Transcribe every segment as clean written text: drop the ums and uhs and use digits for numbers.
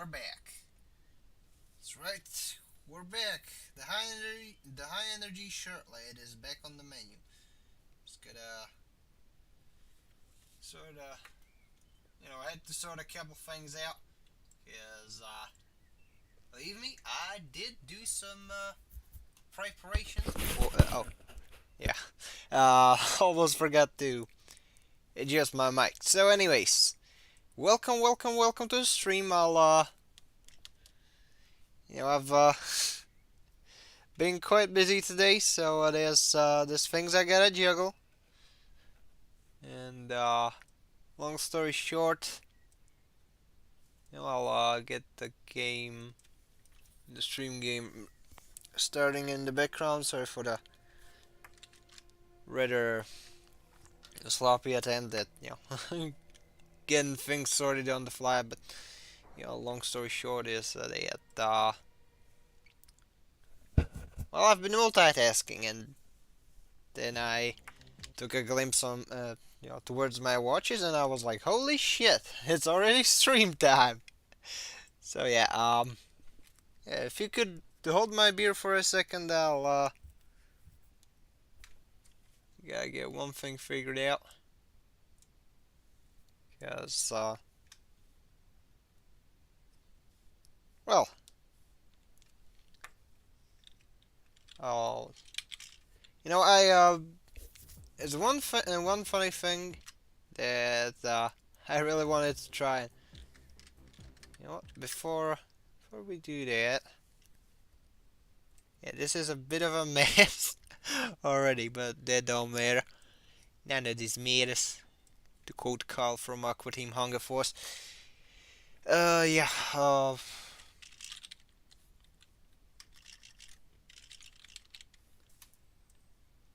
we're back. That's right, we're back. The high energy shirt lad is back on the menu. Just gotta sort of, I had to sort a couple things out. Cause believe me, I did do some preparations before. Oh, yeah. Almost forgot to adjust my mic. So, anyways, welcome to the stream. I've been quite busy today, so there's things I gotta juggle. And long story short, I'll get the stream game, starting in the background. Sorry for the rather sloppy attempt that getting things sorted on the fly. But long story short is they had I've been multitasking, and then I took a glimpse on towards my watches, and I was like, holy shit, it's already stream time. So yeah, if you could hold my beer for a second, I'll gotta get one thing figured out. Cause well, I'll I there's one funny thing that I really wanted to try. You know what? Before we do that, yeah, this is a bit of a mess already, but that don't matter. None of this matters. To quote Carl from Aqua Team Hunger Force. Yeah.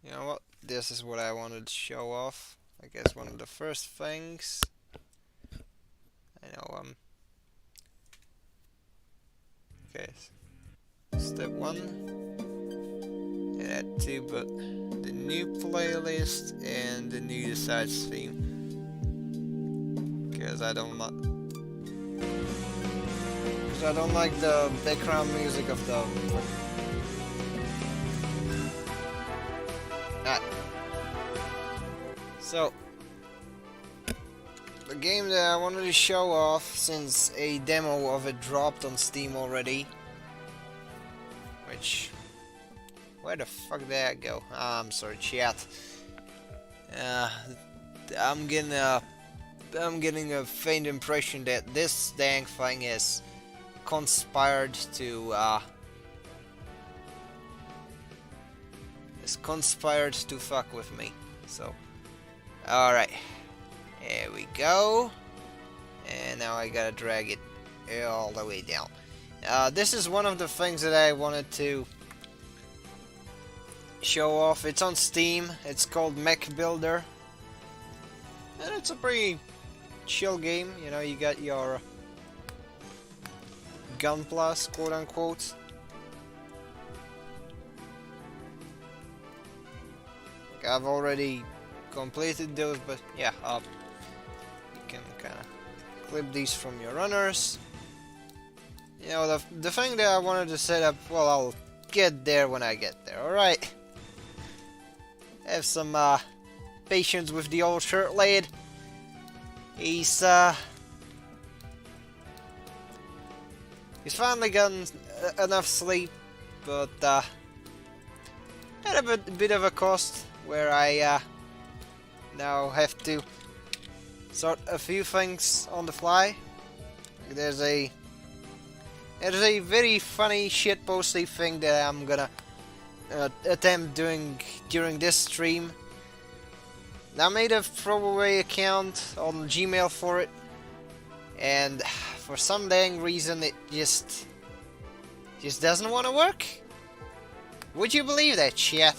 You know what? This is what I wanted to show off. I guess one of the first things. I know. Okay. Step one. Add two, but the new playlist and the new decides theme. Because I don't like the background music of the. Ah. So the game that I wanted to show off, since a demo of it dropped on Steam already. Which, where the fuck did that go? I'm sorry, chat. I'm getting a faint impression that this dang thing is conspired to fuck with me. So, all right, here we go. And now I gotta drag it all the way down. This is one of the things that I wanted to show off. It's on Steam. It's called Mech Builder, and it's a pretty chill game. You got your gunpla, quote unquote. I've already completed those, but yeah, you can kind of clip these from your runners. The thing that I wanted to set up, well, I'll get there when I get there, alright? Have some patience with the old shirt lad. He's finally gotten enough sleep, but at a bit of a cost, where I now have to sort a few things on the fly. There's a very funny shitposty thing that I'm gonna attempt doing during this stream. I made a throwaway account on Gmail for it, and for some dang reason it just doesn't want to work. Would you believe that shit?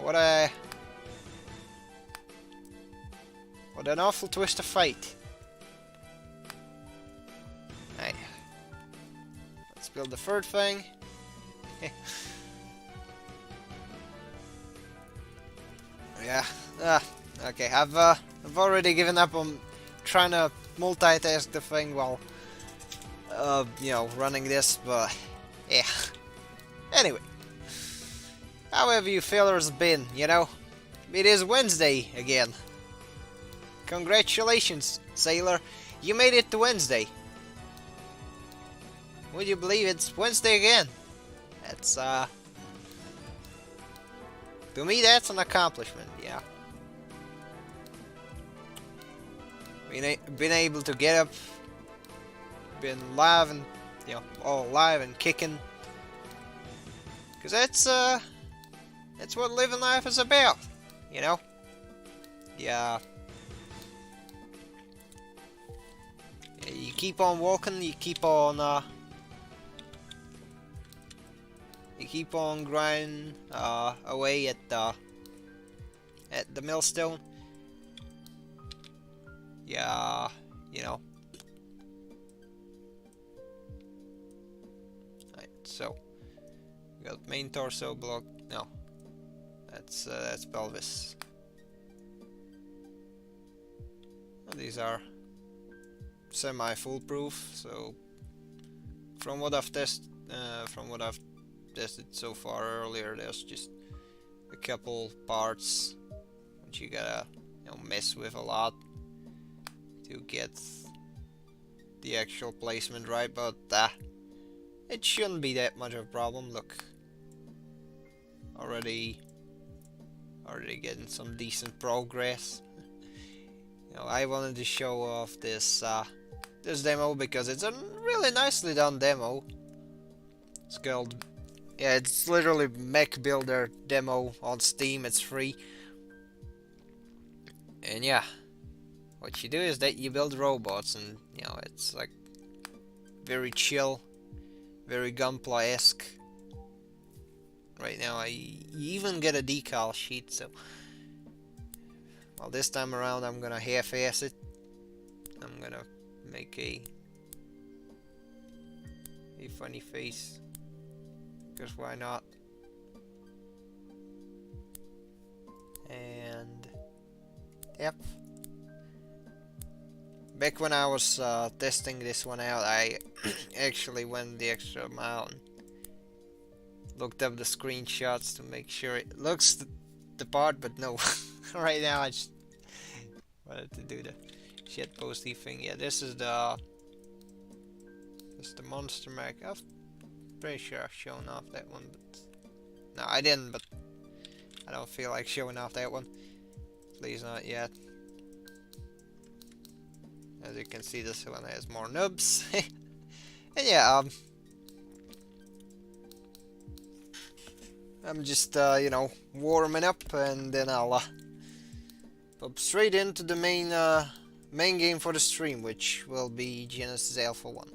What an awful twist of fate. Right. Let's build the third thing. Yeah. Okay. I've already given up on trying to multitask the thing while, you know, running this, but yeah. Anyway, how have you fellers been, you know? It is Wednesday again. Congratulations, sailor. You made it to Wednesday. Would you believe it's Wednesday again? That's, to me, that's an accomplishment, yeah. Been able to get up, been live and, you know, all alive and kicking. Because that's what living life is about, you know? Yeah. You keep on walking, you keep on grinding away at the millstone. Yeah, you know. Right, so we got main torso block. No, that's pelvis. Well, these are semi-foolproof. So from what I've tested so far earlier, there's just a couple parts which you gotta, you know, mess with a lot to get the actual placement right, but it shouldn't be that much of a problem. Look, already getting some decent progress. You know, I wanted to show off this demo because it's a really nicely done demo. It's called, yeah, it's literally Mech Builder demo on Steam. It's free, and yeah, what you do is that you build robots, and you know, it's like very chill, very Gunpla-esque. Right now, you even get a decal sheet, so well, this time around I'm gonna half-ass it. I'm gonna make a funny face, because why not? And yep. Back when I was testing this one out, I actually went the extra mile and looked up the screenshots to make sure it looks the part, but no. Right now I just wanted to do the shit posty thing. Yeah, this is the monster mech. I'm pretty sure I've shown off that one, but no, I didn't. But I don't feel like showing off that one. Please, not yet. As you can see, this one has more nubs. And yeah, I'm just you know, warming up, and then I'll pop straight into the main game for the stream, which will be Genesis Alpha 1.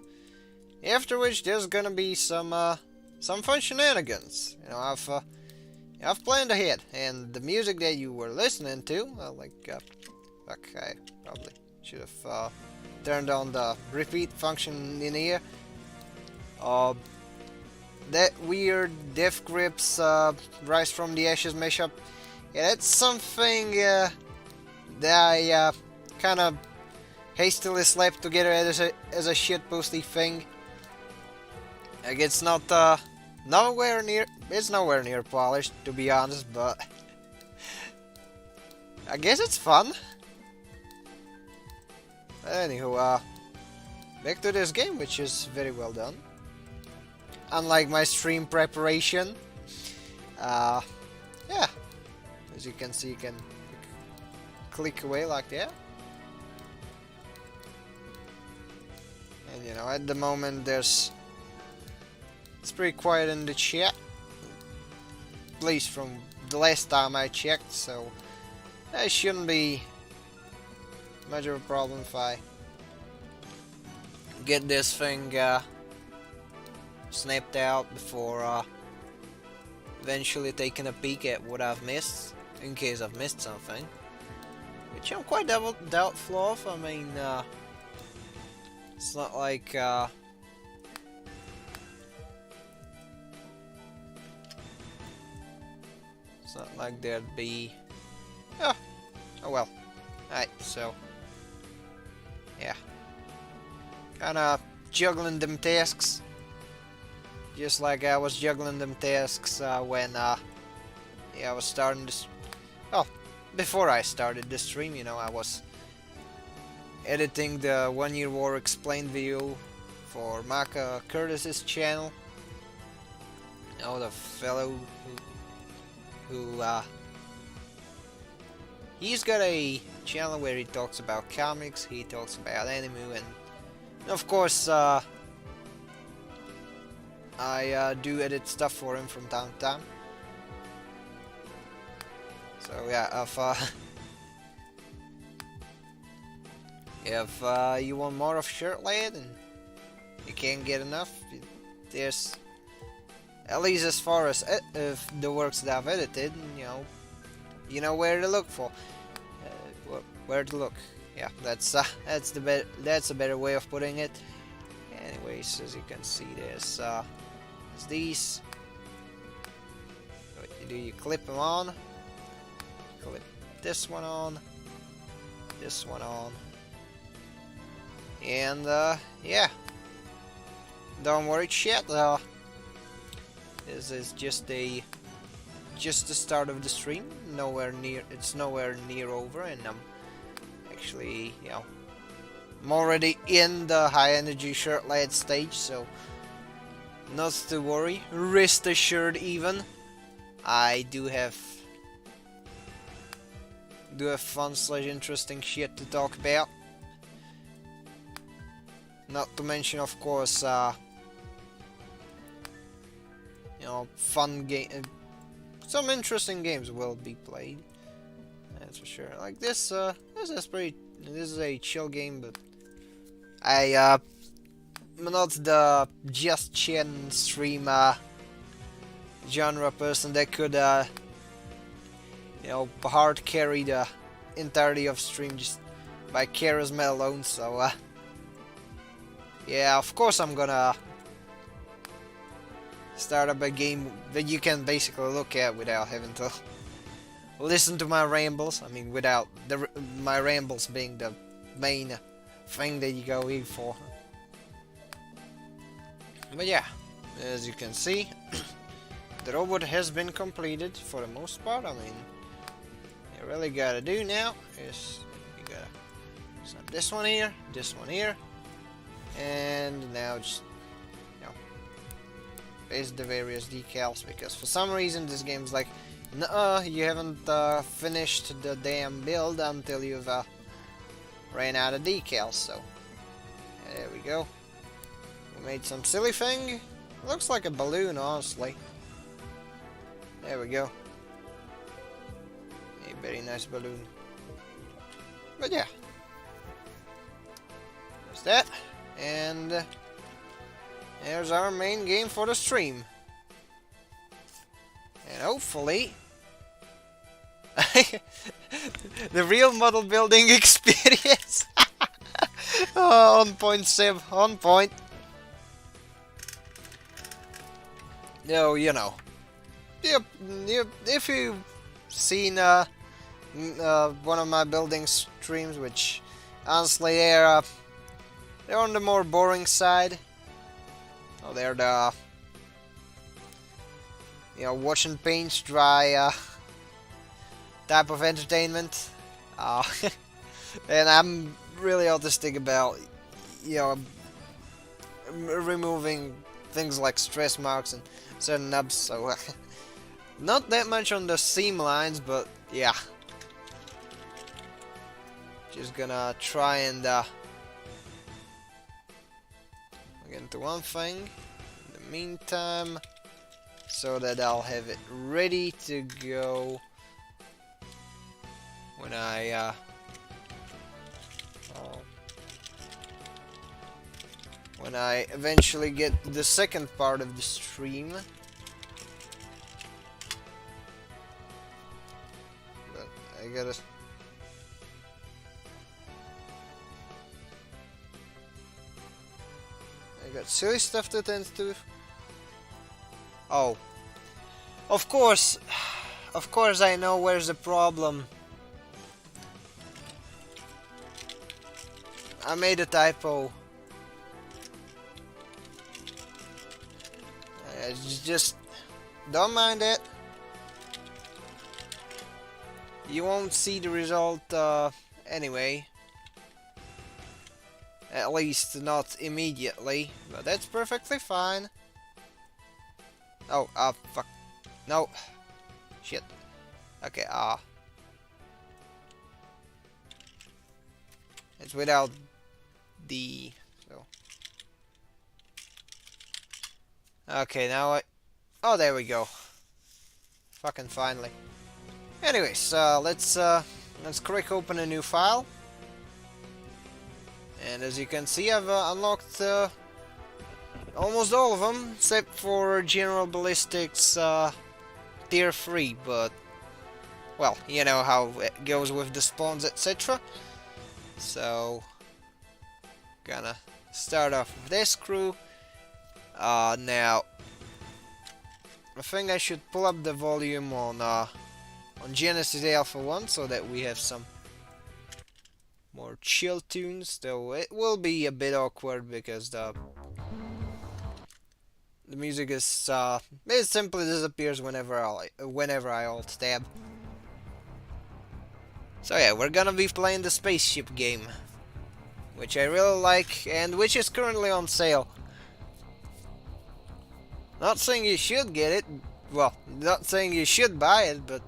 After which there's gonna be some fun shenanigans. You know, I've planned ahead, and the music that you were listening to, like, fuck, I probably should have turned on the repeat function in here. That weird Death Grips Rise from the Ashes mashup. Yeah, that's something that I kind of hastily slapped together as a shitposty thing. Like, it's not nowhere near polished, to be honest, but I guess it's fun. Anywho, back to this game, which is very well done. Unlike my stream preparation, yeah, as you can see, you can click away like that. And you know, at the moment it's pretty quiet in the chat, at least from the last time I checked, so that shouldn't be much of a problem if I get this thing snapped out before eventually taking a peek at what I've missed, in case I've missed something, which I'm quite doubtful of. I mean, it's not like there'd be oh well. Alright, so yeah, Kinda juggling them tasks. Just like I was juggling them tasks when yeah, I was starting this. Oh, before I started the stream, you know, I was editing the 1 Year War Explained video for Maka Curtis's channel. You know, the fellow who he's got a channel where he talks about comics, he talks about anime, and of course I do edit stuff for him from time to time. So yeah, if you want more of Shirtlad and you can't get enough, there's, at least as far as the works that I've edited, you know where to look for. Where to look? Yeah, that's a better way of putting it. Anyways, as you can see, there's these. What you do, you clip them on. Clip this one on. This one on. And yeah. Don't worry, shit. This is just the start of the stream. It's nowhere near over, and I'm actually, I'm already in the high energy Shirtlad stage, so not to worry. Rest assured, even I do have fun / interesting shit to talk about. Not to mention, of course, fun game. Some interesting games will be played. That's for sure. Like this. This is a chill game, but I'm not the just chin stream genre person that could hard carry the entirety of stream just by charisma alone. So yeah, of course I'm gonna start up a game that you can basically look at without having to listen to my rambles. I mean, without my rambles being the main thing that you go in for. But yeah, as you can see, the robot has been completed for the most part. I mean, you really gotta do now is you gotta snap this one here, and now just paste the various decals, because for some reason this game's like, nuh-uh, you haven't finished the damn build until you've ran out of decals. So there we go. We made some silly thing. Looks like a balloon, honestly. There we go. A very nice balloon. But yeah, there's that, and there's our main game for the stream. And hopefully the real model building experience. Oh, on point, Sib, on point. No, if you've seen one of my building streams, which honestly they're on the more boring side. Oh, they're the watching paint dry type of entertainment. And I'm really autistic about removing things like stress marks and certain nubs, so not that much on the seam lines, but yeah, just gonna try and get into one thing in the meantime, so that I'll have it ready to go when I eventually get the second part of the stream. But I got silly stuff to attend to. Oh, of course I know where's the problem. I made a typo Just don't mind it. You won't see the result anyway. At least not immediately, but that's perfectly fine. Oh, fuck. No. Shit. Okay, it's without the... So. Okay, now oh, there we go. Fucking finally. Anyways, let's crack open a new file. And as you can see, I've unlocked almost all of them, except for General Ballistics Tier 3, but... Well, you know how it goes with the spawns, etc. So... Gonna start off with this crew. Now... I think I should pull up the volume on Genesis Alpha 1, so that we have some more chill tunes, though it will be a bit awkward because the music is it simply disappears whenever I alt tab. So yeah, we're gonna be playing the spaceship game, which I really like and which is currently on sale. Not saying you should get it, well, not saying you should buy it, but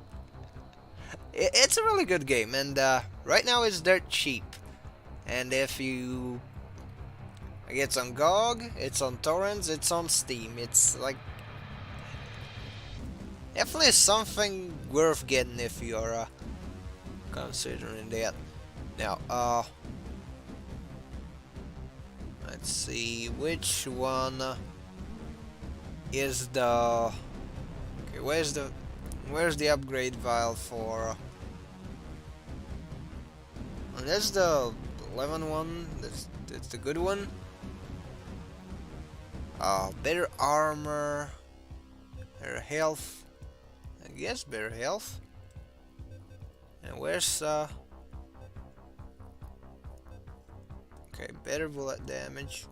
it's a really good game, and right now it's dirt cheap. And if you... It's on GOG, it's on torrents, it's on Steam. It's like... Definitely something worth getting if you're considering that. Now, let's see which one is the... Okay, where's the upgrade file for... Oh, that's the 11 one. That's the good one. Better armor, better health. I guess better health. And where's okay, better bullet damage.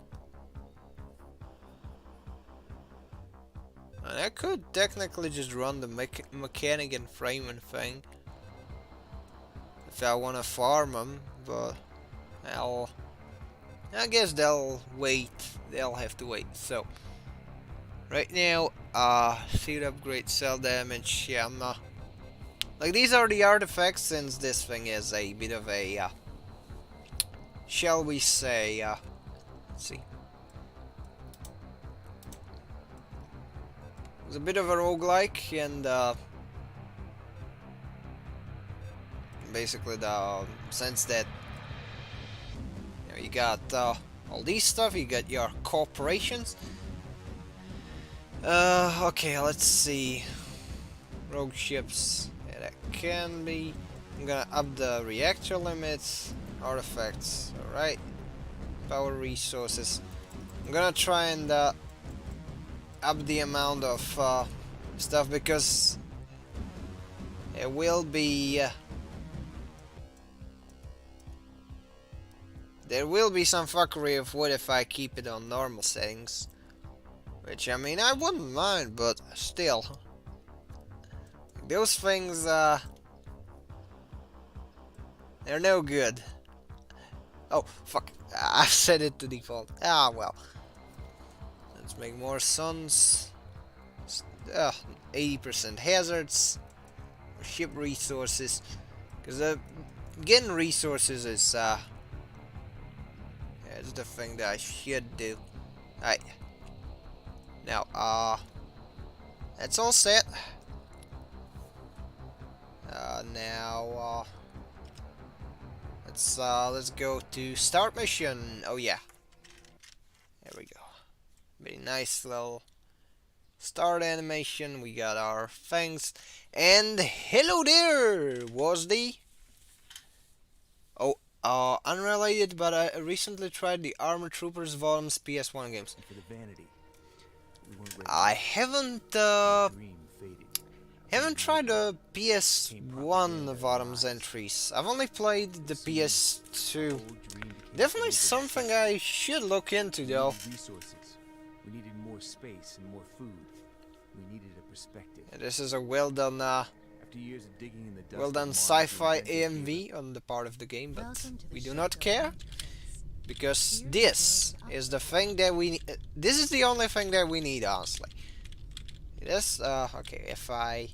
And I could technically just run the mechanic and framing thing if I wanna farm them, but I guess they'll wait. They'll have to wait. So right now, suit upgrade, cell damage. Yeah, I'm like, these are the artifacts, since this thing is a bit of a shall we say, let's see. It's a bit of a roguelike, and basically the sense that you got all these stuff, you got your corporations. Okay, let's see. Rogue ships, yeah, that can be. I'm gonna up the reactor limits, artifacts, alright. Power resources. I'm gonna try and up the amount of stuff, because it will be there will be some fuckery of wood if I keep it on normal settings, which, I mean, I wouldn't mind, but still, those things they're no good. Oh fuck, I've set it to default. Ah well. Let's make more suns. 80% hazards. Ship resources. Because getting resources is it's the thing that I should do. Alright. Now, that's all set. Now, let's go to start mission. Oh yeah. There we go. Very nice little start animation. We got our things. And hello there, was the... Oh, unrelated, but I recently tried the Armor Troopers Volumes PS1 games. I haven't tried the PS1 Volumes entries. I've only played the PS2. Definitely something I should look into, though. more space and more food. We needed a perspective. This is a well done After years of digging in the dust well of done Mars, sci-fi the inventor gave AMV on the part of the game, but Welcome to the we do not shipbuilding care interface. because Here we this build and is the upgrade thing that we need. This is the only thing that we need, honestly. This okay, if I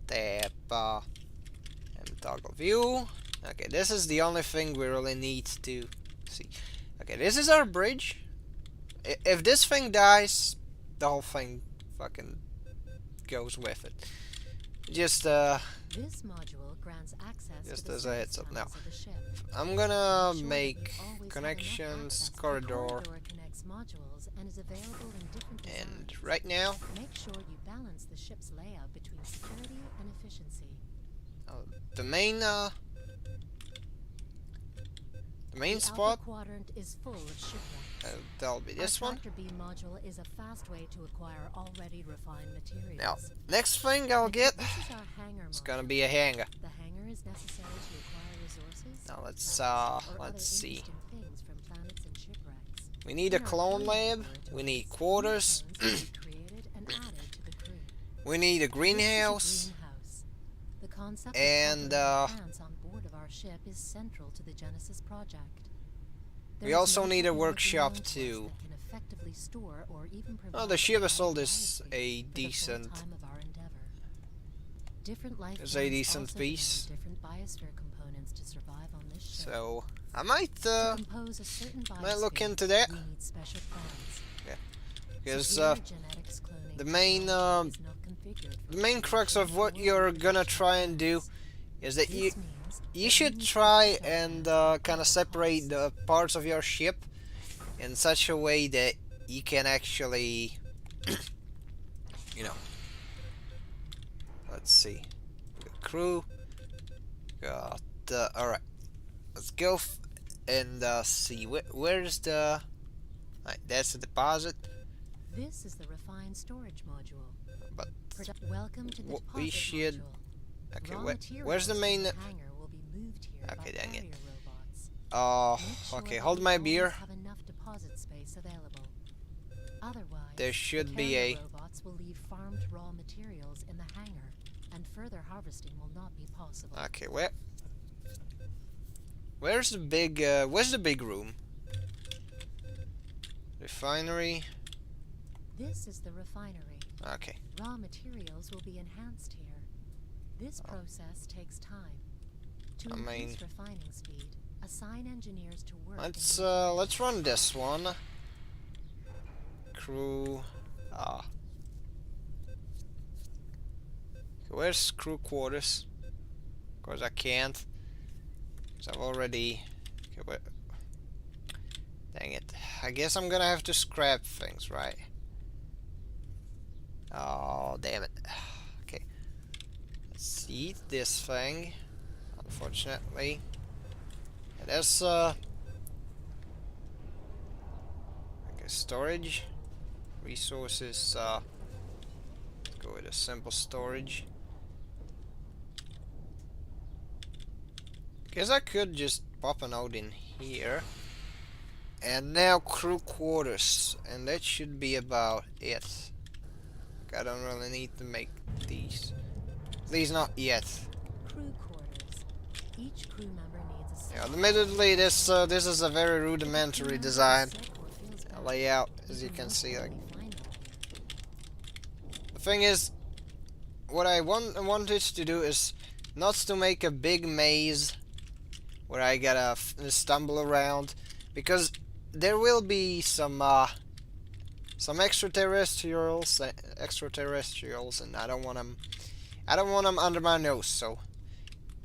tap and toggle view, okay, this is the only thing we really need to see. Okay, this is our bridge. If this thing dies, the whole thing fucking goes with it. Just This module grants access just to the as a heads service up now. tunnels of the ship. I'm gonna Ensure that make you always have connections, enough access. The corridor, corridor connects modules and is available in different and designs. right now, Make sure you balance the ship's layout between security and efficiency. the main The spot, Alpha quadrant is full of shipwrecks. that'll be this Our one. tractor beam module is a fast way to acquire already refined materials. Now, next thing I'll get, This is our hangar it's module. gonna be a hangar. The hangar is necessary to acquire resources. Now let's plants, or let's other see. interesting things from planets and shipwrecks. We need a In our clone clone lab. laboratories, We need new quarters. clones will be created and added to the crew. We need a This is a greenhouse. greenhouse. The concept And, of cultivating plants on board of our ship is central to the Genesis project. We There is also no need a technology workshop known to us too. that can effectively store or even Oh, provide the ship a sold is biodiversity a for the full decent. time of our endeavor. Different life It's a forms decent also piece. demand different biosphere components to survive on this ship. So I might to compose a certain might look biosphere, into that. we need special plants. because Superior genetics cloning the main, technology is not configured for the main crux of what creation you're of gonna try and do plants. is that This you means you that should we need try special and plants kind of at separate cost. the parts of your ship in such a way that you can actually, you know, let's see, got crew, got all right, let's go and see where's the, right, that's the deposit, This is the refined storage module. but Welcome to the deposit we should, module. okay, Raw where's the materials main, from the hangar will be moved here okay, by dang it. carrier robots. Make sure Okay, that hold we my always beer. have enough deposit space available. Otherwise, There should the be carrier a, robots will leave farmed raw materials in the hangar, and further harvesting will not be possible. okay, where's the big room? Refinery. This is the refinery. Okay. Raw materials will be enhanced here. This process takes time. To I mean- increase refining speed, assign engineers to work. in Let's run this one. Crew. Where's crew quarters? Of course I can't. Cause I've already. Okay, dang it. I guess I'm gonna have to scrap things, right? Oh, damn it. Okay. Let's eat this thing. Unfortunately. There's okay, storage. Resources, let's go with a simple storage. Guess I could just pop a node in here. And now crew quarters. And that should be about it. I don't really need to make these. At least not yet. crew quarters. Each crew member needs a Yeah, cell. admittedly, this is a very rudimentary If a crew design. member is sick or feels bad, Layout, as you can can most see. Like, likely find them here. the thing is, what I wanted to do is not to make a big maze where I gotta stumble around, because there will be some extraterrestrials, and I don't want them. I don't want them under my nose. So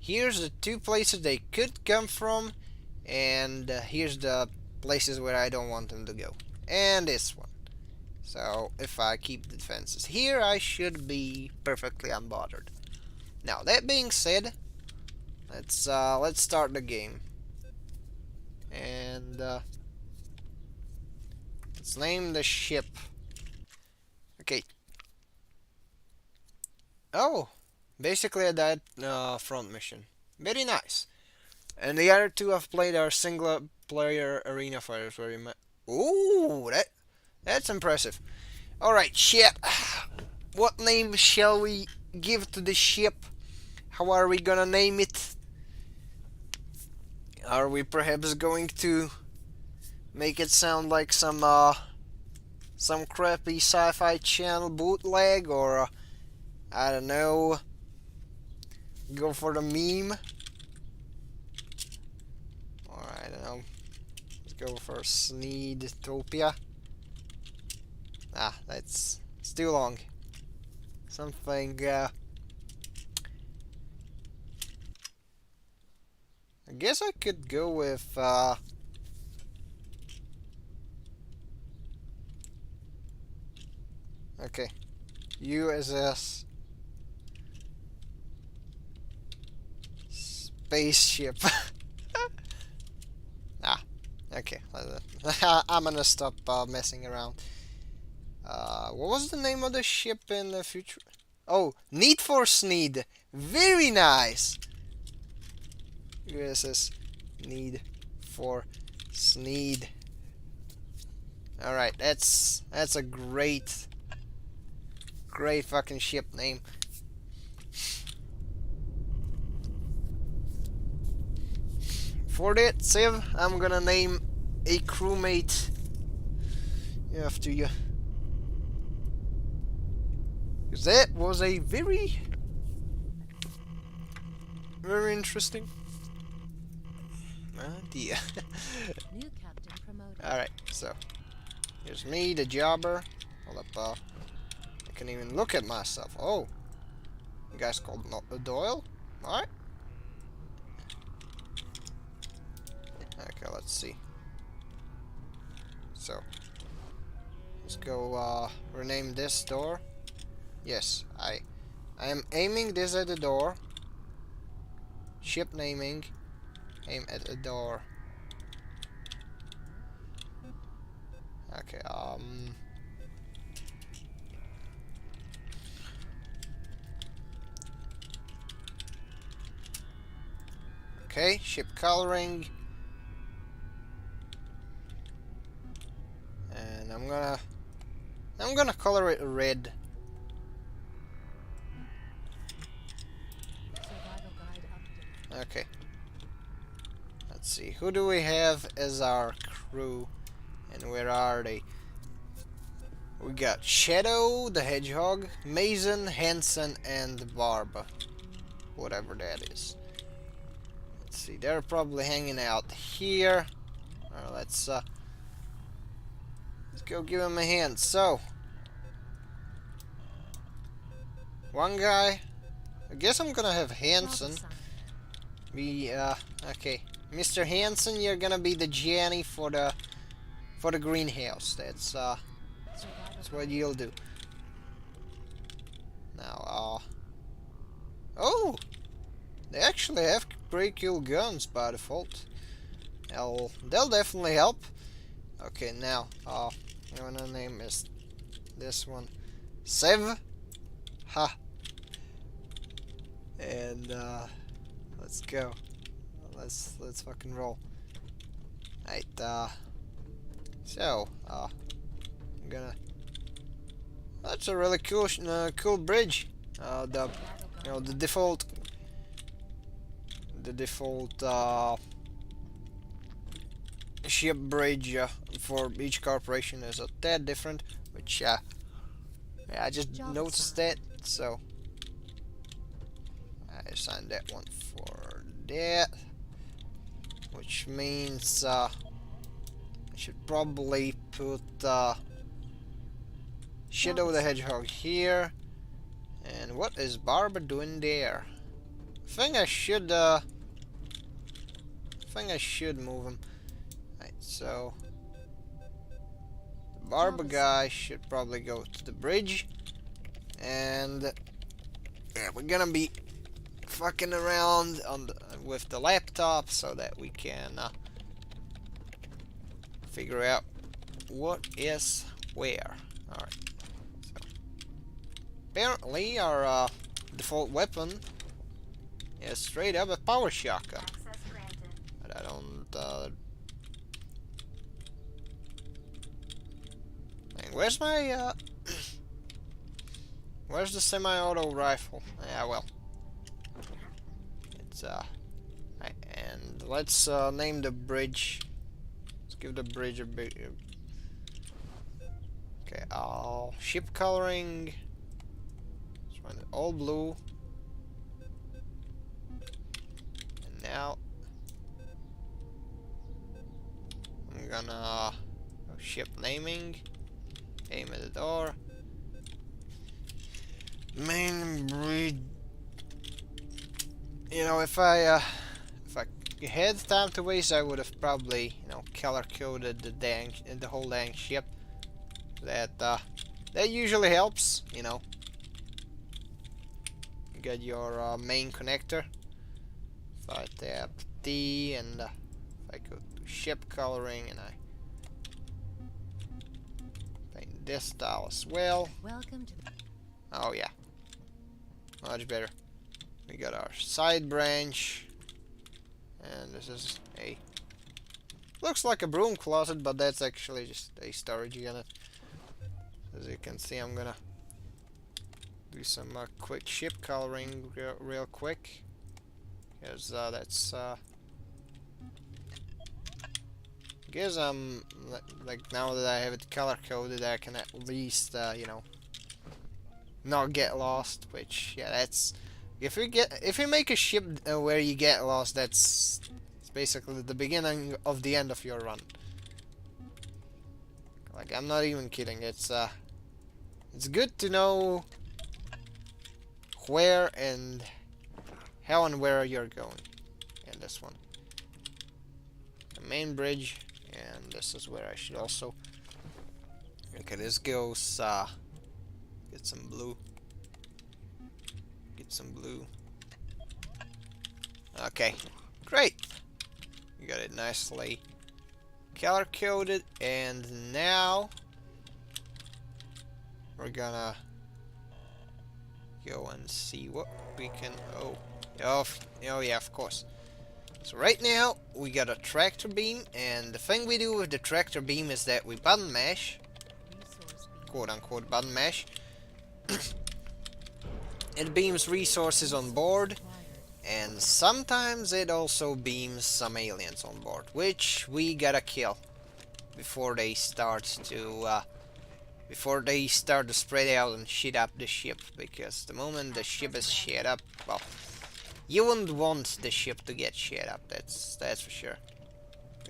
here's the two places they could come from, and here's the places where I don't want them to go, and this one. So if I keep the defenses here, I should be perfectly unbothered. Now that being said, let's start the game, and let's name the ship. Okay. Oh, basically that front mission. Very nice. And the other two I've played are single player arena fighters. Very much. Ooh, that's impressive. Alright, ship. What name shall we give to the ship? How are we gonna name it? Are we perhaps going to make it sound like some crappy sci-fi channel bootleg, or I don't know, go for the meme? Or I don't know, let's go for Sneedtopia. Ah, it's too long. Something I guess I could go with okay, USS Spaceship. Ah, okay. I'm gonna stop messing around. What was the name of the ship in the future? Oh, Need for Sneed. Very nice. USS Need for Sneed. All right, that's a great fucking ship name. For that, Civ, I'm gonna name a crewmate after you. Because that was a very interesting idea. New captain promoted. Alright, so here's me, the jobber. Hold up, I can even look at myself. Oh, you guys called Doyle? Alright. Okay, let's see. So, let's go, rename this door. Yes, I am aiming this at the door. Ship naming. Aim at the door. Okay, okay, ship coloring. And I'm gonna color it red. Survival guide update. Okay. Let's see. Who do we have as our crew? And where are they? We got Shadow the Hedgehog, Mason, Hanson, and Barb. Whatever that is. Let's see. They're probably hanging out here. Let's go give them a hand. So, one guy. I guess I'm gonna have Hanson. Okay. Mr. Hanson, you're gonna be the Jenny for the greenhouse. That's what you'll do. Now, oh, they actually have pretty cool guns by default. They'll definitely help. Okay, now, I'm gonna name this one Sev. Ha. And let's go. Let's fucking roll. Right, so, I'm gonna. That's a really cool, cool bridge. The default ship bridge for each corporation is a tad different, which yeah, I just noticed that, so I assigned that one for that, which means I should probably put Shadow the Hedgehog here. And what is Barbara doing there? I think I should move him. Right, so the Barbara guy should probably go to the bridge, and yeah, we're gonna be fucking around with the laptop so that we can figure out what is where. Alright. So apparently our default weapon is straight up a power shotgun. But I don't where's my Where's the semi-auto rifle? Yeah, well. It's, and let's, name the bridge. Let's give the bridge a big... Okay, ship coloring. Let's run it all blue. And now... I'm gonna... ship naming. Aim at the door. Main bridge. You know, if I had time to waste, I would have probably, you know, color coded the whole dang ship. That usually helps, you know. You got your main connector. If I tap T and if I go to ship coloring and I paint this style as well. Welcome to the Oh yeah, much better. We got our side branch, and this is a looks like a broom closet, but that's actually just a storage unit. As you can see, I'm gonna do some quick ship coloring real quick, because that's guess like now that I have it color coded, I can at least you know, not get lost. Which, yeah, that's if you make a ship where you get lost, that's basically the beginning of the end of your run. Like, I'm not even kidding. It's good to know where and how and where you're going. And this one, the main bridge, and this is where I should also. Okay, this goes. Get some blue. Get some blue. Okay, great. You got it nicely color coded, and now we're gonna go and see what we can. Oh yeah, of course. So right now we got a tractor beam, and the thing we do with the tractor beam is that we button mash, quote unquote button mash. It beams resources on board, and sometimes it also beams some aliens on board, which we gotta kill before they start to spread out and shit up the ship. Because the moment the ship is shit up, well, you wouldn't want the ship to get shit up. That's for sure.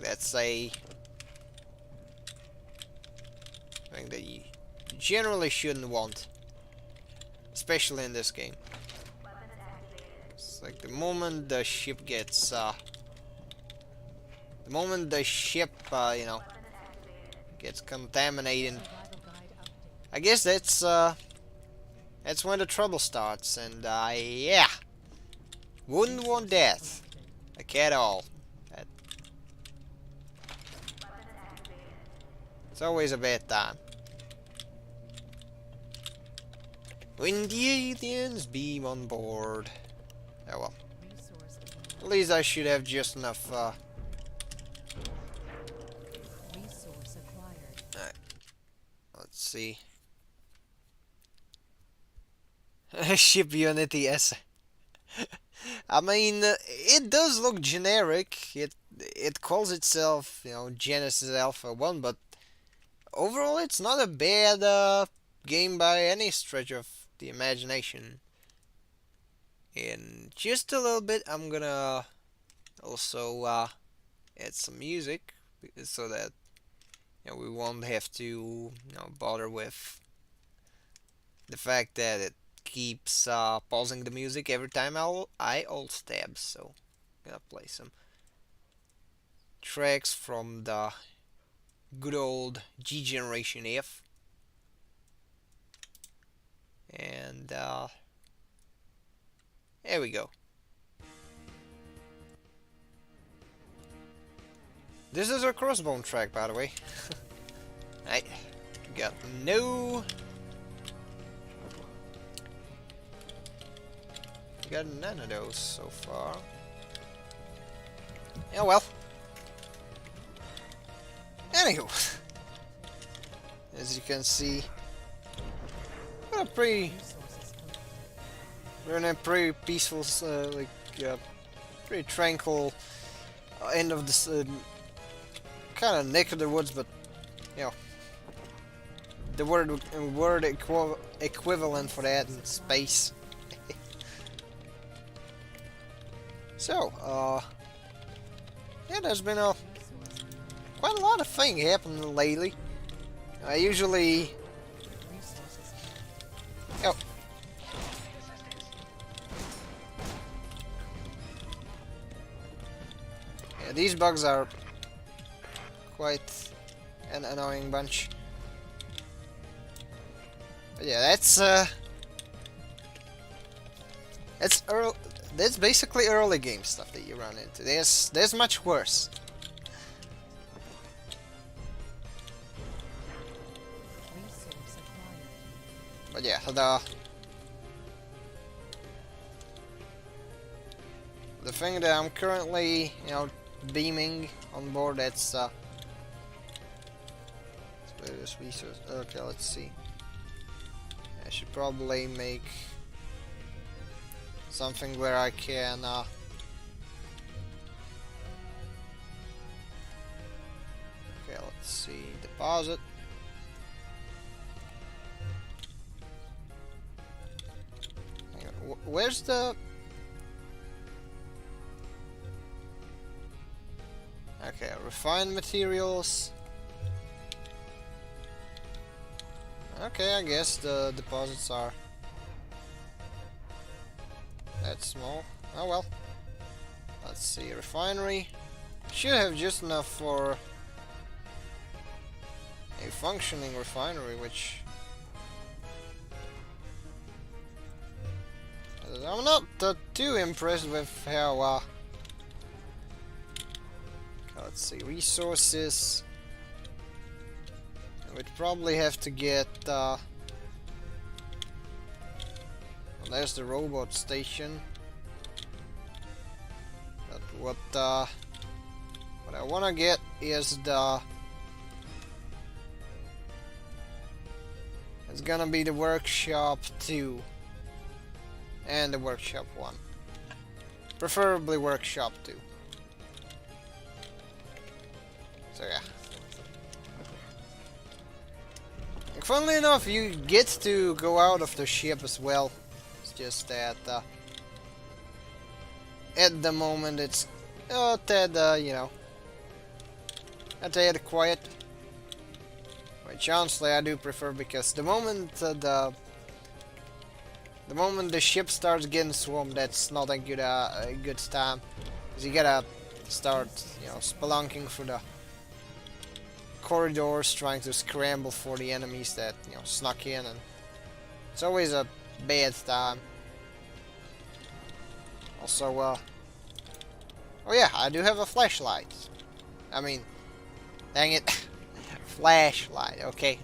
That's a thing that you generally shouldn't want. Especially in this game. It's like the moment the ship gets, you know, gets contaminated, I guess that's when the trouble starts, and, yeah, wouldn't want that, like, at all. It's always a bad time. When the aliens beam on board. Oh well. At least I should have just enough, resource acquired. Alright. Let's see. Ship Unity S. I mean, it does look generic. It calls itself, you know, Genesis Alpha 1, but overall it's not a bad, game by any stretch of the imagination. In just a little bit, I'm gonna also add some music so that, you know, we won't have to, you know, bother with the fact that it keeps pausing the music every time I alt tab. So I'm gonna play some tracks from the good old G Generation F. And there we go. This is our crossbone track, by the way. I got none of those so far. Yeah, well. Anywho, as you can see, got a pretty we're in a pretty peaceful, pretty tranquil end of this kind of neck of the woods, but you know, the word equivalent for that in space. So, yeah, there's been quite a lot of things happening lately. I usually... Oh. Yeah, these bugs are quite an annoying bunch. But yeah, that's basically early game stuff that you run into. There's much worse. But yeah, the thing that I'm currently, you know, beaming on board, that's resource. Okay, let's see. I should probably make something where I can okay, let's see, deposit. Hang on, where's the... Okay, refined materials. Okay, I guess the deposits are that small. Oh well. Let's see, refinery. Should have just enough for a functioning refinery, which I'm not too impressed with how okay, let's see, resources. We'd probably have to get well, there's the robot station. But what I wanna get is it's gonna be the workshop 2 and the workshop 1. Preferably workshop 2. So yeah. Funnily enough, you get to go out of the ship as well. It's just that at the moment it's a tad, you know, a tad quiet. Which honestly I do prefer, because the moment the ship starts getting swarmed, that's not a good time. Because you gotta start, you know, spelunking through the corridors, trying to scramble for the enemies that, you know, snuck in, and it's always a bad time. Also, oh yeah, I do have a flashlight. I mean, dang it, flashlight. Okay,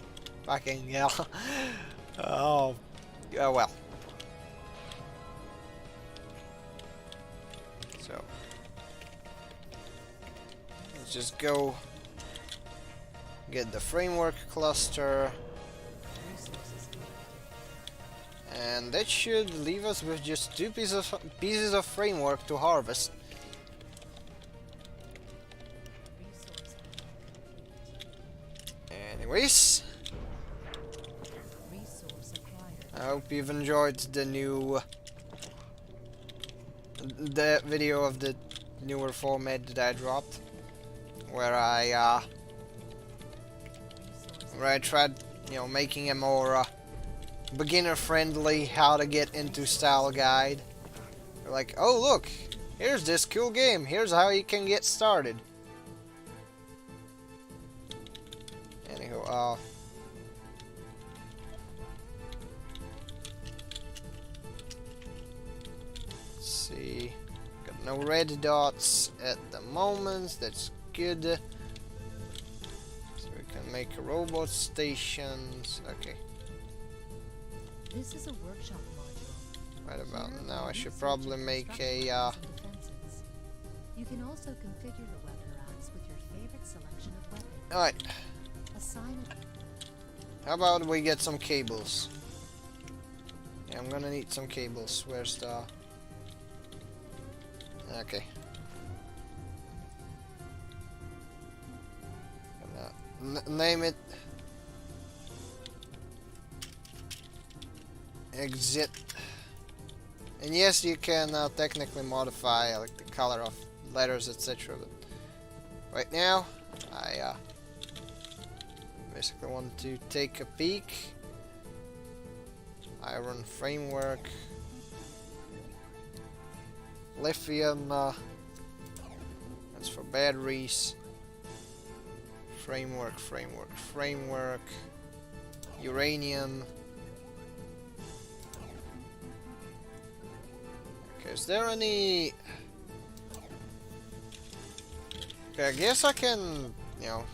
fucking hell. Oh, well. So let's just go get the framework cluster, and that should leave us with just 2 pieces of framework to harvest. Anyways, I hope you've enjoyed the video of the newer format that I dropped, where I tried, you know, making a more beginner-friendly how to get into style guide. Like, oh look, here's this cool game, here's how you can get started. Anywho, let's see, got no red dots at the moment, that's good. Make a robot stations. Okay. This is a workshop module. Right about now, I should probably make a. You can also configure the weapon racks with your favorite selection of weapons. All right. Assign. How about we get some cables? Yeah, I'm gonna need some cables. Where's the... Okay. Name it exit. And yes, you can technically modify like the color of letters, etc. But right now, I basically want to take a peek. Iron framework, lithium. That's for batteries. Framework, framework, framework. Uranium. Okay, is there any... Okay, I guess I can, you know,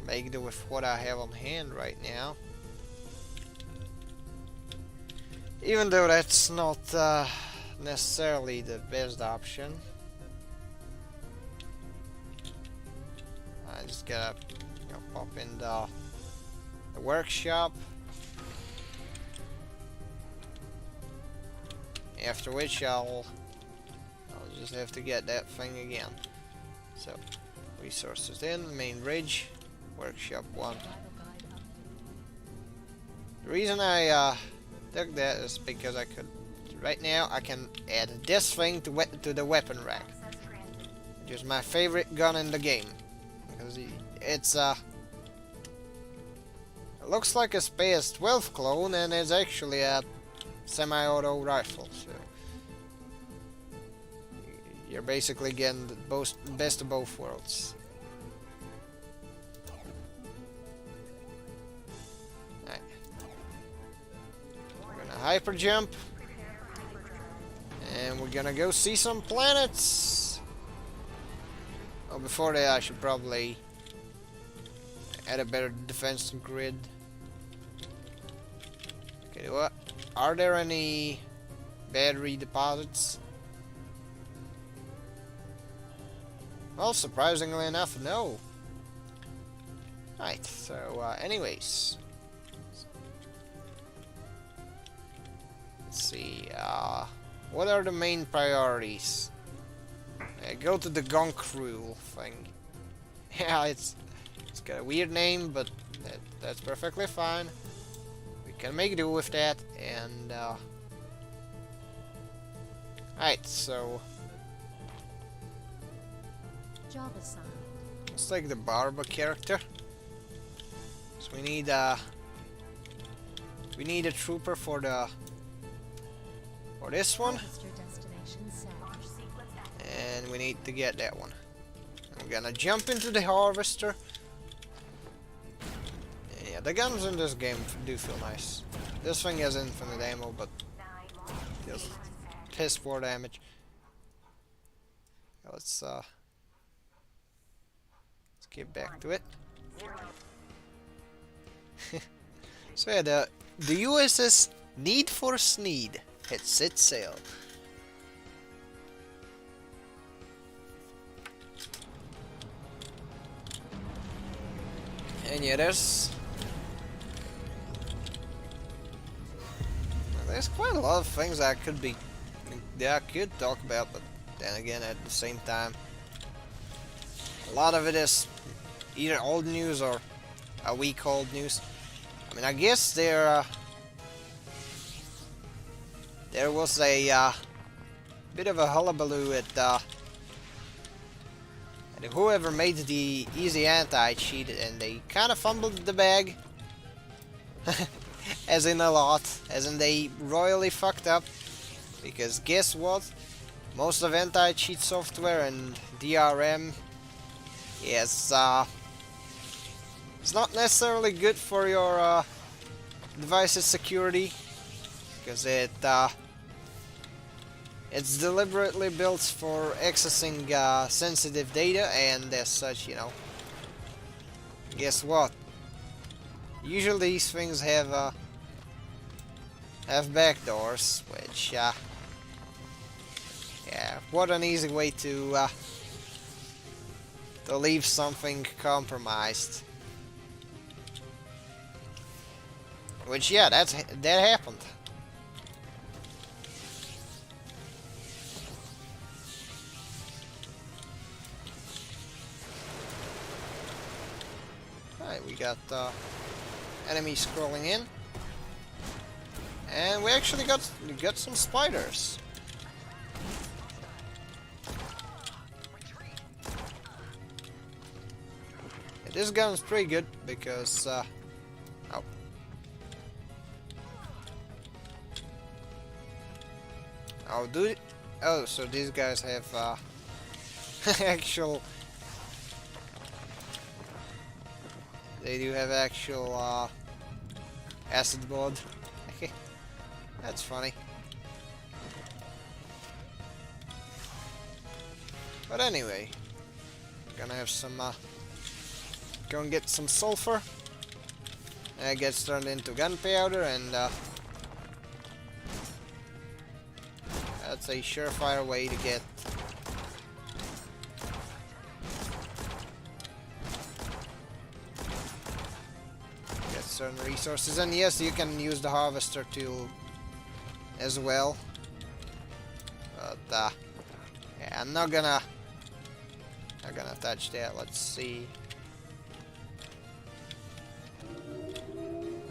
make do with what I have on hand right now. Even though that's not necessarily the best option. I just gotta, you know, pop in the workshop. After which I'll just have to get that thing again. So, resources in, main ridge, workshop 1. The reason I took that is because I could, right now I can add this thing to the weapon rack. Which is my favorite gun in the game. Because it's it looks like a Space 12 clone and it's actually a semi-auto rifle, so you're basically getting the best of both worlds. Alright. We're gonna hyper jump and we're gonna go see some planets. Oh, before that I should probably add a better defense grid. Okay, what? Are there any battery deposits? Well, surprisingly enough, no. Right, so anyways. Let's see, what are the main priorities? Go to the gunk rule thing. Yeah, it's got a weird name, but that's perfectly fine. We can make do with that, and alright, so Job assigned. let's take the barber character. So we need a trooper for this one, Harvester destination set. and we need to get that one. I'm gonna jump into the harvester. Yeah, the guns in this game do feel nice. This thing has infinite ammo, but just piss poor damage. Let's get back to it. So yeah, the USS Need for Sneed had set sail. And yeah, there's quite a lot of things I could talk about, but then again, at the same time, a lot of it is either old news or a week old news. I mean, I guess there was a bit of a hullabaloo at whoever made the easy anti-cheat, and they kind of fumbled the bag. As in a lot. As in they royally fucked up. Because guess what? Most of anti-cheat software and DRM is it's not necessarily good for your device's security. Because it's deliberately built for accessing sensitive data, and as such, you know, guess what? Usually these things have backdoors, which yeah, what an easy way to leave something compromised. Which yeah, that happened. Alright, we got enemies crawling in. And we actually got some spiders. Yeah, this gun's pretty good because oh. Oh, dude. Oh, so these guys have actual. They do have actual acid blood. That's funny. But anyway, gonna have some. Go and get some sulfur. And it gets turned into gunpowder, and that's a surefire way to get. Certain resources, and yes, you can use the harvester tool as well, but yeah, I'm not gonna touch that. Let's see.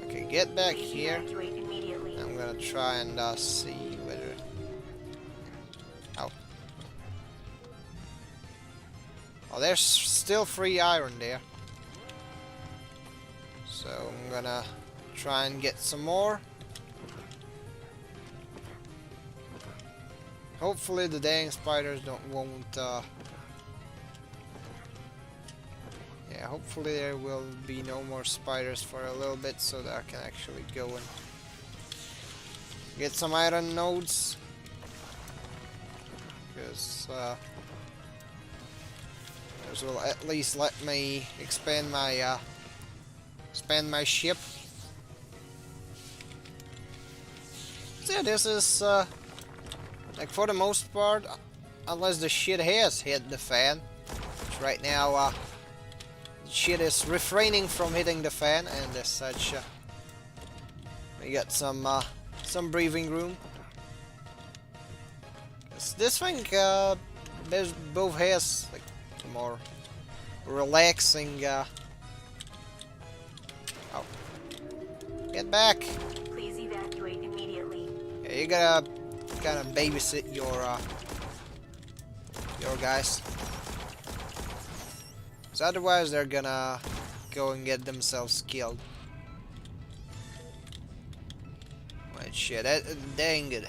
Okay, get back here. I'm gonna try and see whether. Oh, there's still free iron there. So I'm gonna try and get some more. Hopefully the dang spiders won't yeah, hopefully there will be no more spiders for a little bit so that I can actually go and get some iron nodes. Because this will at least let me expand my ship. So yeah, this is like for the most part, unless the shit has hit the fan, which right now shit is refraining from hitting the fan, and as such we got some breathing room. This thing there's both has like more relaxing. Oh, get back! Please evacuate immediately. Yeah, you gotta kind of babysit your guys. So otherwise they're gonna go and get themselves killed. Wait, shit, that ain't good.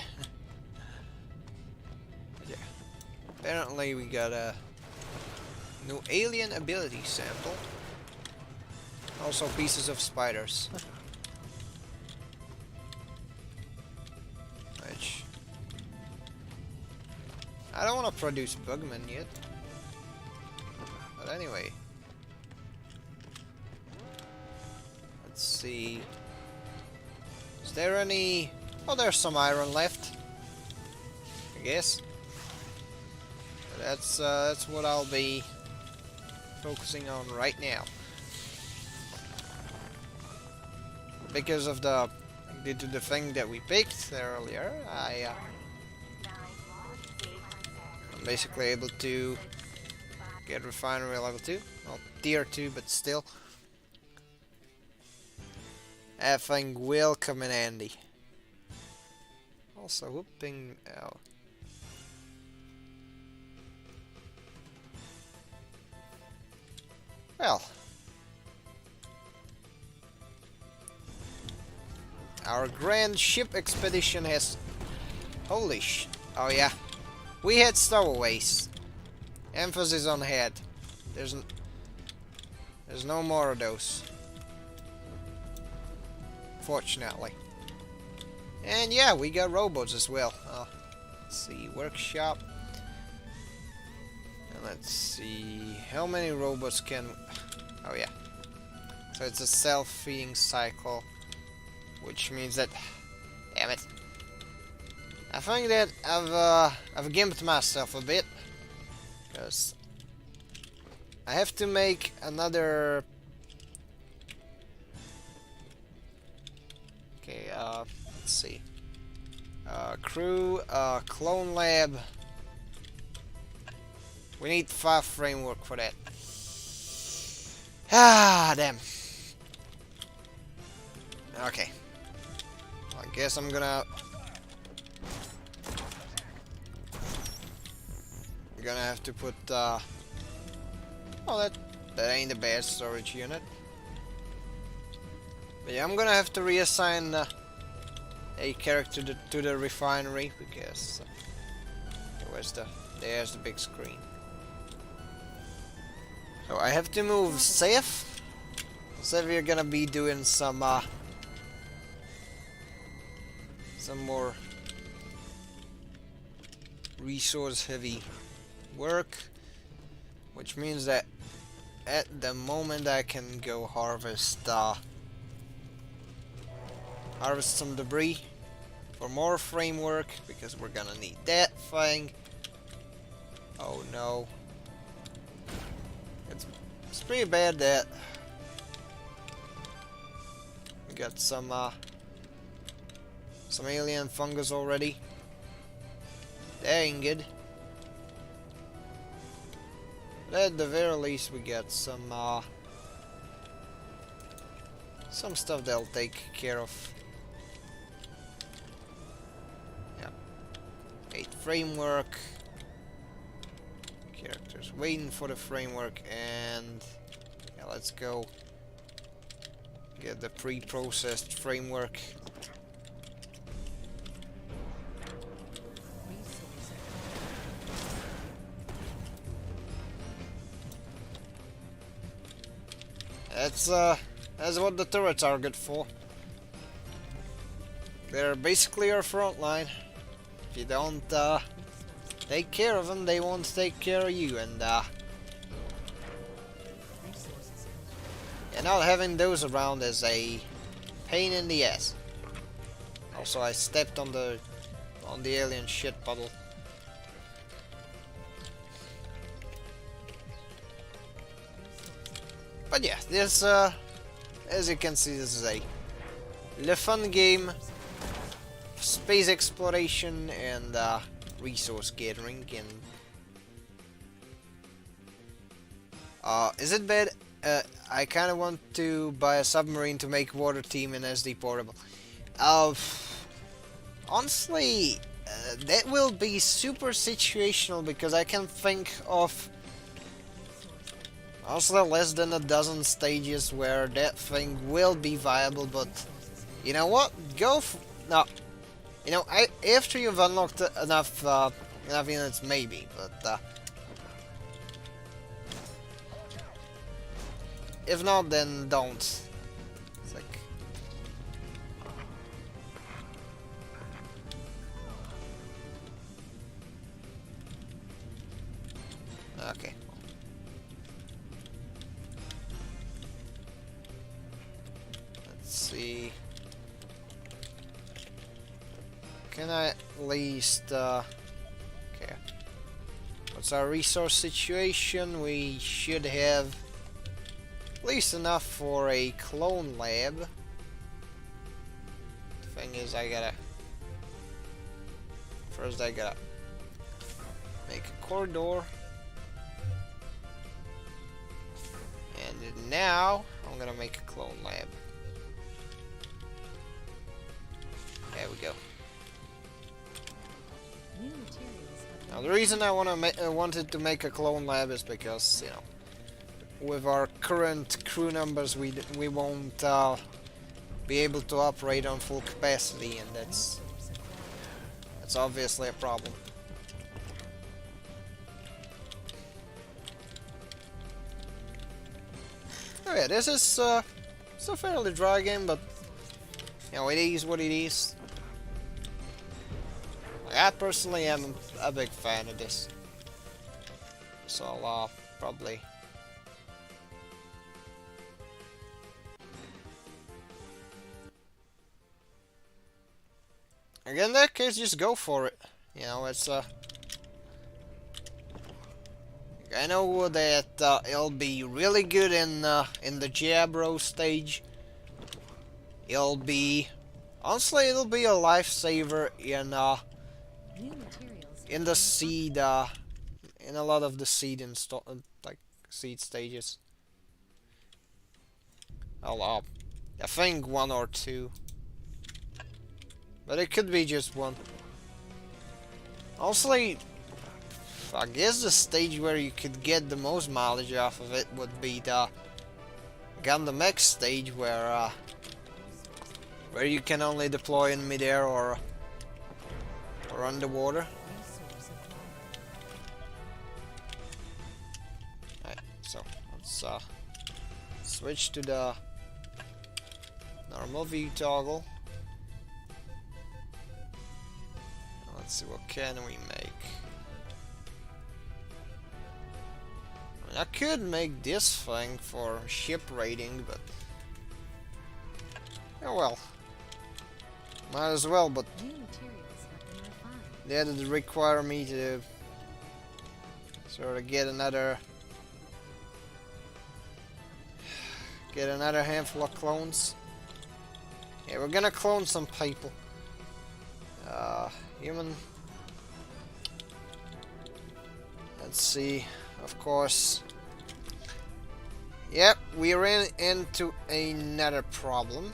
Yeah. Apparently we got a new alien ability sample. Also pieces of spiders. Which I don't want to produce bugmen yet. But anyway. Let's see. Is there any... Oh, there's some iron left, I guess. That's what I'll be focusing on right now. Because of due to the thing that we picked earlier, I'm basically able to get refinery level 2. Well, tier 2, but still. That thing will come in handy. Also, whooping... Oh. Well. Our grand ship expedition has... Holy sh... Oh yeah. We had stowaways. Emphasis on head. There's no more of those. Fortunately. And yeah, we got robots as well. Let's see, workshop. And let's see, how many robots can... Oh yeah. So it's a self-feeding cycle. Which means that... Damn it. I think that I've gimped myself a bit. Because I have to make another... Okay, let's see. Crew, clone lab. We need 5 framework for that. Ah, damn. Okay. I guess I'm gonna have to put oh, that ain't a bad storage unit. But yeah, I'm gonna have to reassign a character to the refinery because there's the big screen. So I have to move safe. So we're gonna be doing some more resource heavy work, which means that at the moment I can go harvest some debris for more framework because we're gonna need that thing. Oh no, it's pretty bad that we got some alien fungus already. That ain't good. But at the very least we got some stuff that'll take care of. Yeah. 8 framework. Characters waiting for the framework, and yeah, let's go get the pre-processed framework. That's what the turrets are good for. They're basically our front line. If you don't take care of them, they won't take care of you, and yeah, not having those around is a pain in the ass. Also, I stepped on the alien shit puddle. But yeah, this, as you can see, this is a fun game, space exploration and resource gathering. And is it bad? I kind of want to buy a submarine to make water team in SD portable. Honestly, that will be super situational because I can think of also less than a dozen stages where that thing will be viable, but you know what? No. You know, after you've unlocked enough units, maybe, but if not, then don't. It's like, okay. Let's see. Can I at least okay. What's our resource situation? We should have at least enough for a clone lab. The thing is, first I gotta make a corridor. And now I'm gonna make a clone lab. There we go. Now the reason I wanted to make a clone lab is because, you know, with our current crew numbers, we won't be able to operate on full capacity, and that's obviously a problem. Oh yeah, this is it's a fairly dry game, but you know, it is what it is. I personally am a big fan of this, so I'll probably. Again, in that case, just go for it. You know, it's I know that it'll be really good in the Jabro stage. Honestly, it'll be a lifesaver in the seed, in a lot of the seed seed stages. I'll I think one or two. But it could be just one. Also, I guess the stage where you could get the most mileage off of it would be the Gundam X stage where you can only deploy in midair or underwater. Alright, so let's switch to the normal view toggle. Let's see, what can we make? I mean, I could make this thing for ship rating, but oh well. Might as well, but New materials have been refined. that would require me to sort of get another handful of clones. Yeah, we're gonna clone some people. Human. Let's see. Of course. Yep, we ran into another problem.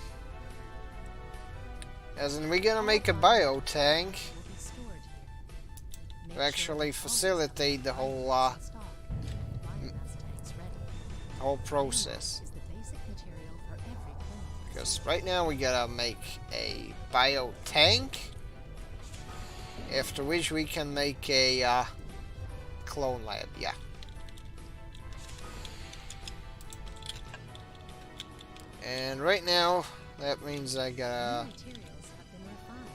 As in, we're gonna make a bio tank Will be stored here. Make to actually sure all facilitate the whole biomass tanks ready. whole process. Is the basic material for every clone. Because right now we gotta make a bio tank, after which we can make a clone lab. Yeah. And right now that means I gotta New materials have been refined.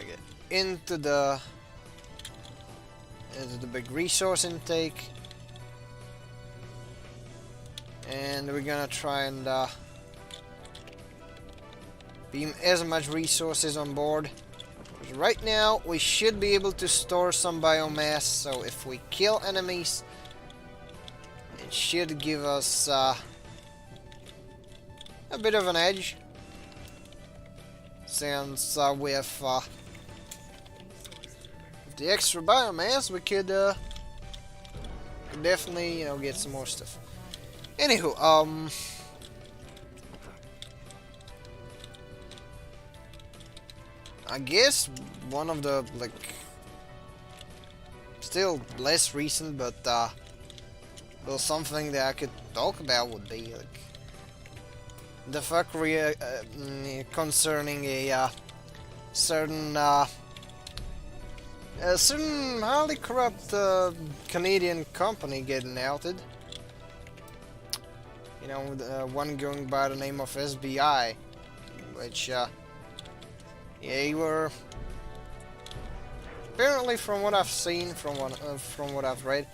get into the big resource intake, and we're gonna try and beam as much resources on board. Right now we should be able to store some biomass, so if we kill enemies it should give us a bit of an edge, since with the extra biomass we could definitely, you know, get some more stuff. Anywho, I guess one of the, like, still less recent, but well, something that I could talk about would be like the fuckery concerning a certain highly corrupt Canadian company getting outed. You know, one going by the name of SBI, which yeah, you were apparently, from what I've seen, from what I've read,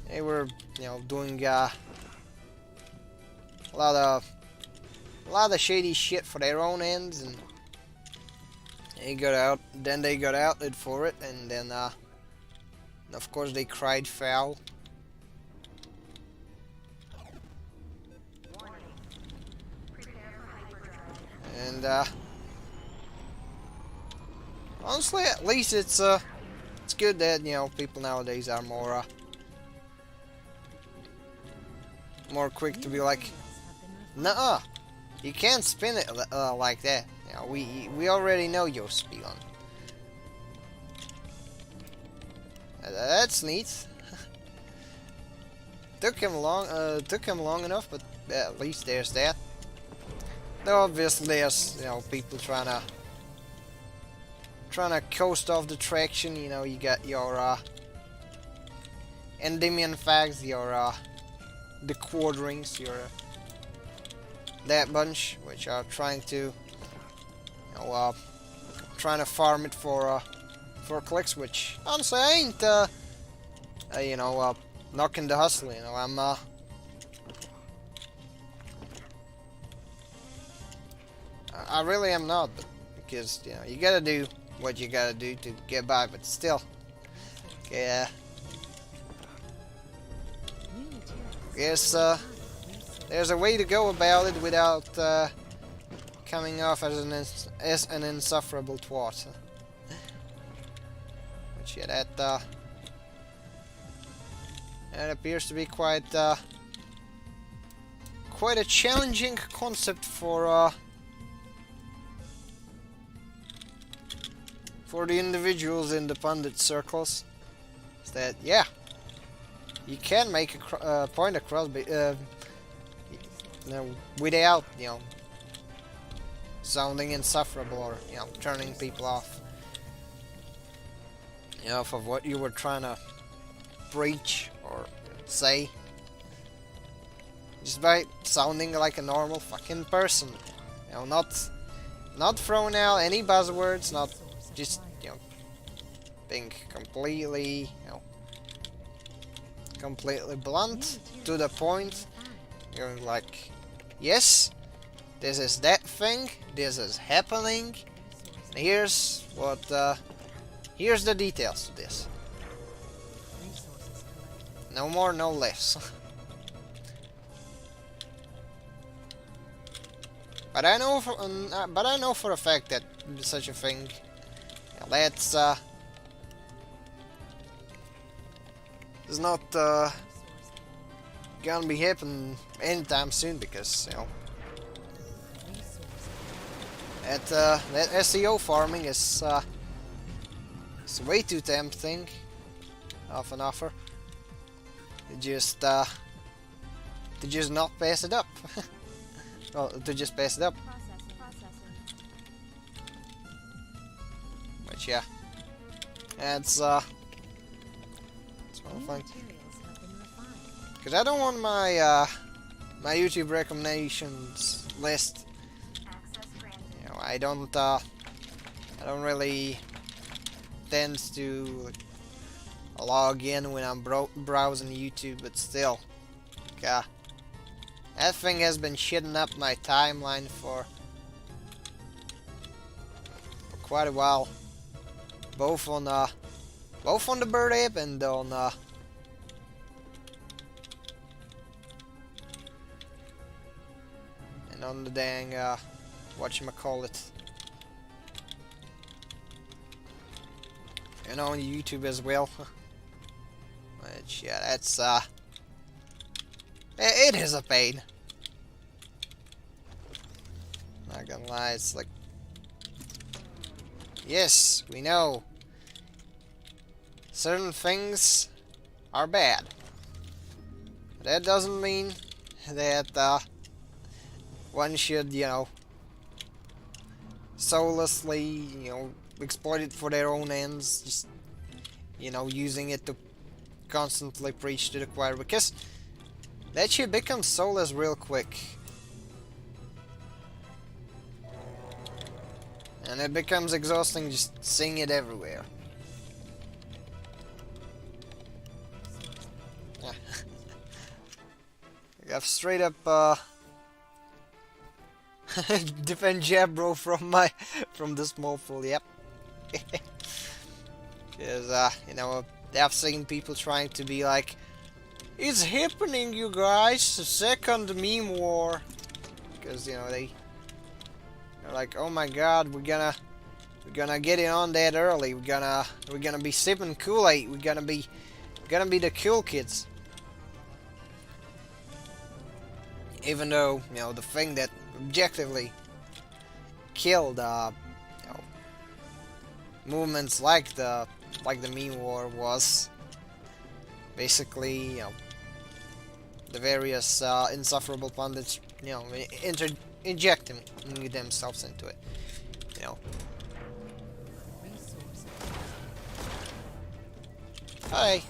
they were, you know, doing a lot of shady shit for their own ends, and they got outed for it, and then of course they cried foul. And honestly, at least it's good that, you know, people nowadays are more quick to be like, nuh-uh, you can't spin it like that. You know, we already know your spion. That's neat. Took him long enough, but at least there's that. Though obviously there's, you know, people trying to coast off the traction. You know, you got your Endymion fags, your the Quarterings, your that bunch, which are trying to, you know, farm it for clicks. Which honestly, I ain't you know, knocking the hustle. You know, I really am not, but because, you know, you gotta do what you gotta do to get by, but still, yeah. Guess there's a way to go about it without coming off as an insufferable twat. Which, yeah, that appears to be quite quite a challenging concept for the individuals in the pundit circles. Is that, yeah, you can make a point across, without, sounding insufferable or, turning people off. For what you were trying to preach or say. Just by sounding like a normal fucking person. Not throwing out any buzzwords, not just, being completely, completely blunt, to the point. You're like, yes, this is that thing, this is happening, and here's what, here's the details to this. No more, no less. But I know for a fact that such a thing, that's is not gonna be happening anytime soon, because that SEO farming is it's way too tempting of an offer to just not pass it up. Well, to just pass it up. Which, yeah, it's one thing. Because I don't want my my YouTube recommendations list. I don't really tend to log in when I'm browsing YouTube, but still, that thing has been shitting up my timeline for quite a while, both on the Bird app and on the dang whatchamacallit, and on YouTube as well. Which, yeah, that's it is a pain. Not gonna lie, it's like, yes, we know certain things are bad. But that doesn't mean that one should, soullessly, exploit it for their own ends, just, using it to constantly preach to the choir, because that shit becomes soulless real quick. And it becomes exhausting just seeing it everywhere. Yeah. I've straight up defend Jabro from the small pool, yep. Because I've seen people trying to be like, it's happening, you guys, the second meme war. Because they're like, oh my god, we're gonna get it on that early. We're gonna be sipping Kool-Aid. We're gonna be the cool kids. Even though the thing that objectively killed movements like the meme war was basically the various insufferable pundits injecting themselves into it. Hey,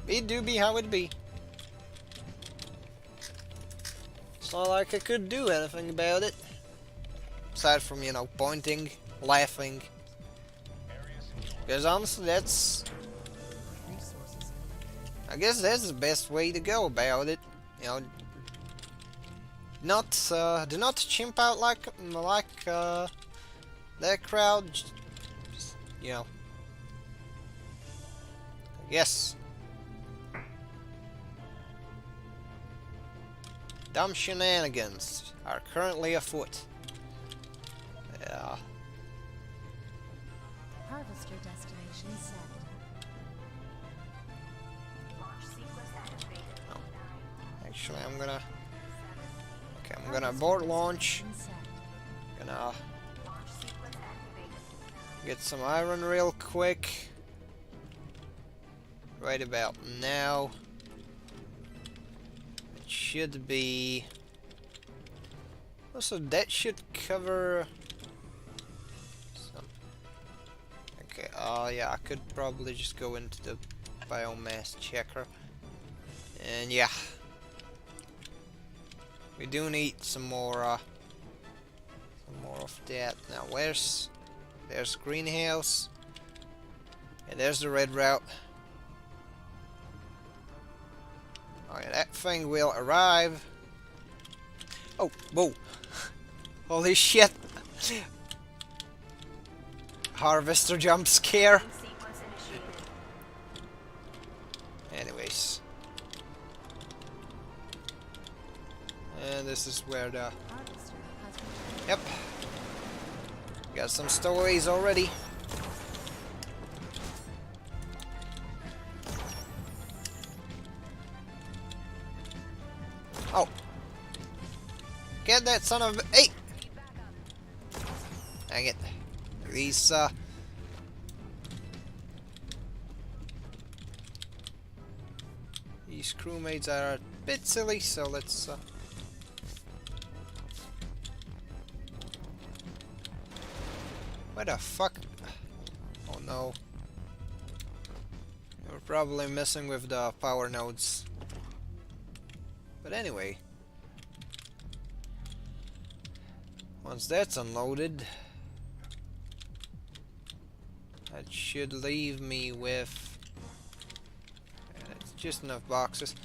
it do be how it be. It's not like I could do anything about it. Aside from, pointing, laughing. Because honestly, I guess that's the best way to go about it. Do not chimp out like that crowd. Just, yes. Dumb shenanigans are currently afoot. Yeah. Harvester destination set. Launch sequence activated. Actually, I'm gonna Okay, I'm gonna abort launch. Gonna get some iron real quick. Right about now. It should be... Also, that should cover... some... Okay, yeah, I could probably just go into the biomass checker. And yeah. We do need some more of that. Now, there's greenhouse. And there's the red route. Oh yeah, that thing will arrive. Oh, whoa. Holy shit. Harvester jump scare. Sequence initiated. Anyways. And this is where the... Harvester has returned. Yep. Got some stowaways already. Oh. Get that son of a... Hey! Dang it. These, these crewmates are a bit silly, so let's, What the fuck? Oh no. We're probably messing with the power nodes. But anyway. Once that's unloaded, that should leave me with... it's just enough boxes.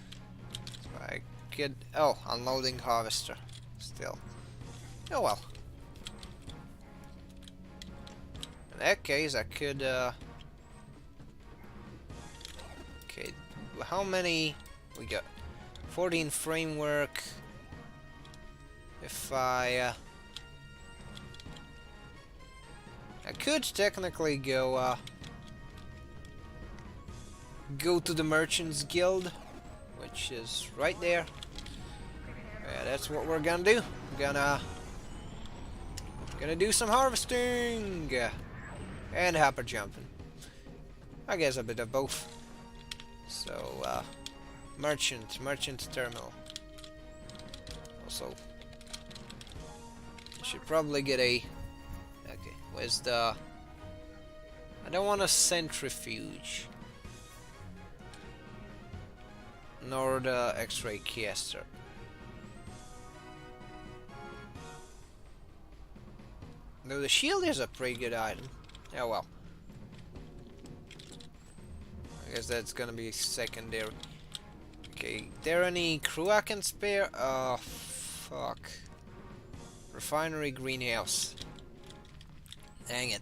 So I could... Oh, unloading harvester. Still. Oh well. In that case, I could, okay, how many... We got 14 framework. If I could technically go, go to the Merchants Guild, which is right there. Yeah, that's what we're gonna do. Gonna do some harvesting and hopper jumping. I guess a bit of both. So, merchant terminal. Also, should probably get a... Okay, where's the... I don't want a centrifuge. Nor the X-ray caster. Though the shield is a pretty good item. Oh well. I guess that's gonna be secondary. Okay, there any crew I can spare? Oh, fuck. Refinery greenhouse. Dang it.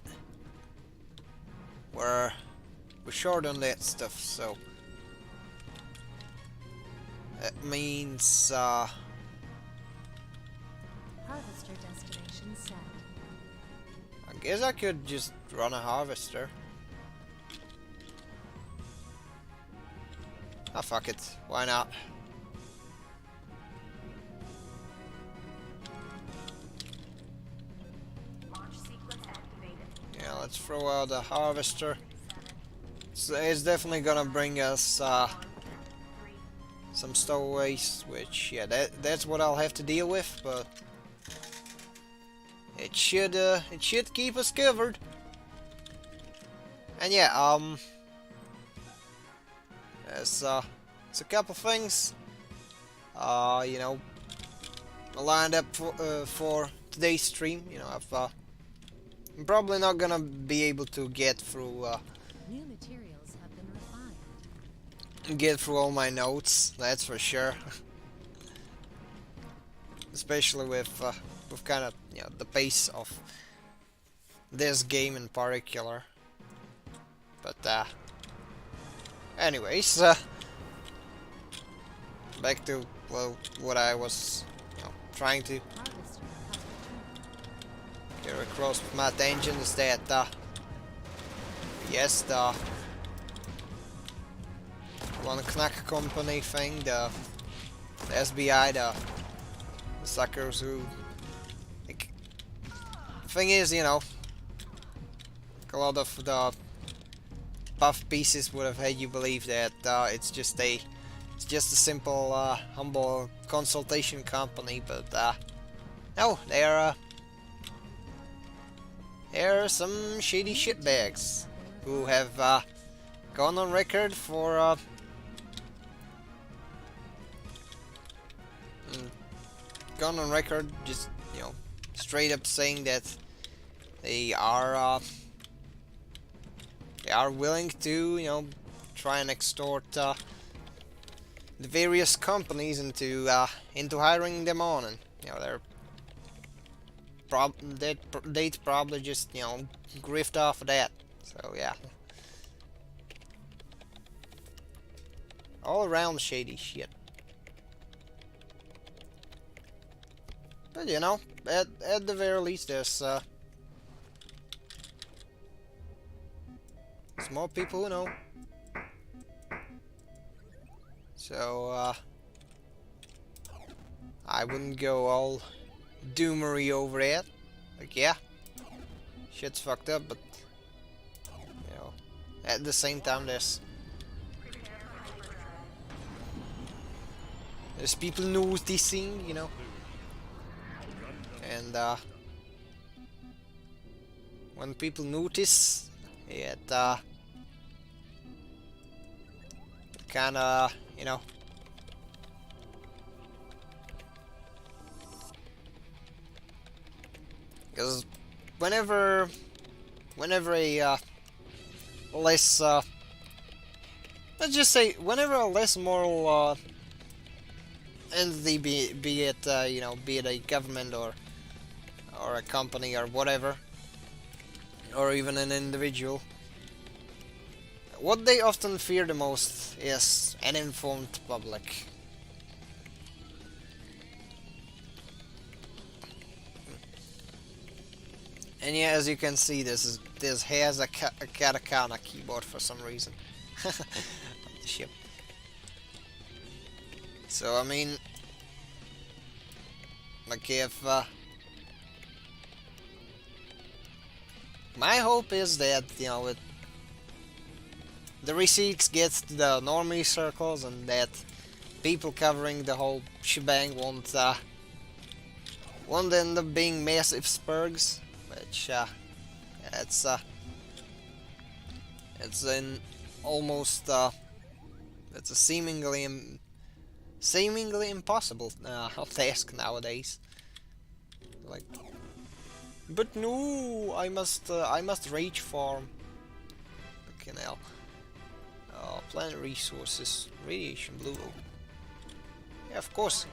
We're short on that stuff, so... That means, Harvester destination set. I guess I could just run a harvester. Ah, fuck it. Why not? Launch sequence activated. Yeah, let's throw out the harvester. It's definitely gonna bring us some stowaways, which, yeah, that's what I'll have to deal with, but it should keep us covered. And yeah, it's a couple things, you know, lined up for today's stream. You know, I'm probably not gonna be able to get through New materials have been refined. all my notes. That's for sure. Especially with kind of, you know, the pace of this game in particular. But anyways, back to, well, what I was, you know, trying to Harvester has returned. get across with my attention is that yes, the one Knack company thing, the SBI, the suckers who... Like, thing is, you know, a lot of the puff pieces would have had you believe that it's just a simple, humble consultation company, but no, they are some shady shitbags who have gone on record for just, you know, straight up saying that they are willing to, you know, try and extort the various companies into hiring them on, and you know they'd probably just, you know, grift off of that. So yeah, all around shady shit. But you know, at the very least, there's more people who know. So I wouldn't go all doomery over it. Like, yeah, shit's fucked up, but you know, at the same time, there's people noticing, you know, and when people notice, it kind of, you know, because whenever a less let's just say whenever a less moral entity, be it you know, be it a government or a company or whatever, or even an individual, what they often fear the most is an informed public. And yeah, as you can see, this has a katakana keyboard for some reason. On the ship. So I mean, like, if my hope is that, you know, the receipts gets to the normie circles, and that people covering the whole shebang won't end up being massive spurgs, which it's an almost it's a seemingly impossible task nowadays. Like, but no, I must rage farm. Fucking hell. Planet resources, radiation blue. Yeah, of course.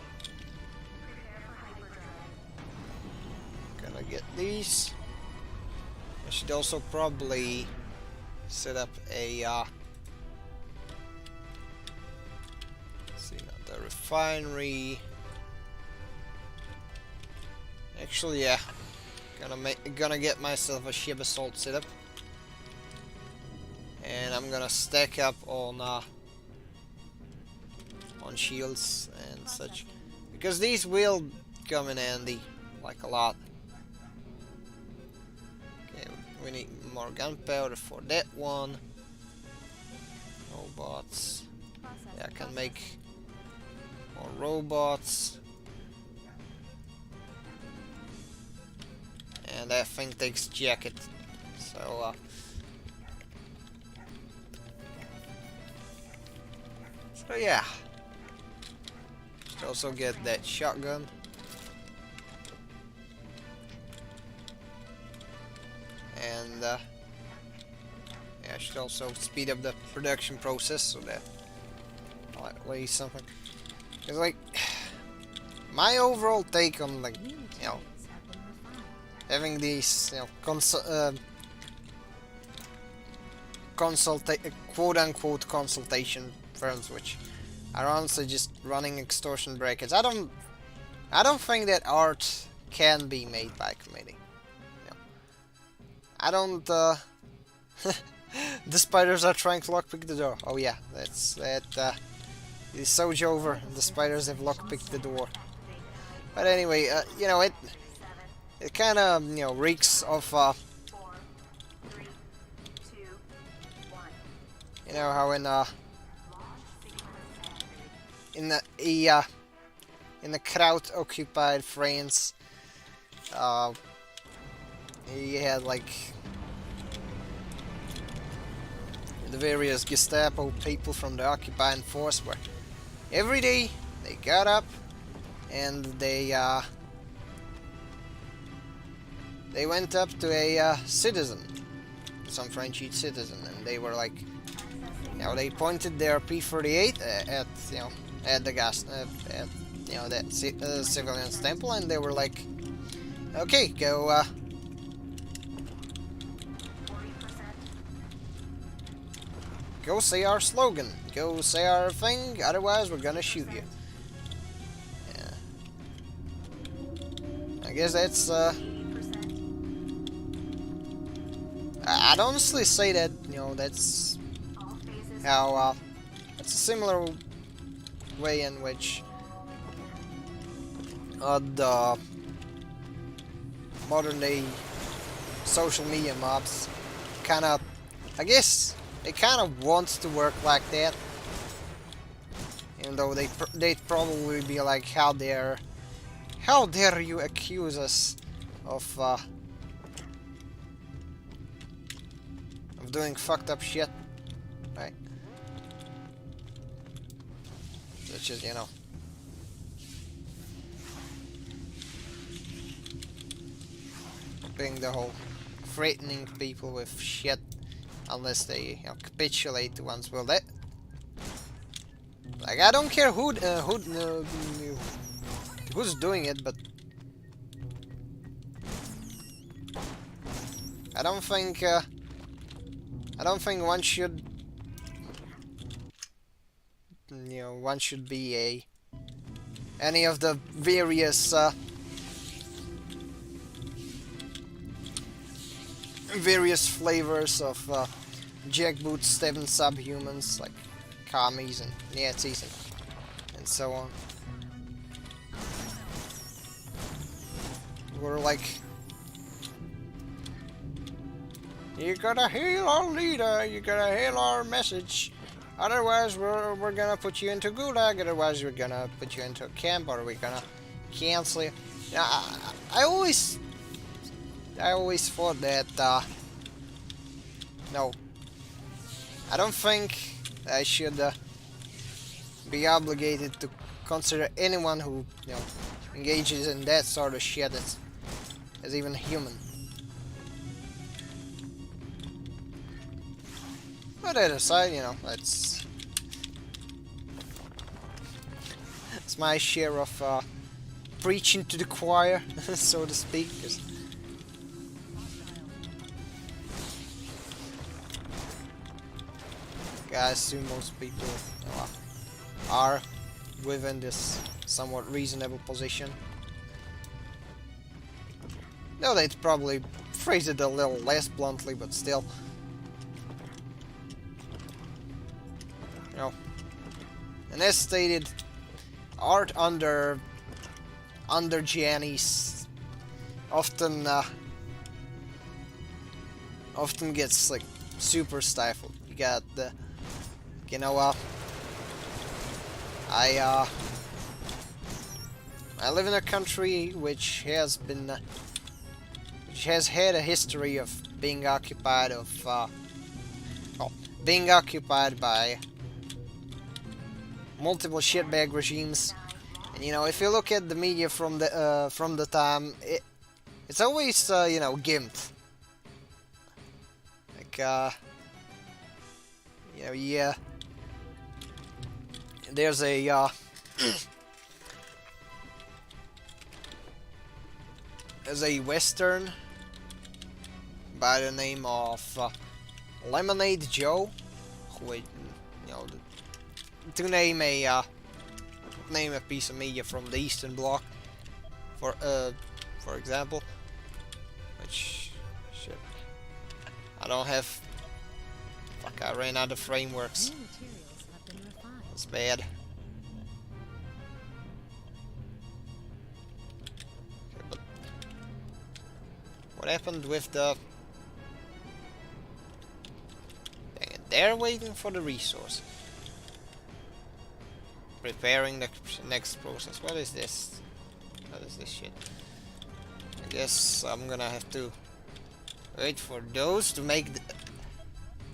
Gonna get these. I should also probably set up a see, not the refinery. Actually, yeah, gonna get myself a ship assault setup. And I'm gonna stack up on shields and such, because these will come in handy, like, a lot. Okay, we need more gunpowder for that one. Robots. Yeah, I can make more robots. And that thing takes jacket, so so yeah, should also get that shotgun. And yeah, I should also speed up the production process so that I'll at least something. Cause, like, my overall take on, like, you know, having these, you know, quote-unquote consultation firms, which are honestly just running extortion brackets. I don't think that art can be made by committee. No. I don't. The spiders are trying to lockpick the door. Oh yeah, that's that. It's so over. The spiders have lockpicked the door. But anyway, you know, it kind of, you know, reeks of 4, 3, 2, 1. you know, how in Launch sequence activated. in the crowd occupied France, he had like the various Gestapo people from the occupying force where every day they got up and they went up to a citizen, some French citizen, and they were like, you know, they pointed their P-38 at, you know, at the gas, at, you know, that civilian's temple, and they were like, okay, go, 40%. go say our slogan, go say our thing, otherwise we're gonna shoot you. Yeah. I guess that's, 80%. I'd honestly say that, you know, that's All phases. how, it's a similar way in which the modern day social media mobs kind of, I guess, they kind of want to work like that, even though they'd probably be like, how dare you accuse us of doing fucked up shit, right? Such as, you know, being the whole threatening people with shit unless they, you know, capitulate to one's will. That, like, I don't care who's doing it, but I don't think one should, you know, one should be any of the various flavors of jackboots, Steven subhumans like commies and Nazis and so on. We're like, you gotta hail our leader, you gotta hail our message, otherwise we're gonna put you into gulag, otherwise we're gonna put you into a camp, or we're gonna cancel you. Now, I always thought that, no, I don't think I should be obligated to consider anyone who, you know, engages in that sort of shit as even human. But that aside, you know, it's my share of preaching to the choir, so to speak. 'Cause I assume most people, you know, are within this somewhat reasonable position. No, they'd probably phrase it a little less bluntly, but still. You know, and as stated, art under Giannis often gets like super stifled. You got the, you know, I live in a country which has had a history of being occupied by multiple shitbag regimes. And, you know, if you look at the media from the time, it's always you know, gimped. Like, you know, yeah, there's a there's a Western by the name of Lemonade Joe, who, you know, to name a piece of media from the Eastern Bloc, for example, which, shit, I don't have. Fuck, I ran out of frameworks. New materials have been refined. That's bad. happened with the... Dang it, they're waiting for the resource. Preparing the next process. What is this? What is this shit? I guess I'm gonna have to wait for those to make the...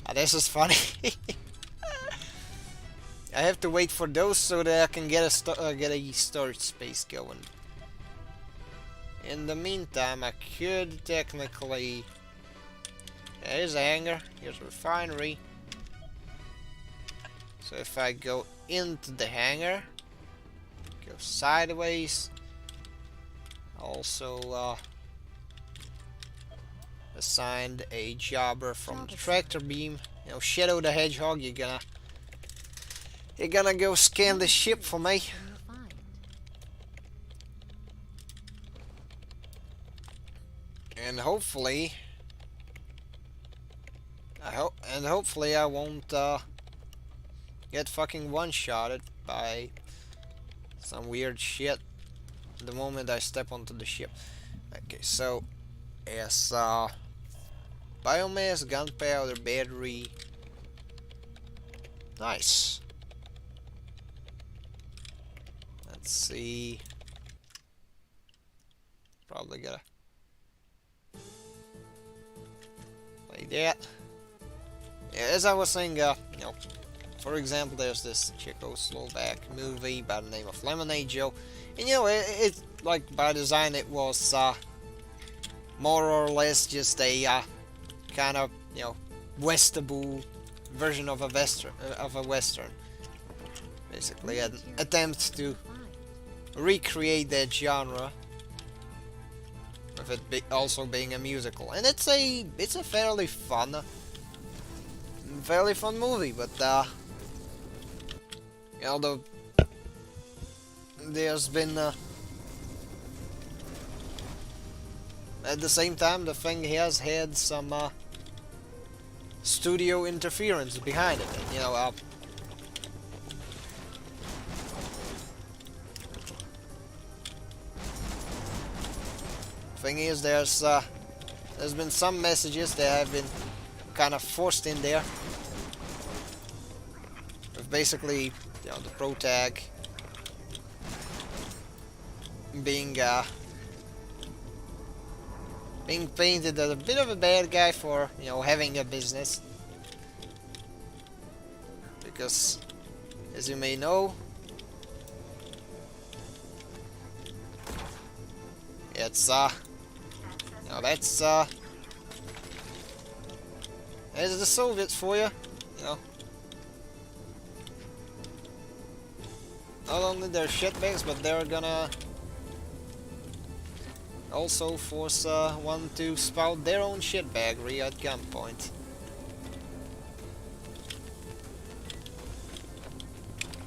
Ah, this is funny. I have to wait for those so that I can get a storage space going. In the meantime, I could technically... Here's a hangar, here's a refinery. So if I go into the hangar, go sideways, also assigned a jobber from the tractor beam. You know, Shadow the Hedgehog, you're gonna go scan the ship for me. And hopefully, hopefully I won't get fucking one-shotted by some weird shit the moment I step onto the ship. Okay, so yes, biomass, gunpowder, battery. Nice. Let's see. Probably gotta like that. Yeah, as I was saying, you know, for example, there's this Czechoslovak movie by the name of Lemonade Joe, and you know, it like by design it was more or less just a kind of, you know, Westable version of a western, basically an attempt to recreate that genre, with it also being a musical, and it's a fairly fun movie, but although there's been at the same time the thing has had some studio interference behind it, and, you know, thing is, there's been some messages that have been kind of forced in there, with basically, you know, the protag being painted as a bit of a bad guy for, you know, having a business, because, as you may know, it's you know, that's the Soviets for you, you know. Not only they're shitbags, but they're gonna also force one to spout their own shitbaggery at gunpoint.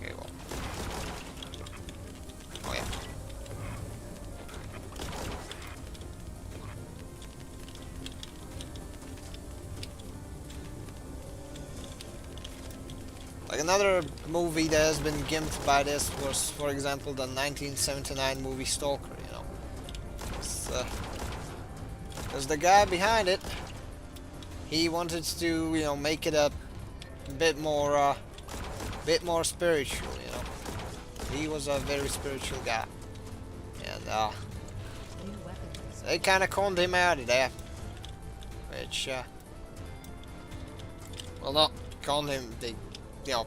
Okay, well. Oh yeah. Like another movie that has been gimped by this was, for example, the 1979 movie Stalker, you know. Because the guy behind it, he wanted to, you know, make it a bit more spiritual, you know. He was a very spiritual guy, and they kind of conned him out of that, which, well, not conned him, they, you know,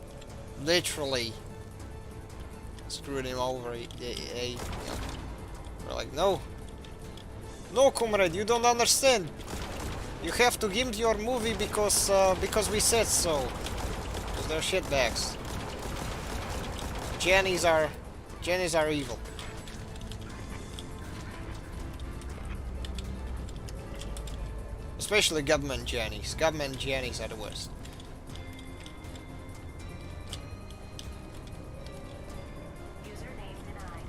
literally screwed him over. They you know, were like, no, comrade, you don't understand. You have to gimp your movie because we said so. Because they're shitbags. Jennies are evil. Especially government Jennies. Government Jennies are the worst. Username denied.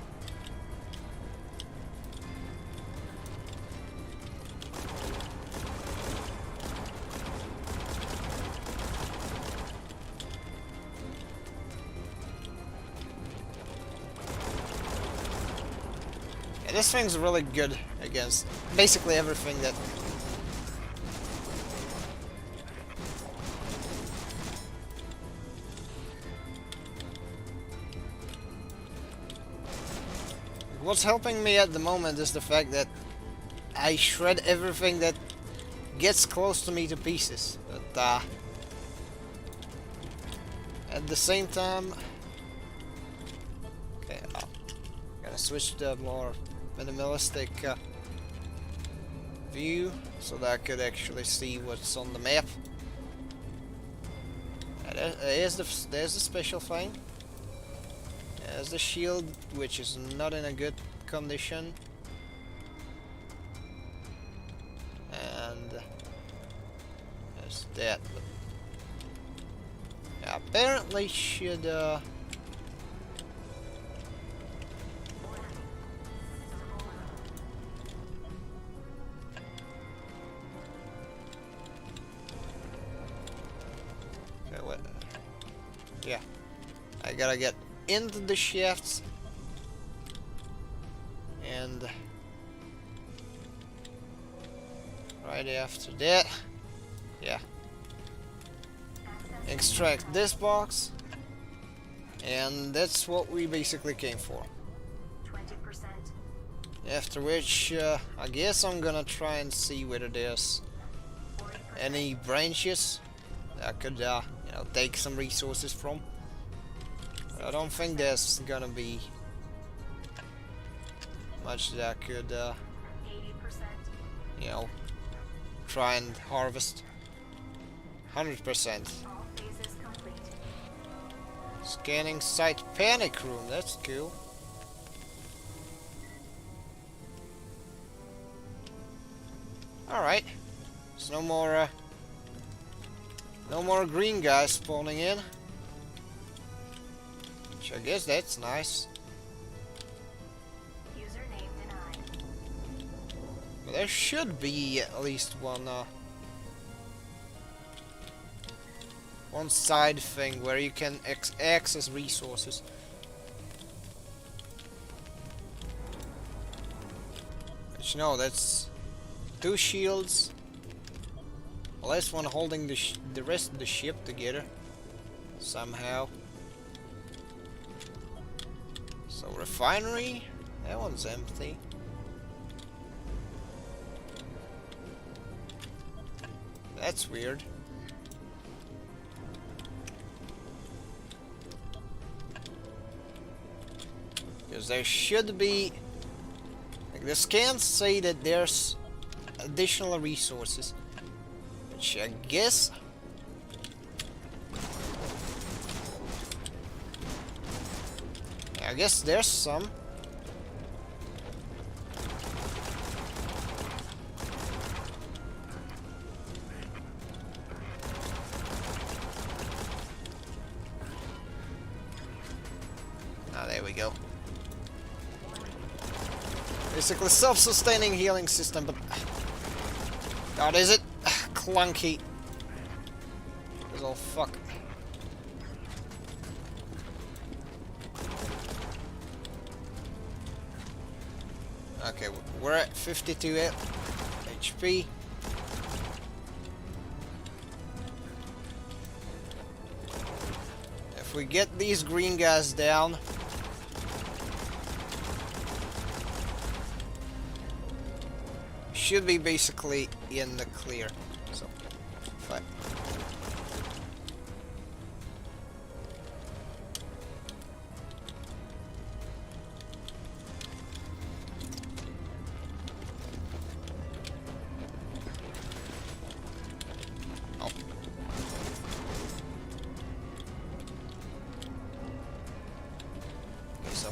Yeah, this thing's really good against basically everything that what's helping me at the moment is the fact that I shred everything that gets close to me to pieces. But at the same time, okay, I'm gonna switch to a more minimalistic view so that I could actually see what's on the map. There's the special thing. There's the shield, which is not in a good condition. And there's that. But yeah, apparently should okay, what? Yeah, I gotta get into the shafts and right after that, yeah, extract this box, and that's what we basically came for. 20%. After which, I guess I'm gonna try and see whether there's 40%. any branches that I could, you know, take some resources from. I don't think there's gonna be much that I could, 80%. you know, try and harvest. 100%. All phases complete. Scanning site panic room, that's cool. Alright. There's no more green guys spawning in. Which I guess that's nice. Username denied. But there should be at least one side thing where you can access resources. Which no, that's 2 shields. Last one holding the rest of the ship together somehow. So refinery, that one's empty. That's weird. Because there should be, like, the scans say that there's additional resources, which I guess there's some. Ah, there we go. Basically self-sustaining healing system, but God, is it clunky? Oh fuck. Okay, we're at 52 HP. If we get these green guys down, should be basically in the clear. So, fine. Oh. Okay, so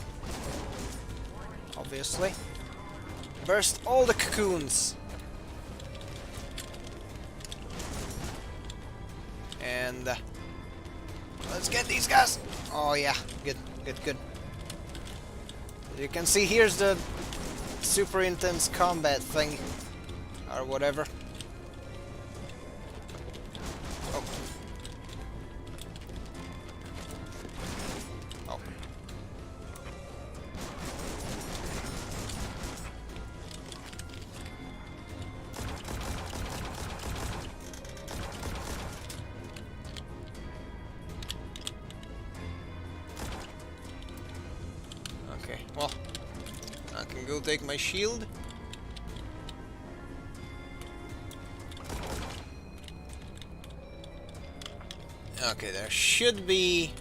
obviously burst all the cocoons. And let's get these guys. Oh yeah, good, good, good. You can see here's the super intense combat thing, or whatever. Oh. Oh. Okay, well, go take my shield. Okay, there should be...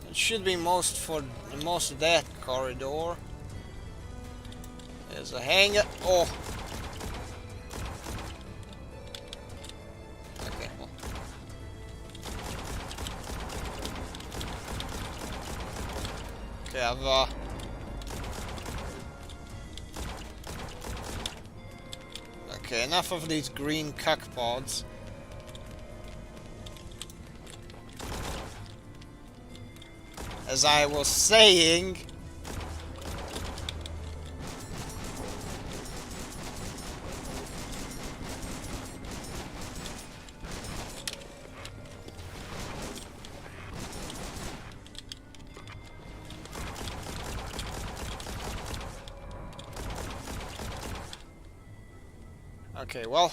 It should be most of that corridor. There's a hangar. Oh! Okay, well. Okay, I've okay, enough of these green cuckpods. As I was saying... Okay, well...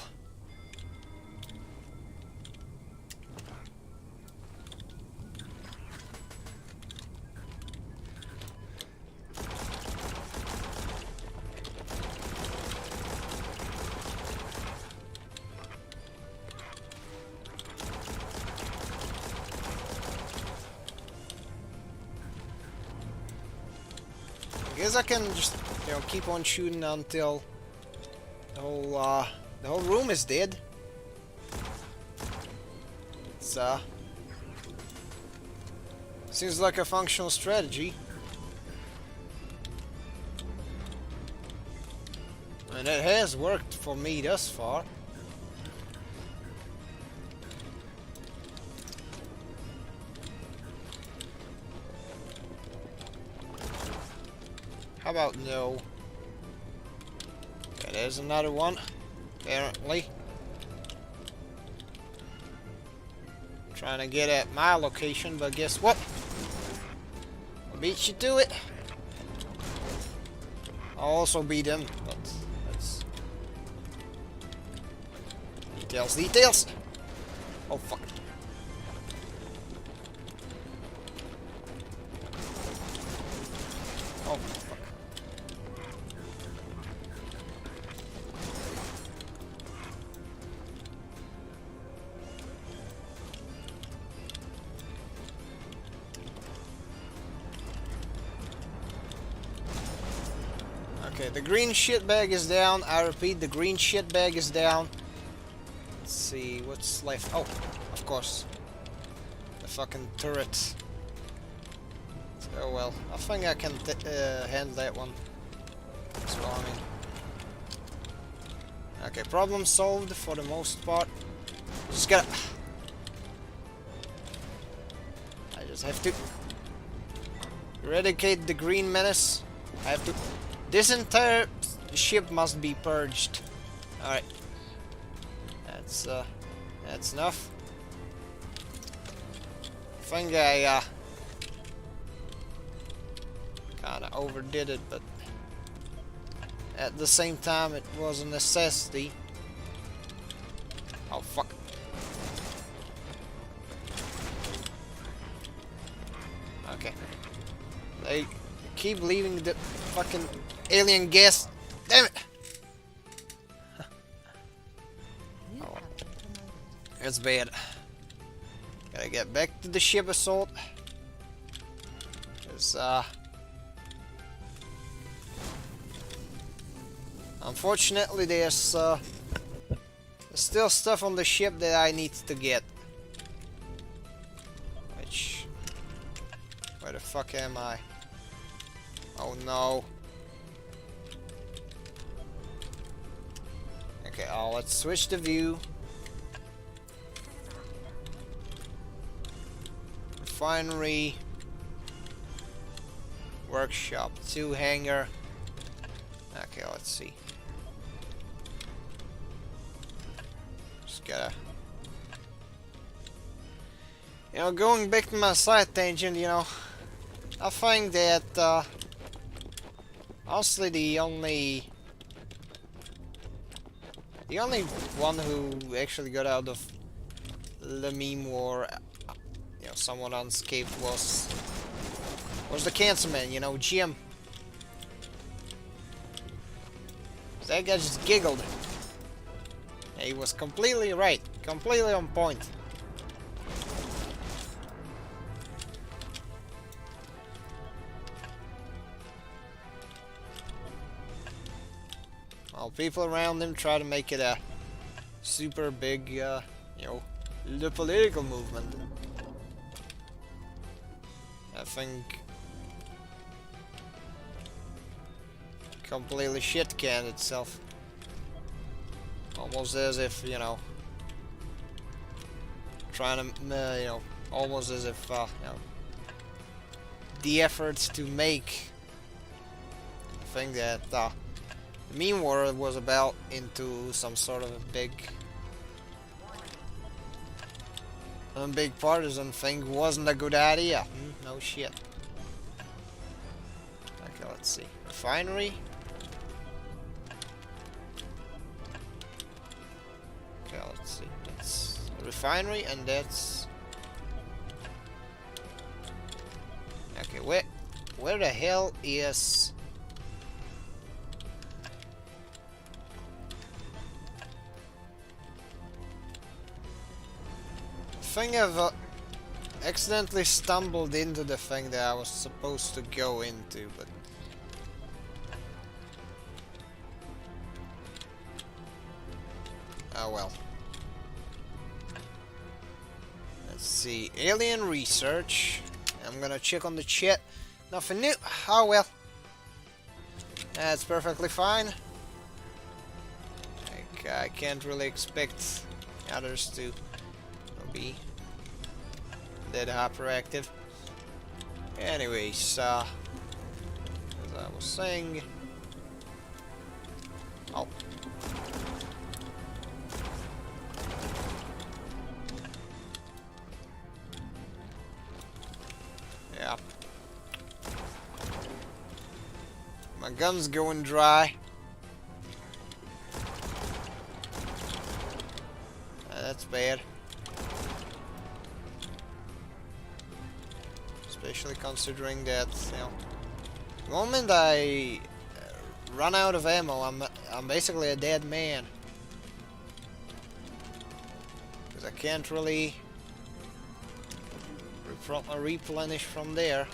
I guess I can just, you know, keep on shooting until the whole room is dead. It's seems like a functional strategy. And it has worked for me thus far. How about no? Okay, there's another one, apparently. Trying to get at my location, but guess what? I'll beat you to it. I'll also beat him, but that's... Details! Oh, fuck. Oh, fuck. Okay, the green shitbag is down. I repeat, the green shitbag is down. Let's see what's left. Oh, of course. The fucking turret. Oh well, I think I can handle that one. That's what I mean. Okay, problem solved for the most part. Just gotta... I just have to eradicate the green menace. I have to... This entire ship must be purged. Alright. That's enough. I think I kinda overdid it, but at the same time it was a necessity. Oh fuck. Okay. They keep leaving the fucking alien gas. Damn it! You Oh. have been promoted. It's bad. Gotta get back to the ship assault. 'Cause, unfortunately, there's still stuff on the ship that I need to get. Which... Where the fuck am I? Oh no. Okay, let's switch the view. Refinery. Workshop 2 hangar. Okay, let's see. Just gotta... You know, going back to my side tangent, you know, I think that, honestly, the only one who actually got out of the meme war, you know, somewhat unscathed was Was the cancer man, you know, Jim. That guy just giggled. He was completely right. Completely on point. While people around him try to make it a super big, you know, the political movement. I think completely shit canned itself. Almost as if, you know, trying to, you know, almost as if, you know, the efforts to make the thing that the meme world was about into some sort of a big partisan thing wasn't a good idea. No shit. Okay, let's see. Refinery. Okay, let's see. It's a refinery, and that's okay. Where the hell is? I think I've accidentally stumbled into the thing that I was supposed to go into, but oh well. Let's see. Alien research. I'm gonna check on the chat. Nothing new. Oh well. That's perfectly fine. Like, I can't really expect others to be that hyperactive. Anyways, as I was saying, oh, yeah, my gun's going dry. That's bad. Especially considering that, you know, the moment I run out of ammo, I'm basically a dead man. Because I can't really replenish from there.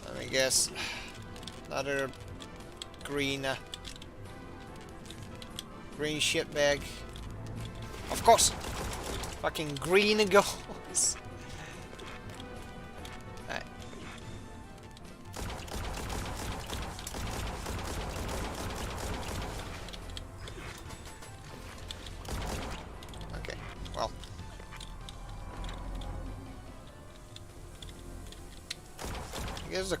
Let me guess. Another green shit bag. Of course! Fucking green goes. Right. Okay, well. I guess the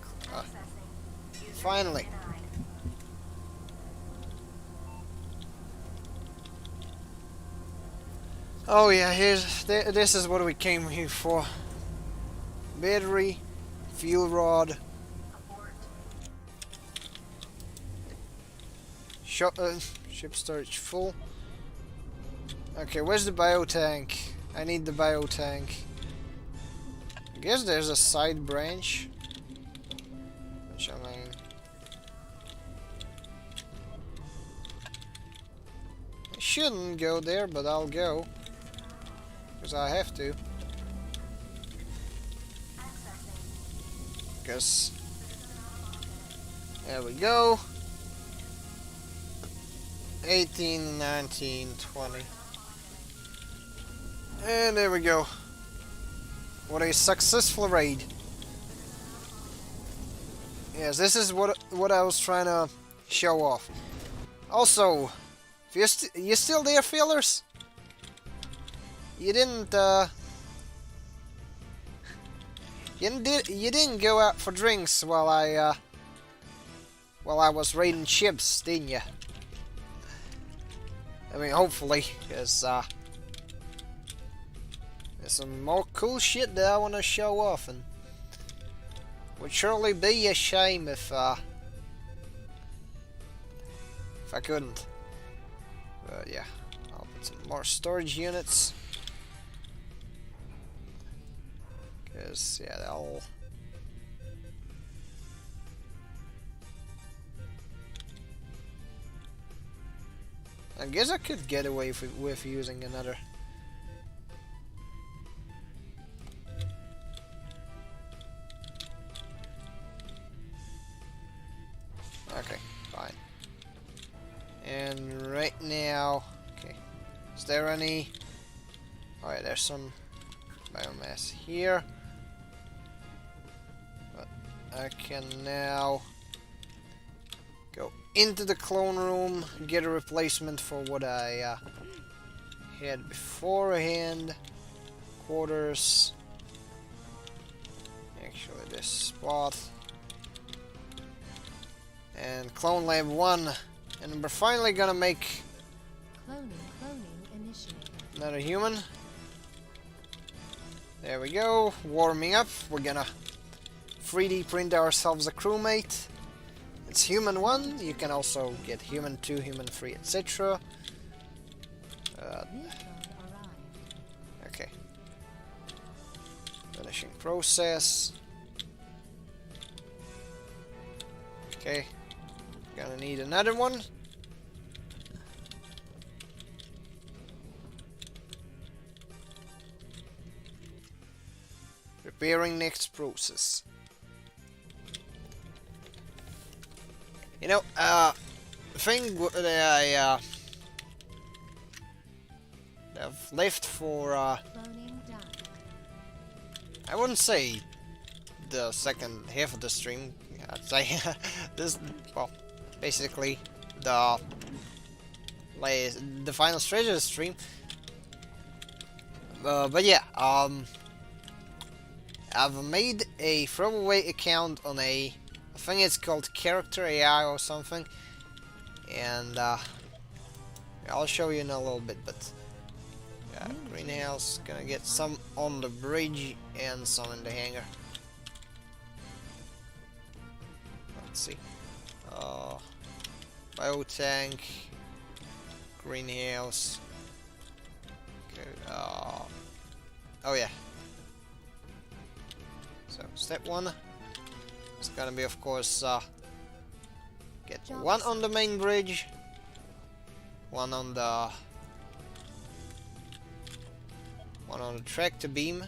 finally. Oh yeah, this is what we came here for. Battery, fuel rod, ship storage full. Okay, where's the biotank? I need the biotank. I guess there's a side branch. Which I mean, I shouldn't go there, but I'll go. Because I have to. Guess. There we go. 18, 19, 20. And there we go. What a successful raid. Yes, this is what I was trying to show off. Also, if you still there, fillers? You didn't you didn't go out for drinks while I was raiding ships, didn't you? I mean, hopefully, because there's some more cool shit that I want to show off, and would surely be a shame if I couldn't. But yeah, I'll some more storage units. Because, yeah, they'll... I guess I could get away with using another. Okay, fine. And right now, okay, is there any... Alright, there's some biomass here. But I can now go into the clone room, get a replacement for what I had beforehand. Quarters. Actually, this spot. And clone lab 1. And we're finally gonna make Cloning initiated. another human. There we go. Warming up. We're gonna 3D print ourselves a crewmate. It's human 1. You can also get human 2, human 3, etc. Neutron arrived. Okay. Finishing process. Okay. Gonna need another one. Preparing next process. You know, the thing that I have left for Cloning done. I wouldn't say the second half of the stream. I'd say this, well, basically the final treasure stream. But yeah, I've made a throwaway account on I think it's called Character AI or something, and I'll show you in a little bit. But yeah, greenhouse, gonna get some on the bridge and some in the hangar. Let's see. Biotank, greenhouse. Okay. Oh yeah. So step 1 is gonna be, of course, get one on the main bridge, one on the tractor beam.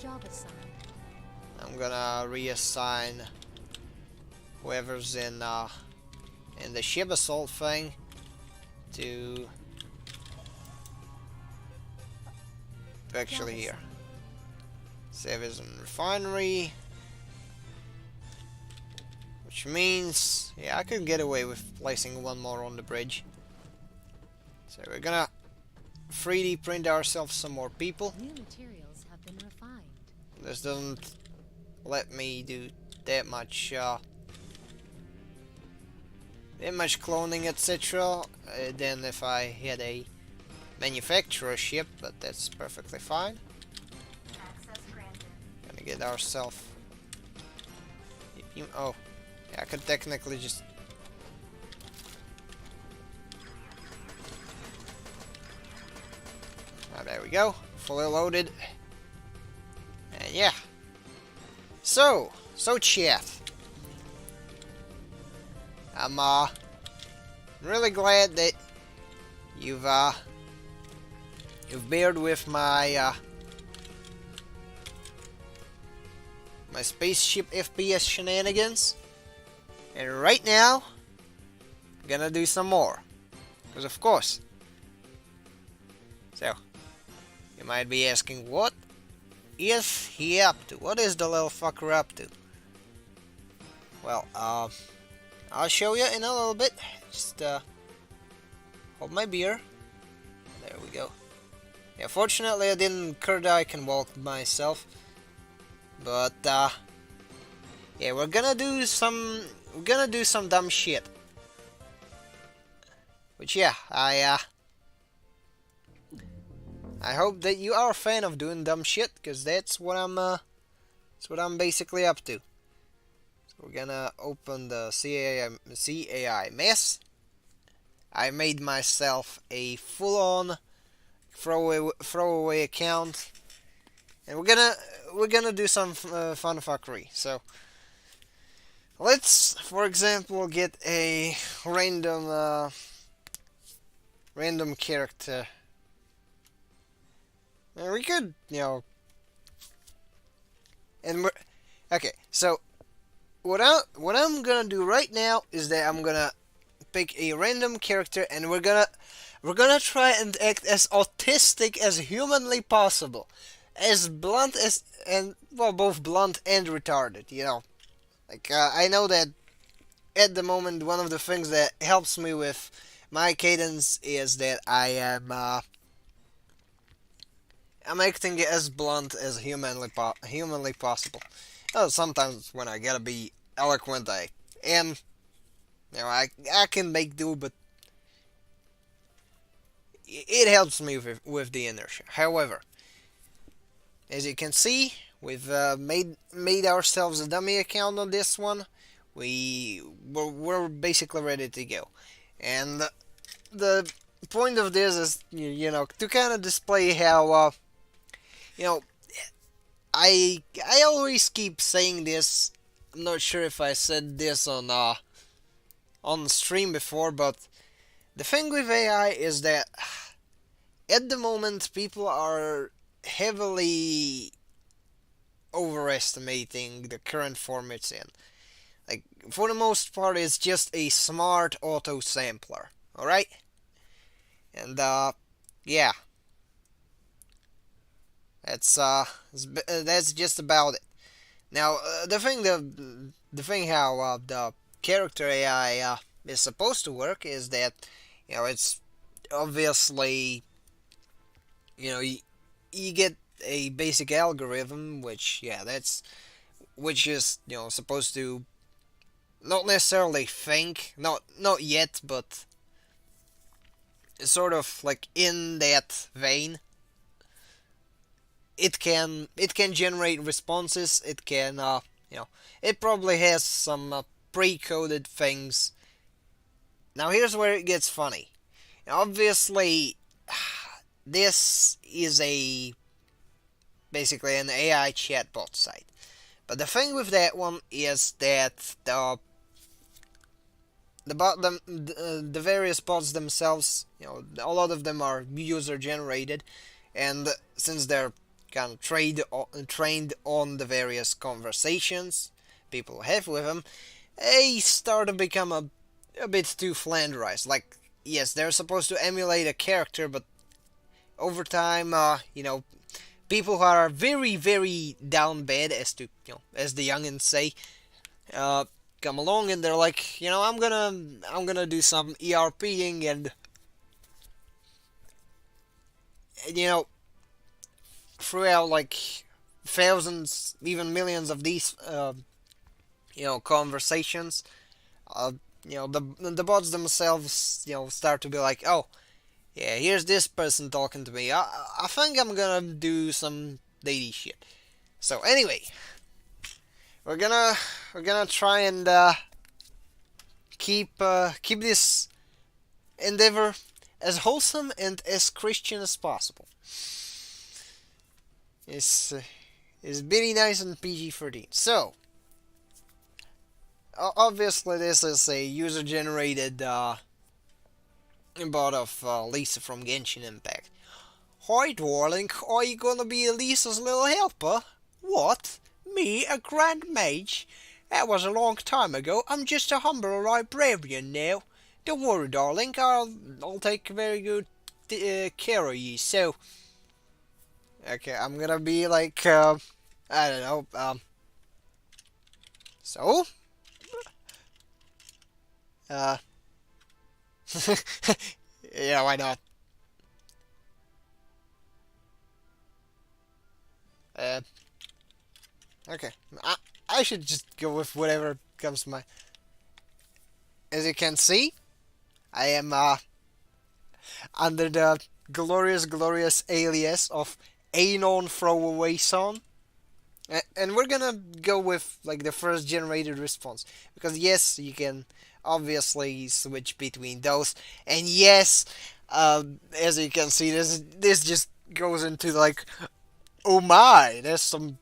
Job assigned. I'm gonna reassign whoever's in the ship assault thing to actually here. Savers and refinery, which means, yeah, I could get away with placing one more on the bridge. So we're gonna 3D print ourselves some more people. New materials have been refined. This doesn't let me do that much cloning, etc. Than if I had a manufacturer ship, but that's perfectly fine. Access granted. Gonna get ourselves. Oh, yeah, I could technically just. Ah, there we go, fully loaded. And yeah. So chat. I'm really glad that you've bared with my my spaceship FPS shenanigans, and right now I'm gonna do some more, because of course. So you might be asking, what is he up to? What is the little fucker up to? Well, I'll show you in a little bit. Just hold my beer. There we go. Yeah, fortunately I didn't Kurdike and walk myself. But yeah, we're gonna do some dumb shit. Which yeah, I hope that you are a fan of doing dumb shit, because that's what I'm basically up to. So we're gonna open the CAI mess. I made myself a full-on throwaway account, and we're gonna do some fun fuckery. So let's, for example, get a random character. And we could, and we're okay. So what I'm gonna do right now is that I'm gonna pick a random character, and we're gonna try and act as autistic as humanly possible, as blunt as and well, both blunt and retarded. Like I know that at the moment one of the things that helps me with my cadence is that I'm acting as blunt as humanly possible. Oh, sometimes when I gotta be eloquent, I am. I can make do, but it helps me with the inertia. However, as you can see, we've made ourselves a dummy account on this one. We're basically ready to go, and the point of this is to kind of display how you know I always keep saying this. I'm not sure if I said this on stream before, but the thing with AI is that at the moment people are heavily overestimating the current form it's in. Like, for the most part, it's just a smart auto sampler, alright? And yeah, that's just about it. Now, the thing how the character AI is supposed to work is that it's obviously you get a basic algorithm which is supposed to not necessarily think, not yet, but sort of like in that vein. It can generate responses. It can it probably has some pre-coded things. Now here's where it gets funny. Obviously, this is basically an AI chatbot site. But the thing with that one is that the various bots themselves, a lot of them are user generated, and since they're kind of trained on the various conversations people have with them, they start to become a bit too flanderized. Like, yes, they're supposed to emulate a character, but over time, people who are very, very down bad, as the youngins say, come along and they're like, I'm gonna do some ERPing and throughout like thousands, even millions of these conversations, the bots themselves start to be like, oh yeah, here's this person talking to me. I think I'm gonna do some lady shit. So anyway, we're gonna try and keep this endeavor as wholesome and as Christian as possible. It's very nice and PG-13. So obviously this is a user-generated bot of Lisa from Genshin Impact. Hi darling, are you gonna be Lisa's little helper? What? Me, a grand mage? That was a long time ago. I'm just a humble librarian now. Don't worry, darling. I'll take very good care of you. So, okay, I'm gonna be like, I don't know. So, yeah, why not? Okay, I should just go with whatever comes to mind. As you can see, I am under the glorious alias of Anon Throwaway Son. And we're gonna go with like the first generated response, because yes, you can obviously switch between those. And yes, as you can see, this just goes into like, oh my, there's some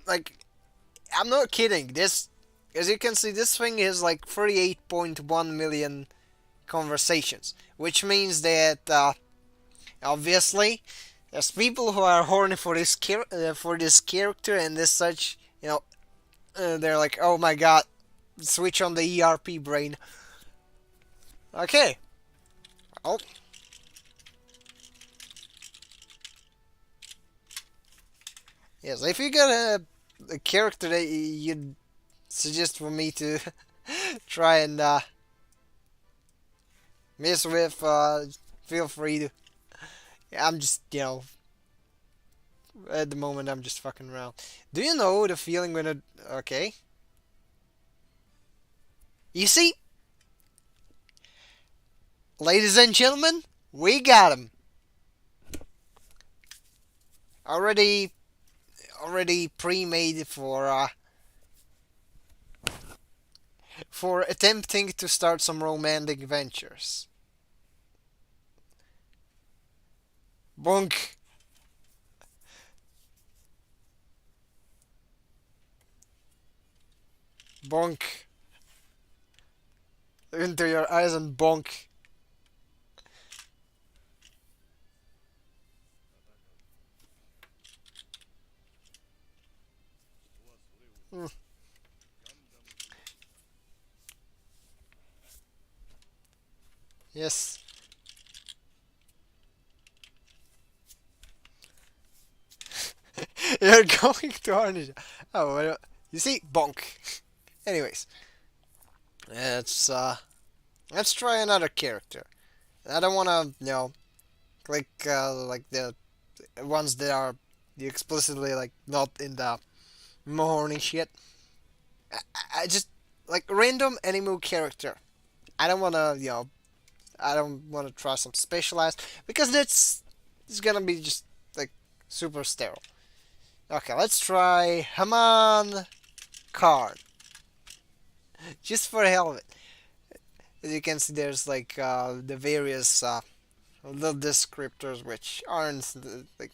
like, I'm not kidding. This, as you can see, this thing is like 38.1 million conversations, which means that obviously there's people who are horny for for this character and this such, they're like, oh my god, switch on the ERP brain. Okay. Oh. Yes, if you got a character that you'd suggest for me to try and mess with, feel free to. Yeah, I'm just, at the moment I'm just fucking around. Do you know the feeling when it... Okay. You see? Ladies and gentlemen, we got him. Already pre-made for attempting to start some romantic ventures. Bonk. Bonk. Into your eyes and bonk. Mm. Yes. You're going to harness. Oh, well, you see, bonk. Anyways, let's try another character. I don't wanna, click like the ones that are explicitly like not in the morning shit. I just like random animal character. I don't wanna, I don't wanna try some specialized because it's gonna be just like super sterile. Okay, let's try Haman Card. Just for the hell of it. As you can see, there's like the various little descriptors which aren't like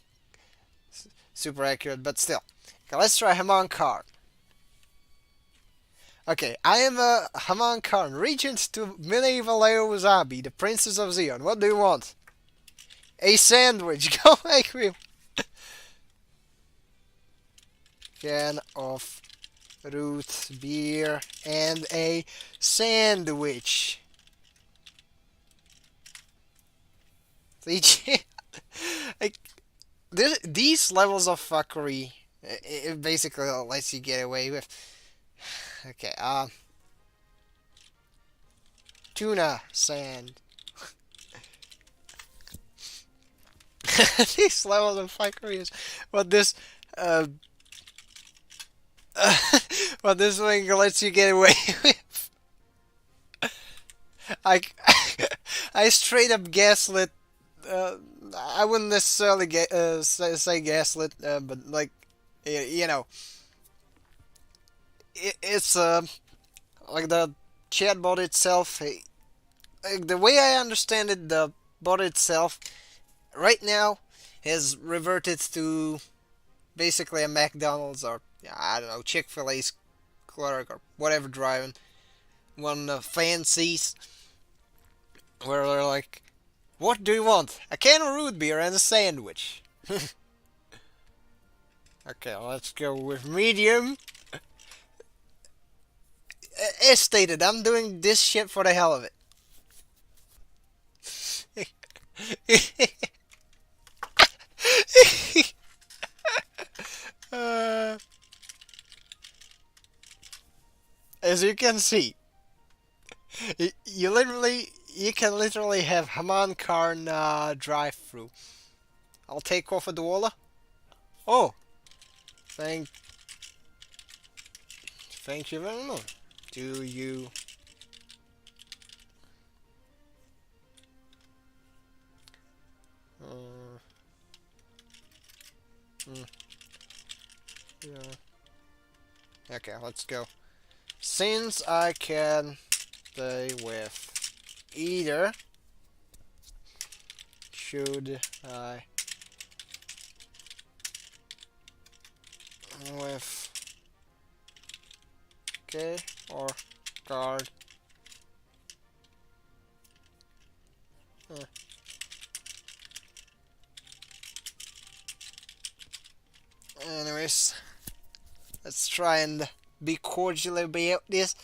super accurate, but still. Okay, let's try Haman Karn. Okay, I am a Haman Karn, regent to medieval Zabi, the princess of Zion. What do you want? A sandwich. Go make me. Can of root beer and a sandwich. Like these levels of fuckery, it basically lets you get away with. Okay, tuna sand. These levels of fuckery is what this what this thing lets you get away with. I I straight up gaslit. I wouldn't necessarily say gaslit, but like, it's like the chatbot itself. The way I understand it, the bot itself right now has reverted to basically a McDonald's or I don't know, Chick-fil-A's clerk or whatever driving one of the fancies where they're like, what do you want? A can of root beer and a sandwich. Okay, let's go with medium. As stated, I'm doing this shit for the hell of it. As you can see, you can literally have Haman Karn drive-through. I'll take off a Duola. Oh, thank you very much. Do you? Yeah. Okay, let's go. Since I can play with either, should I with okay or guard? Anyways, let's try and be cordial about this.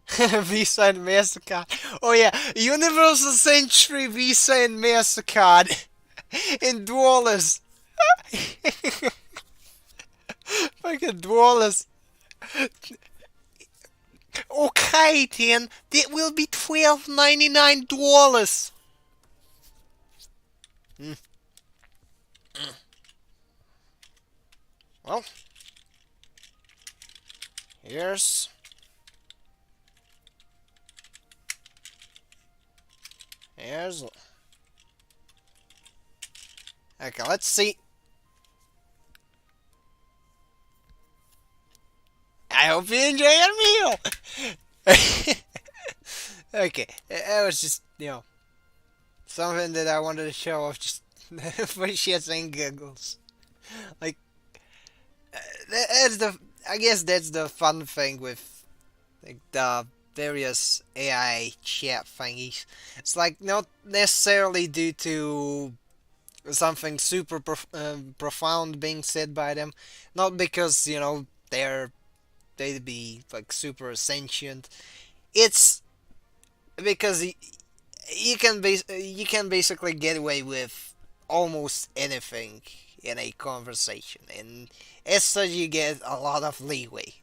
Visa and MasterCard. Oh yeah, Universal Century Visa and MasterCard in dollars. Fucking dollars. Okay, then that will be $12.99. Well, here's okay, let's see. I hope you enjoy your meal. Okay, that was just, something that I wanted to show off just for shits and giggles. Like, that's I guess that's the fun thing with, like, the various AI chat thingies. It's like not necessarily due to something super profound being said by them, not because they'd be like super sentient. It's because you can basically get away with almost anything in a conversation, and as such you get a lot of leeway,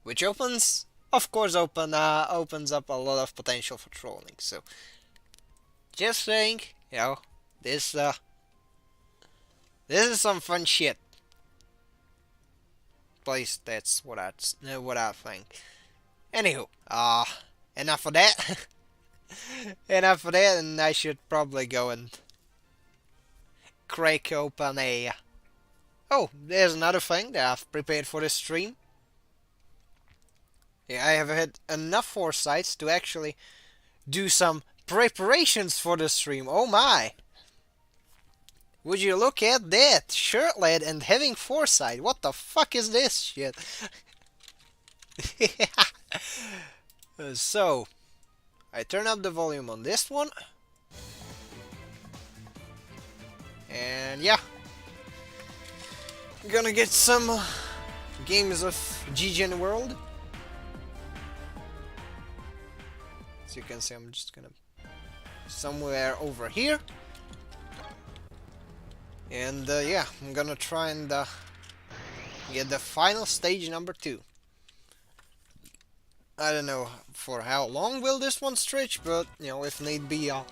which of course, opens up a lot of potential for trolling. So, just saying, this this is some fun shit. At least that's what I think. Anywho, enough of that. Enough of that, and I should probably go and crack open a. Oh, there's another thing that I've prepared for this stream. Yeah, I have had enough foresight to actually do some preparations for the stream. Oh my! Would you look at that? Shirtless and having foresight. What the fuck is this shit? So, I turn up the volume on this one. And yeah. I'm gonna get some games of GGN World. As you can see, I'm just gonna somewhere over here. And yeah, I'm gonna try and get the final stage number 2. I don't know for how long will this one stretch, but if need be, I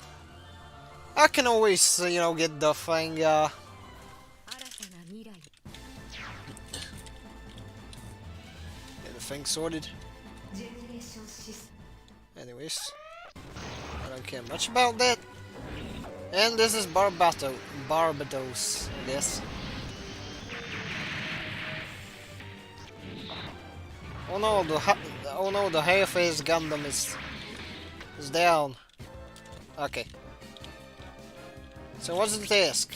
can always get the thing get the thing sorted. Anyways, I don't care much about that. And this is Barbados, I guess. Oh no, the hair-faced Gundam is down. Okay. So what's the task?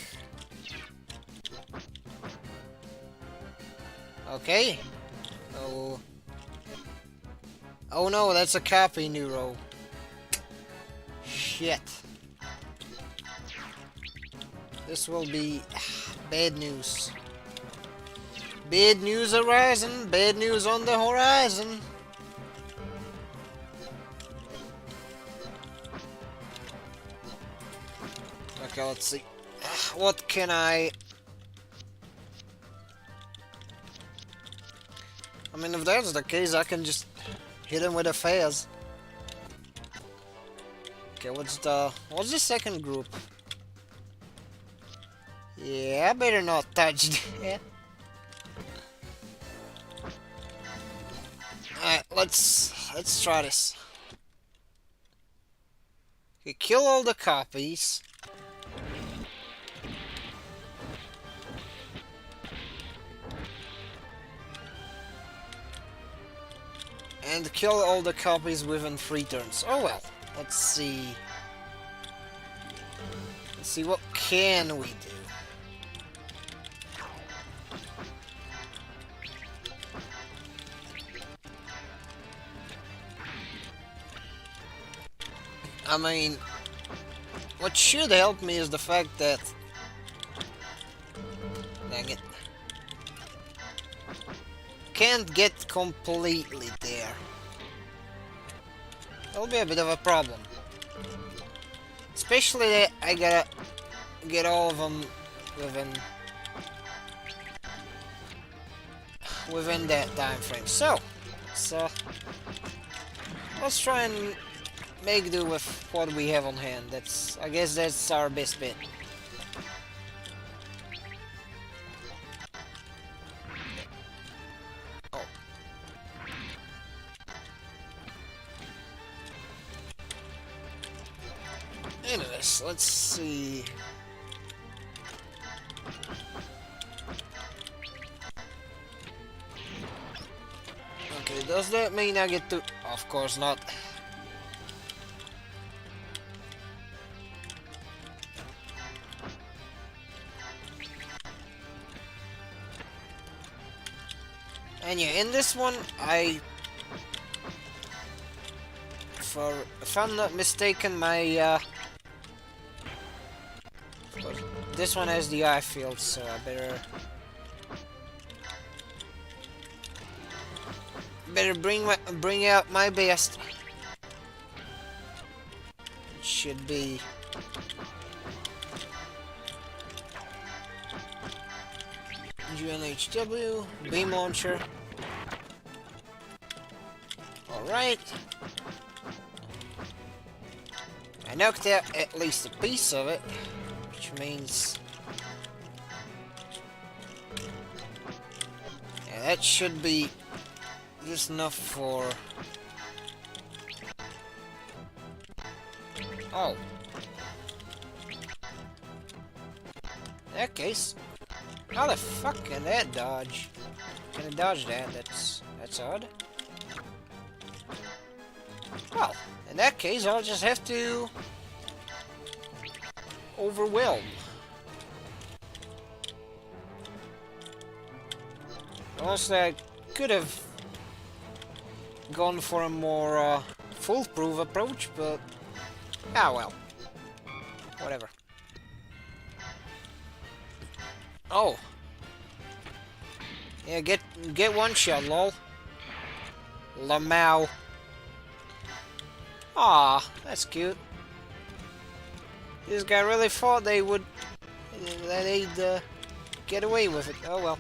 Okay. Oh no, that's a copy, Neuro. Shit. This will be bad news. Bad news arising, bad news on the horizon. Okay, let's see. What can I mean, if that's the case, I can just hit him with a phase. Okay, what's the second group? Yeah, I better not touch that. Alright, let's try this. Okay, kill all the copies. And kill all the copies within 3 turns. Oh well. Let's see. Let's see what can we do. I mean, what should help me is the fact that... Dang it. Can't get completely there. That'll be a bit of a problem. Especially that I gotta get all of them within that time frame. So, let's try and make do with what we have on hand. I guess that's our best bet. Oh. Anyways, let's see. Okay, does that mean I get to... Of course not. And yeah, in this one, if I'm not mistaken, my, this one has the eye field, so I better bring out my best. It should be UNHW, beam launcher. Alright. I knocked out at least a piece of it, which means... Yeah, that should be just enough for... Oh. In that case... How the fuck can that dodge? Can it dodge that? That's odd. Well, in that case, I'll just have to overwhelm. Honestly, I could have gone for a more foolproof approach, but well, whatever. Oh. Yeah, get one shot, lol. Lamau. Aw, that's cute. This guy really thought they'd get away with it. Oh well.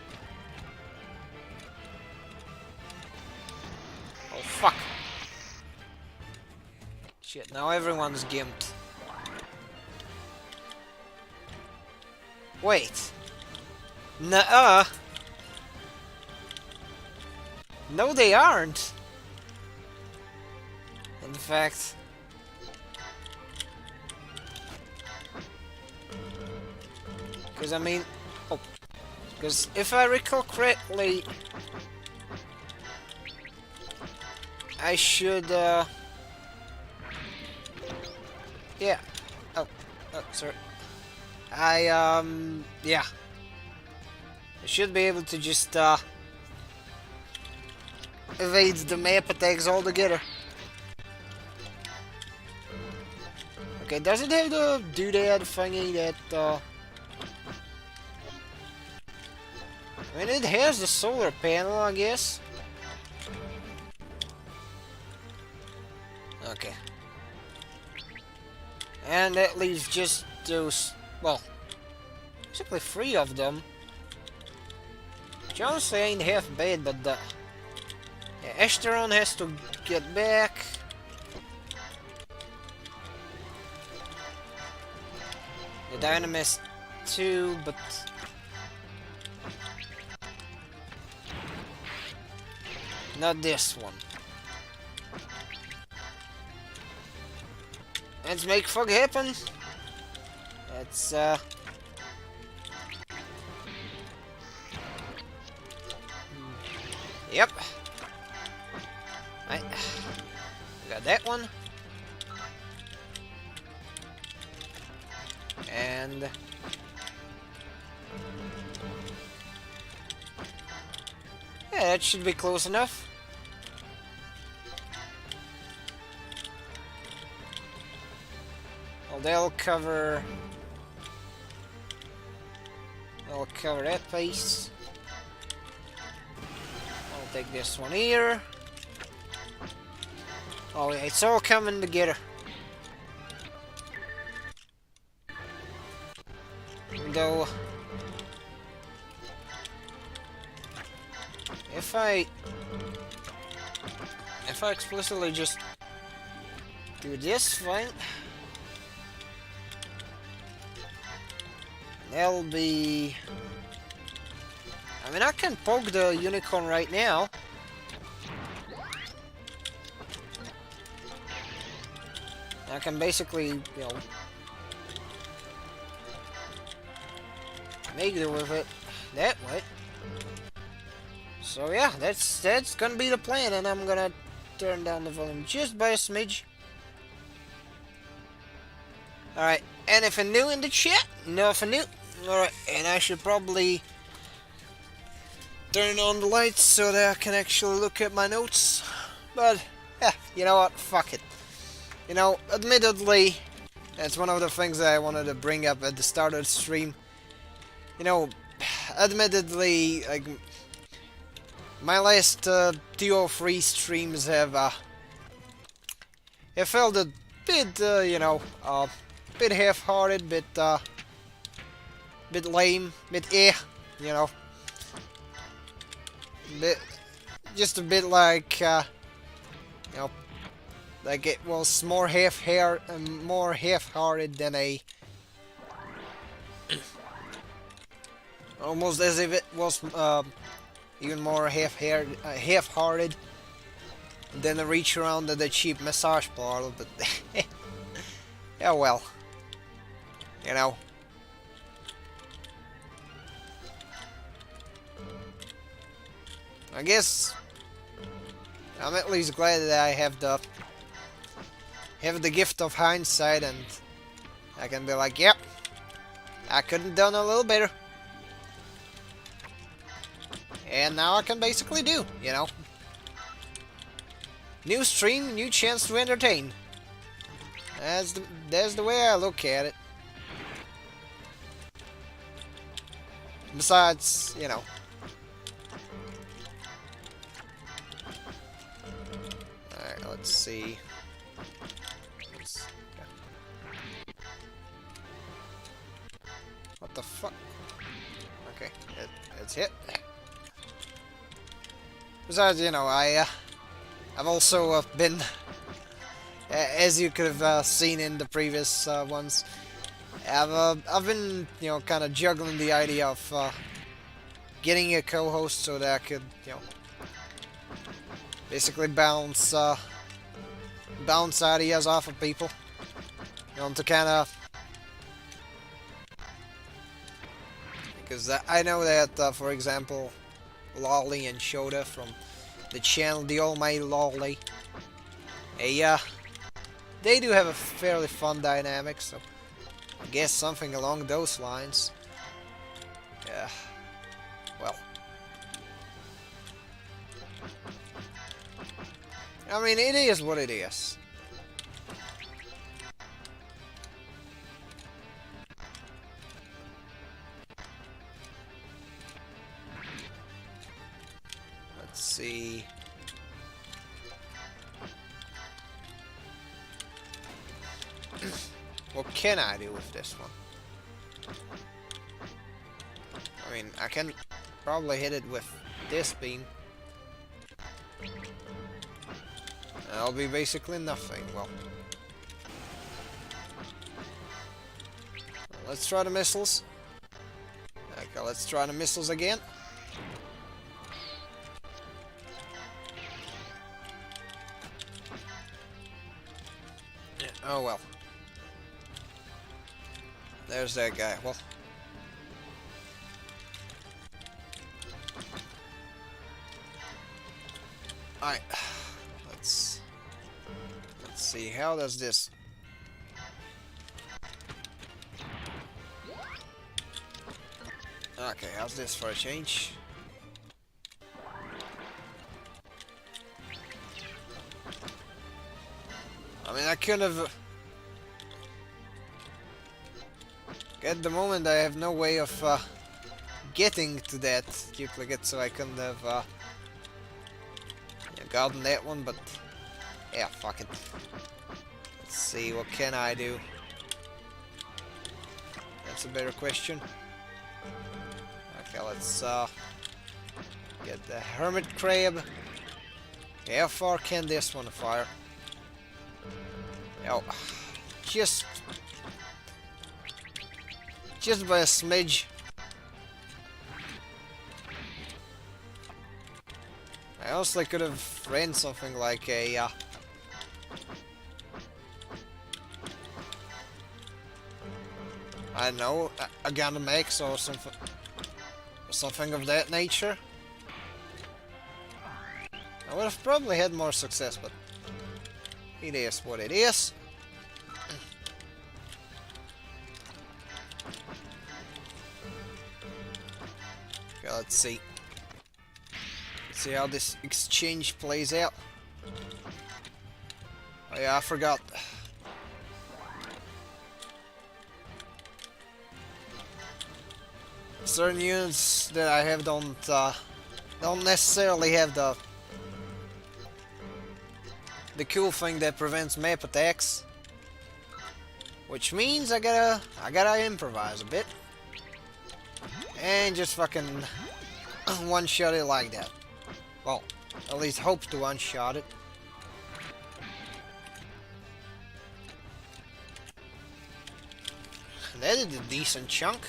Oh fuck. Shit, now everyone's gimped. Wait. Nuh-uh. No, they aren't. In fact... Because, I mean... Oh. Because if I recall correctly... I should, Yeah. Oh, sorry. Yeah. I should be able to just, evade the map attacks altogether. Okay, does it have the doodad thingy that, I mean, it has the solar panel, I guess. Okay. And that leaves just those, well, basically 3 of them. Which honestly ain't half bad, but yeah, Esteron has to get back. The Dynamist too, but... Not this one. Let's make fuck happen. Let's, Yep. Right. got that one. And yeah, that should be close enough. Well, they'll cover that piece. I'll take this one here. Oh, yeah, it's all coming together. Though, if I explicitly just do this thing, that'll be... I mean, I can poke the unicorn right now. I can basically, you know, make do with it that way. So yeah, that's gonna be the plan, and I'm gonna turn down the volume just by a smidge. Alright, anything new in the chat? Nothing new? Alright, and I should probably turn on the lights so that I can actually look at my notes. But, yeah, you know what? Fuck it. You know, admittedly, that's one of the things that I wanted to bring up at the start of the stream. You know, admittedly, like, my last 2 or 3 streams have it felt a bit, you know, bit half-hearted, bit lame, bit you know, just a bit like, you know, like it was more half-hearted than a, almost as if it was even more half-hearted than a reach around the cheap massage parlor. But yeah, well, you know. I guess I'm at least glad that I have the gift of hindsight, and I can be like, yep, I could have done a little better. And now I can basically do, you know. New stream, new chance to entertain. That's the way I look at it. Besides, you know. Alright, let's see. What the fuck? Okay, it's hit. Besides, you know, I've also been, as you could have seen in the previous ones, I've been, you know, kind of juggling the idea of getting a co-host so that I could, you know, basically bounce ideas off of people, you know, to kind of, because I know that, for example, Lolly and Shota from the channel, the Almighty Lolly, they do have a fairly fun dynamic, so I guess something along those lines. Yeah, well, I mean, it is what it is. Let's see. What can I do with this one? I mean, I can probably hit it with this beam. That'll be basically nothing. Well, let's try the missiles. Okay, let's try the missiles again. Oh well. There's that guy. Well. Alright. Let's see, how does this... Okay, how's this for a change? I mean, I could have... At the moment, I have no way of getting to that duplicate, so I couldn't have yeah, gotten that one, but... Yeah, fuck it. Let's see, what can I do? That's a better question. Okay, let's get the hermit crab. Okay, how far can this one fire? Oh, just by a smidge. I also could have ran something like a I don't know, a Gundamax or something of that nature. I would have probably had more success, but it is what it is. Okay, let's see. Let's see how this exchange plays out. Oh yeah, I forgot. Certain units that I have don't necessarily have the cool thing that prevents map attacks, which means I gotta improvise a bit and just fucking one-shot it like that. Well, at least hope to one-shot it. That is a decent chunk.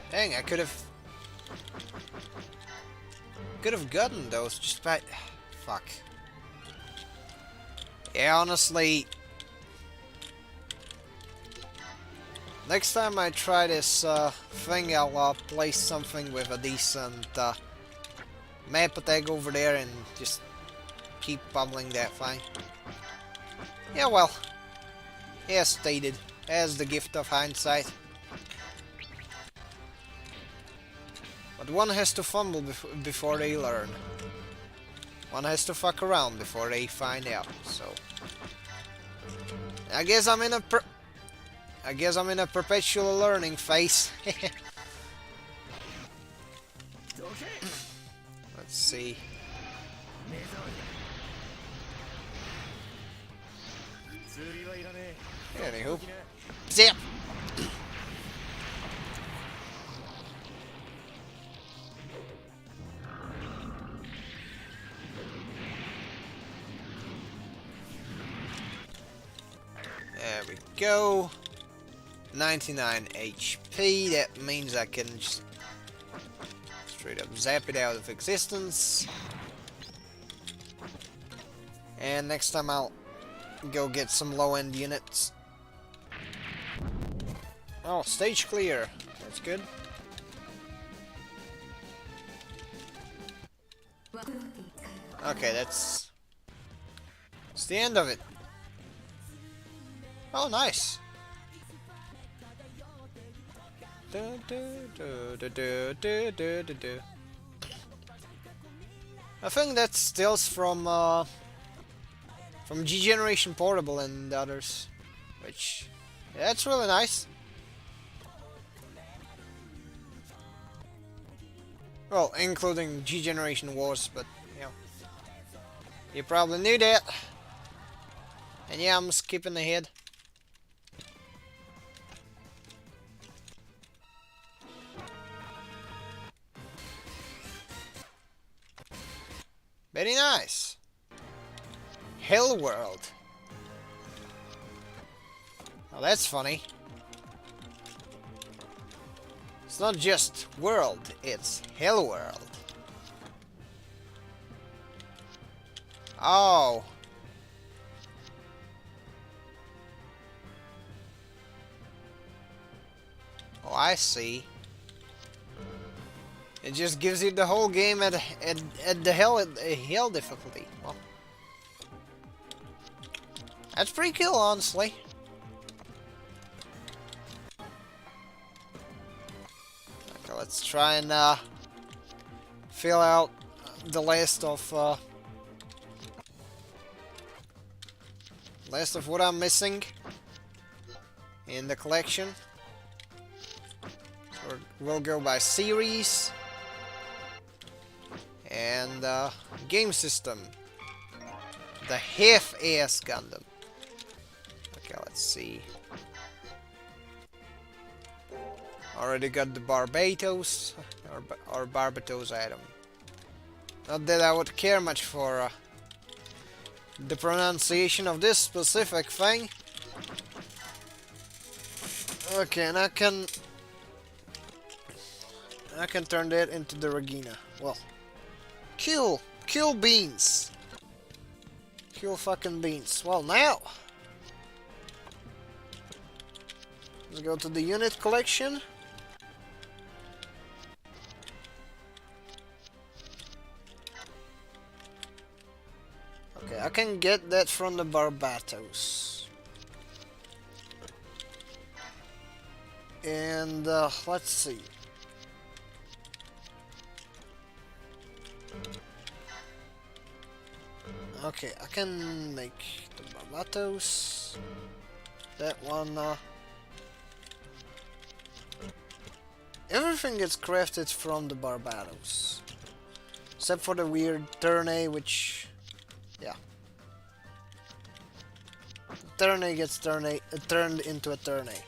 Dang, I could have gotten those just by... Fuck. Yeah, honestly... Next time I try this thing, I'll place something with a decent map attack over there and just keep bubbling that thing. Yeah, well. As stated, as the gift of hindsight. But one has to fumble before they learn. One has to fuck around before they find out, so... I guess I'm in a perpetual learning phase. Let's see. Anywho. Zip! There we go. 99 HP. That means I can just straight up zap it out of existence. And next time I'll go get some low-end units. Oh, stage clear. That's good. Okay, that's the end of it. Oh, nice. I think that steals from G Generation Portable and others, which that's really nice. Well, including G Generation Wars, but you know, you probably knew that. And yeah, I'm skipping ahead. Very nice. Hell World. Oh, that's funny. It's not just world, it's Hell World. Oh. Oh, I see. It just gives you the whole game at the hell difficulty. Well, that's pretty cool, honestly. Okay, let's try and fill out the list of what I'm missing in the collection. So we'll go by series and game system. The half-ass Gundam. Okay, let's see. Already got the Barbatos or Barbatos item. Not that I would care much for the pronunciation of this specific thing. Okay, and I can turn that into the Regina. Well, cool beans. Cool fucking beans. Well, now let's go to the unit collection. Okay, I can get that from the Barbatos. And let's see. Okay, I can make the Barbatos. That one. Everything gets crafted from the Barbatos, except for the weird Turn-A, which, yeah, Turn-A gets turned into a Turn-A.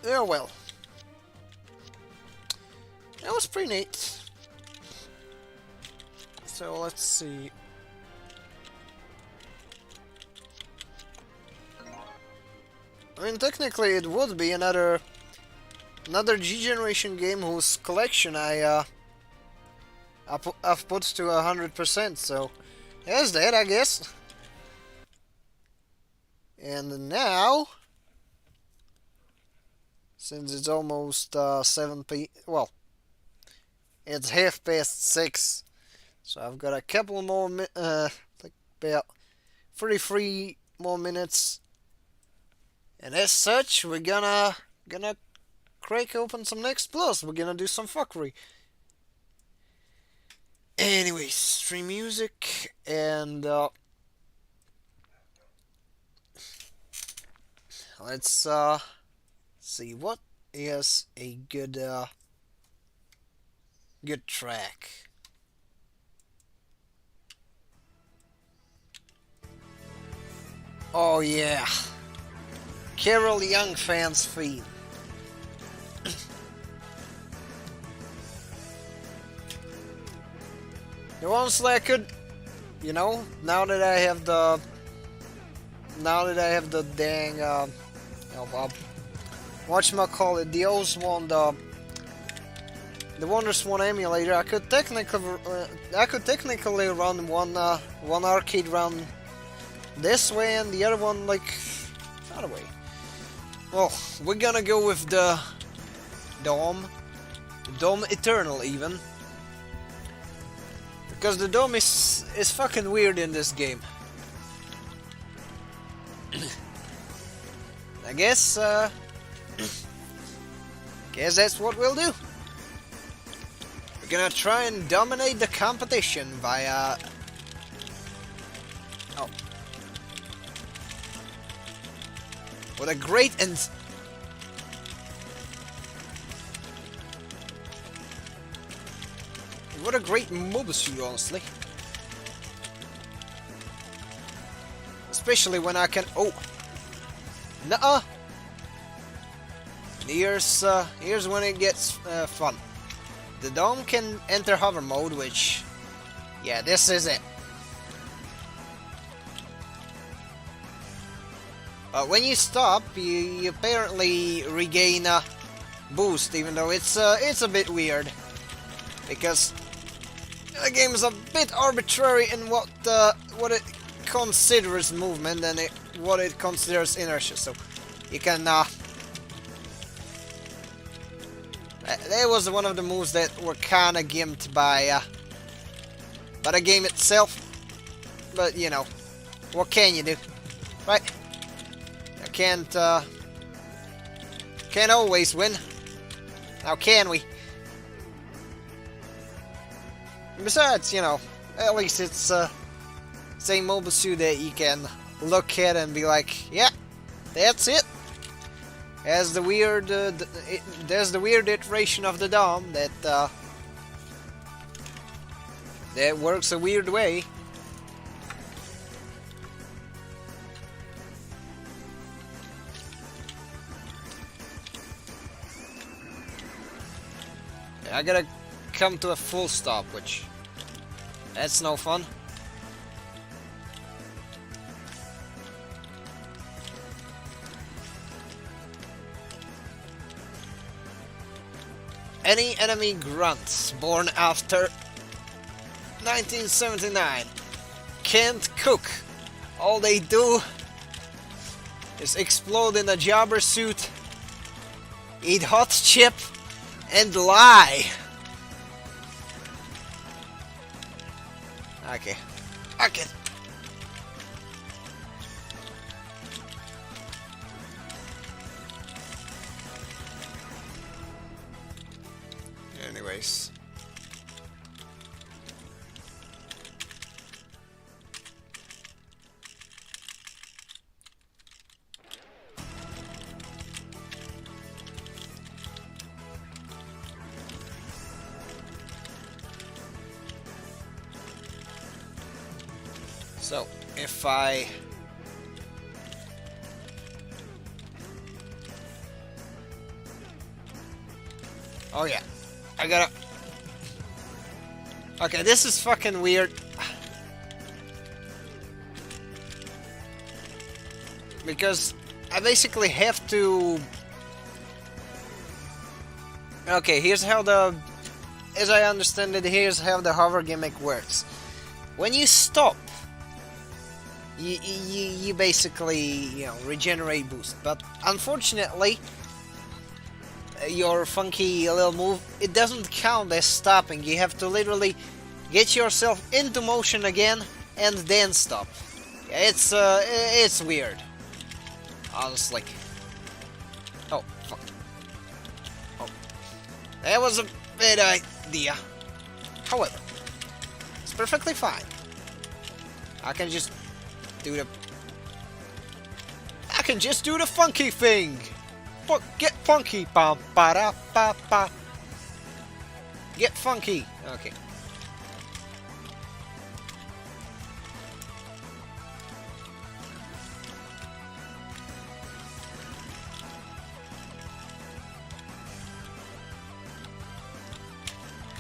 Yeah, well, that was pretty neat. So let's see. I mean, technically, it would be another G generation game whose collection I've put to 100%. So there's that, I guess. And now, since it's almost 7 p. Well, it's 6:30. So I've got a couple more like about 33 more minutes. And as such, we're gonna crack open some Next Plus. We're gonna do some fuckery. Anyways, stream music and let's see what is a good track. Oh yeah. Carol Young fans theme. Honestly, I could, you know, now that I have the dang, whatchamacallit, the Oswald, the WonderSwan emulator, I could technically run one arcade run this way and the other one like the other way. Well, we're gonna go with the Dome Eternal even. Because the Dome is fucking weird in this game. I guess that's what we'll do. We're gonna try and dominate the competition via... Oh. What a great and... What a great mobile suit, honestly. Especially when I can... Oh! Nuh-uh! Here's when it gets fun. The Dome can enter hover mode, which... Yeah, this is it. When you stop, you apparently regain a boost, even though it's a bit weird. Because... the game is a bit arbitrary in what it considers movement and what it considers inertia. So you can That was one of the moves that were kinda gimped by the game itself. But, you know, what can you do? Right? I can't always win. Now can we? Besides, you know, at least it's a mobile suit that you can look at and be like, yeah, that's it. There's the weird, there's the weird iteration of the Dom that that works a weird way. I gotta come to a full stop, which that's no fun. Any enemy grunts born after 1979 can't cook. All they do is explode in a jobber suit, eat hot chip, and lie. Okay. Okay. Anyways. So, if I... Oh yeah, I gotta... Okay, this is fucking weird. Because I basically have to... Okay, here's how the... As I understand it, here's how the hover gimmick works. When you stop, you basically, you know, regenerate boost. But unfortunately, your funky little move, it doesn't count as stopping. You have to literally get yourself into motion again and then stop. It's weird, honestly. Oh, fuck. Oh, that was a bad idea. However, it's perfectly fine. I can just do the funky thing. Get funky, ba ba da ba ba. Get funky. Okay.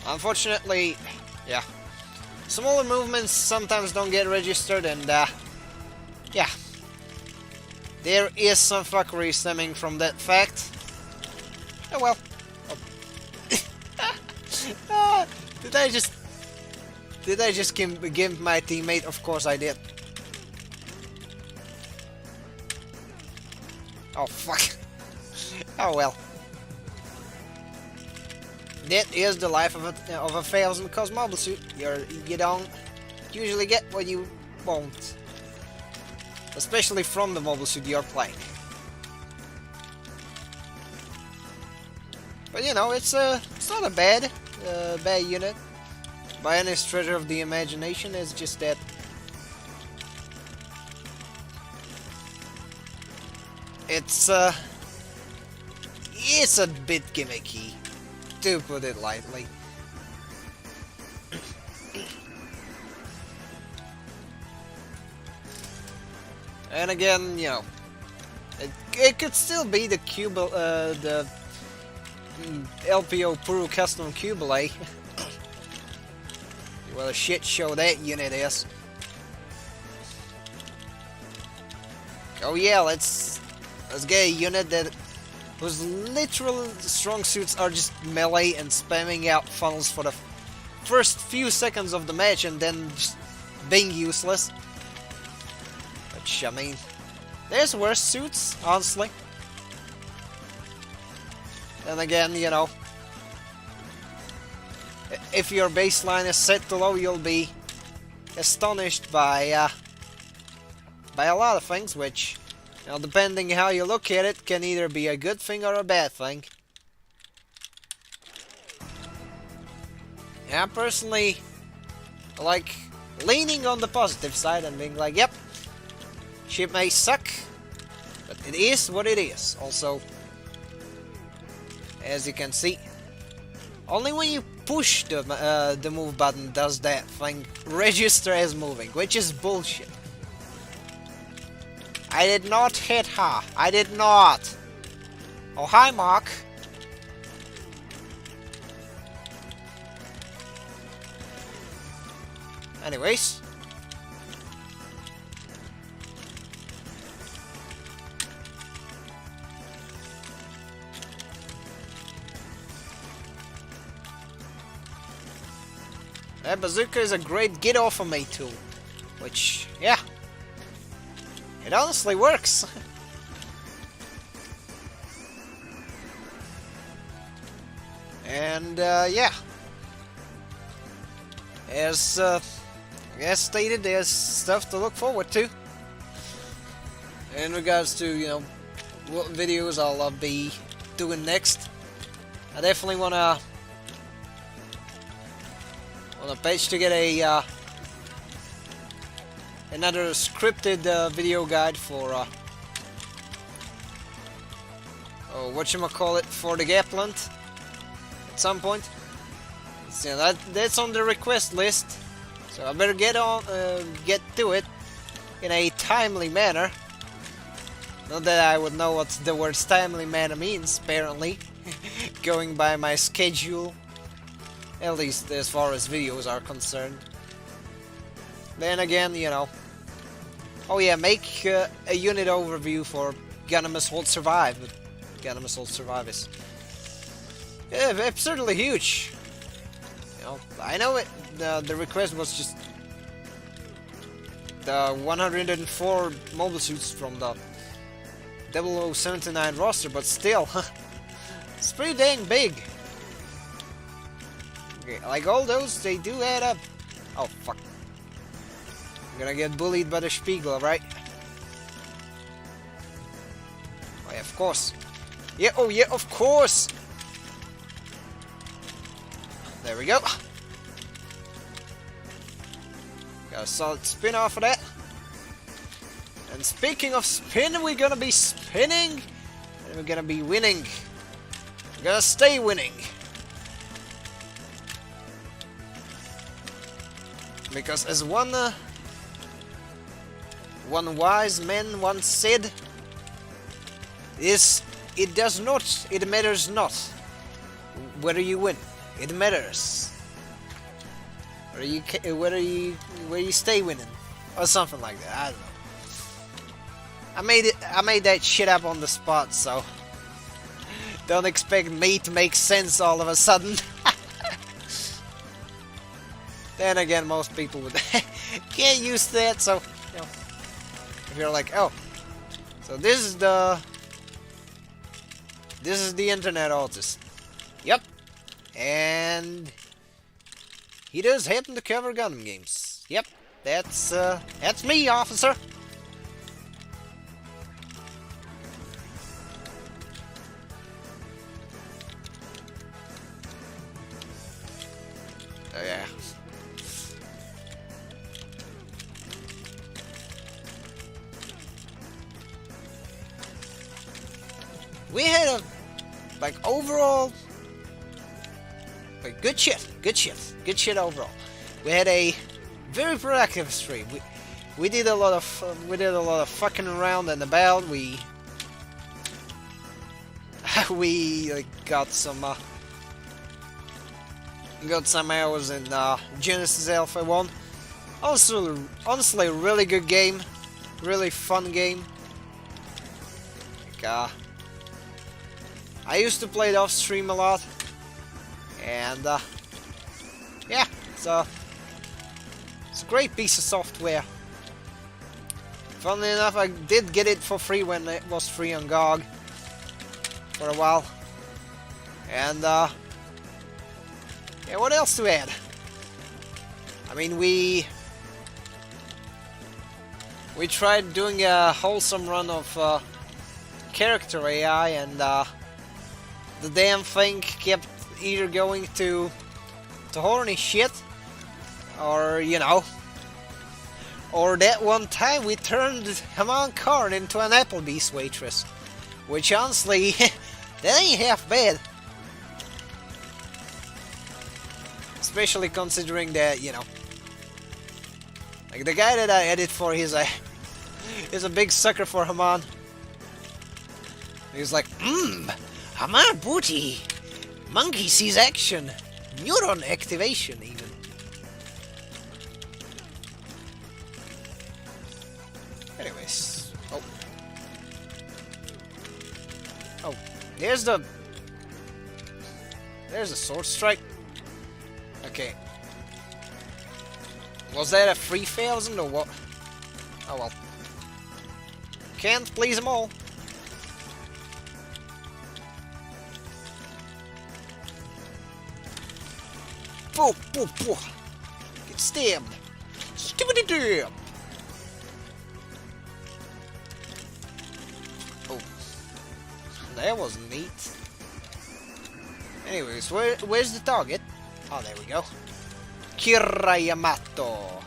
Unfortunately, yeah. Smaller movements sometimes don't get registered, and yeah. There is some fuckery stemming from that fact. Oh well. Oh. Did I just give my teammate? Of course I did. Oh fuck. Oh well. That is the life of a 1000 cost mobile suit. You don't usually get what you want. Especially from the mobile suit you're playing. But you know, it's not a bad unit by any stretch of the imagination. It's just that it's a bit gimmicky, to put it lightly. And again, you know, it could still be the the LPO Puro Custom Cubile. What a shit show that unit is. Oh yeah, let's get a unit whose literal strong suits are just melee and spamming out funnels for the first few seconds of the match and then just being useless. Which, I mean, there's worse suits, honestly. And again, you know, if your baseline is set to low, you'll be astonished by a lot of things, which, you know, depending how you look at it, can either be a good thing or a bad thing. Yeah, I'm personally like leaning on the positive side and being like, yep, ship may suck, but it is what it is. Also, as you can see, only when you push the move button does that thing register as moving, which is bullshit. I did not hit her. I did not. Oh, hi, Mark. Anyways. That bazooka is a great get off of me tool. Which, yeah. It honestly works. And, yeah. As stated, there's stuff to look forward to. In regards to, you know, what videos I'll be doing next. I definitely wanna pitch to get a another scripted video guide for whatchamacallit, for the Gapland at some point. So that's on the request list, so I better get to it in a timely manner. Not that I would know what the word timely manner means, apparently, going by my schedule, at least as far as videos are concerned. Then again, you know, oh yeah, make a unit overview for Gundam Assault Survive. Gundam Assault Survive is absurdly huge. You know, I know it. The request was just the 104 mobile suits from the 0079 roster, but still, it's pretty dang big. Okay, like all those, they do add up. Oh fuck. I'm gonna get bullied by the Spiegel, right? Oh yeah, of course. Yeah, oh yeah, of course! There we go. Got a solid spin off of that. And speaking of spin, we're gonna be spinning, and we're gonna be winning. We're gonna stay winning. Because as one wise man once said, it matters not whether you win. It matters whether you stay winning, or something like that. I don't know. I made that shit up on the spot, so don't expect me to make sense all of a sudden. Then again, most people would can't use that, so you know, if you're like, oh, so this is the internet artist. Yep. And he does happen to cover Gundam games. Yep. That's me, officer. Oh yeah. We had a, like, overall, like, good shit overall. We had a very productive stream. We did a lot of fucking around and about. We like, got some hours in Genesis Alpha 1. Honestly, really good game, really fun game. Like, I used to play it off stream a lot, and yeah, it's a great piece of software. Funnily enough, I did get it for free when it was free on GOG for a while, and yeah, Yeah, what else to add? I mean, we tried doing a wholesome run of character AI, and the damn thing kept either going to horny shit, or you know, or that one time we turned Haman Karn into an Applebee's waitress, which honestly, that ain't half bad. Especially considering that, you know, like the guy that I edit for, he's a big sucker for Haman. He's like, Haman booty, monkey sees action, neuron activation even. Anyways, oh, there's the sword strike. Okay. Was that a 3,000 or what? Oh well. Can't please them all. Pooh, pooh, pooh. Get stabbed. Stupid damn. Oh. That was neat. Anyways, where's the target? Oh, there we go. Kira Yamato.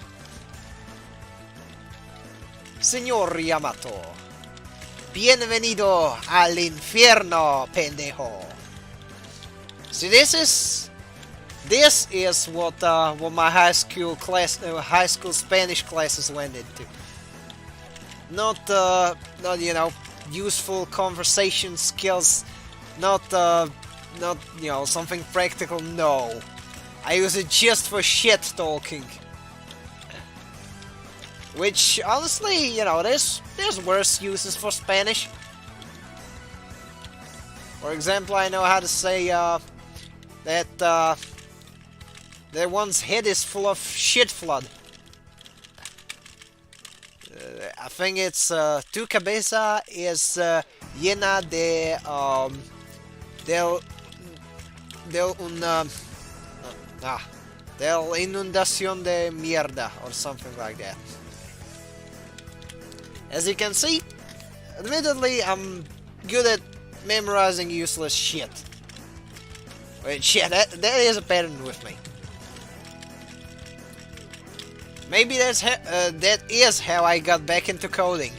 Señor Yamato. Bienvenido al infierno, pendejo. See, this is what my high school Spanish classes went into. Not you know, useful conversation skills. Not you know, something practical. No. I use it just for shit talking. Which, honestly, you know, there's worse uses for Spanish. For example, I know how to say that one's head is full of shit flood. I think it's tu cabeza es llena de del inundación de mierda, or something like that. As you can see, admittedly, I'm good at memorizing useless shit. Which, yeah, that is a pattern with me. Maybe that is how I got back into coding.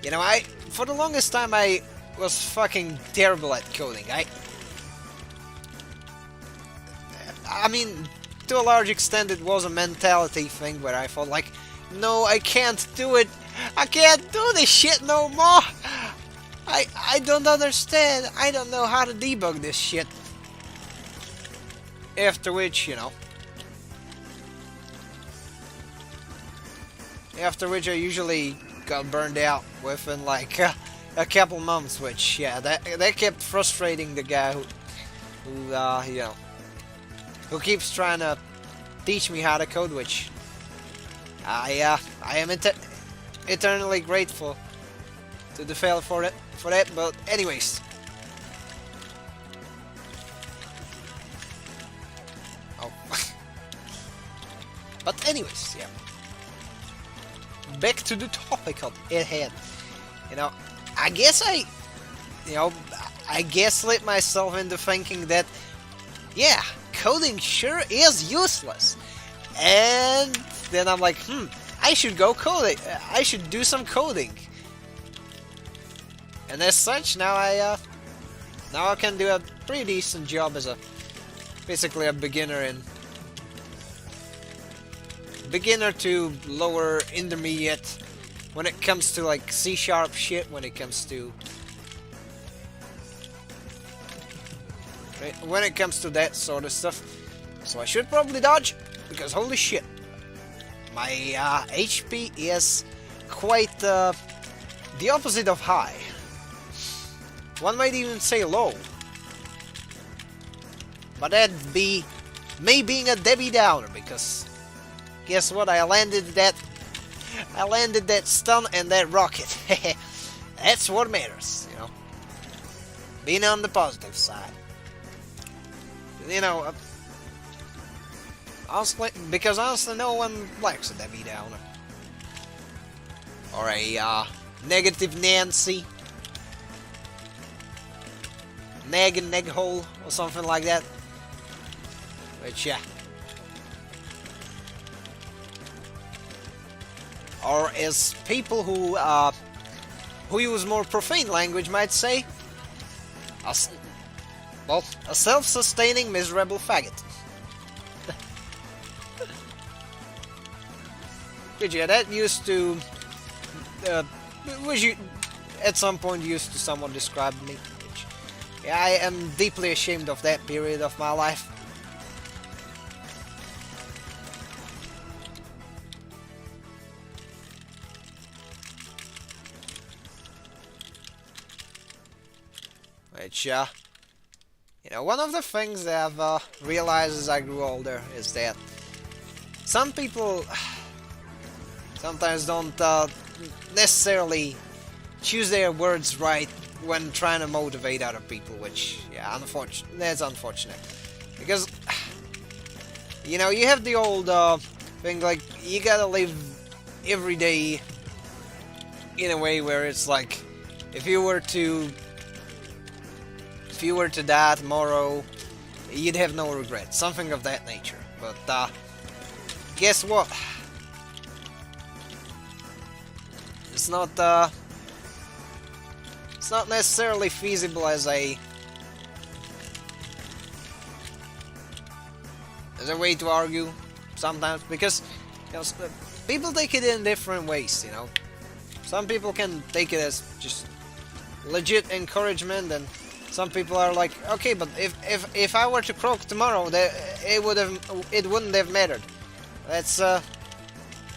You know, for the longest time I was fucking terrible at coding. I mean, to a large extent it was a mentality thing where I thought like, no, I can't do it. I can't do this shit no more. I don't understand. I don't know how to debug this shit. After which, you know, I usually got burned out within like a couple months, which, yeah, that kept frustrating the guy who you know, who keeps trying to teach me how to code, which I am eternally grateful to the fella for that. But anyways, but anyways, yeah. Back to the topic at hand. You know, I guess I gaslit myself into thinking that, yeah, coding sure is useless. And then I'm like, I should go coding. I should do some coding. And as such, now I can do a pretty decent job as basically a beginner to lower intermediate when it comes to like C# shit, when it comes to that sort of stuff. So I should probably dodge, because holy shit, my HP is quite the opposite of high. One might even say low. But that'd be me being a Debbie Downer, because guess what? I landed that stun and that rocket. That's what matters, you know. Being on the positive side. You know, Because honestly, no one likes a Debbie Downer. Or a negative Nancy. Neg hole or something like that. Which, yeah. Or as people who use more profane language might say, a self-sustaining miserable faggot. But yeah, that used to, which you, at some point used to someone describe me. Which, yeah, I am deeply ashamed of that period of my life. Which, you know, one of the things that I've realized as I grew older is that some people sometimes don't necessarily choose their words right when trying to motivate other people, which, yeah, that's unfortunate. Because, you know, you have the old thing, like, you gotta live every day in a way where it's like, if you were to die tomorrow, you'd have no regrets, something of that nature. But guess what? It's not necessarily feasible as a way to argue sometimes, because, you know, people take it in different ways. You know, some people can take it as just legit encouragement, and some people are like, okay, but if I were to croak tomorrow, it wouldn't have mattered. That's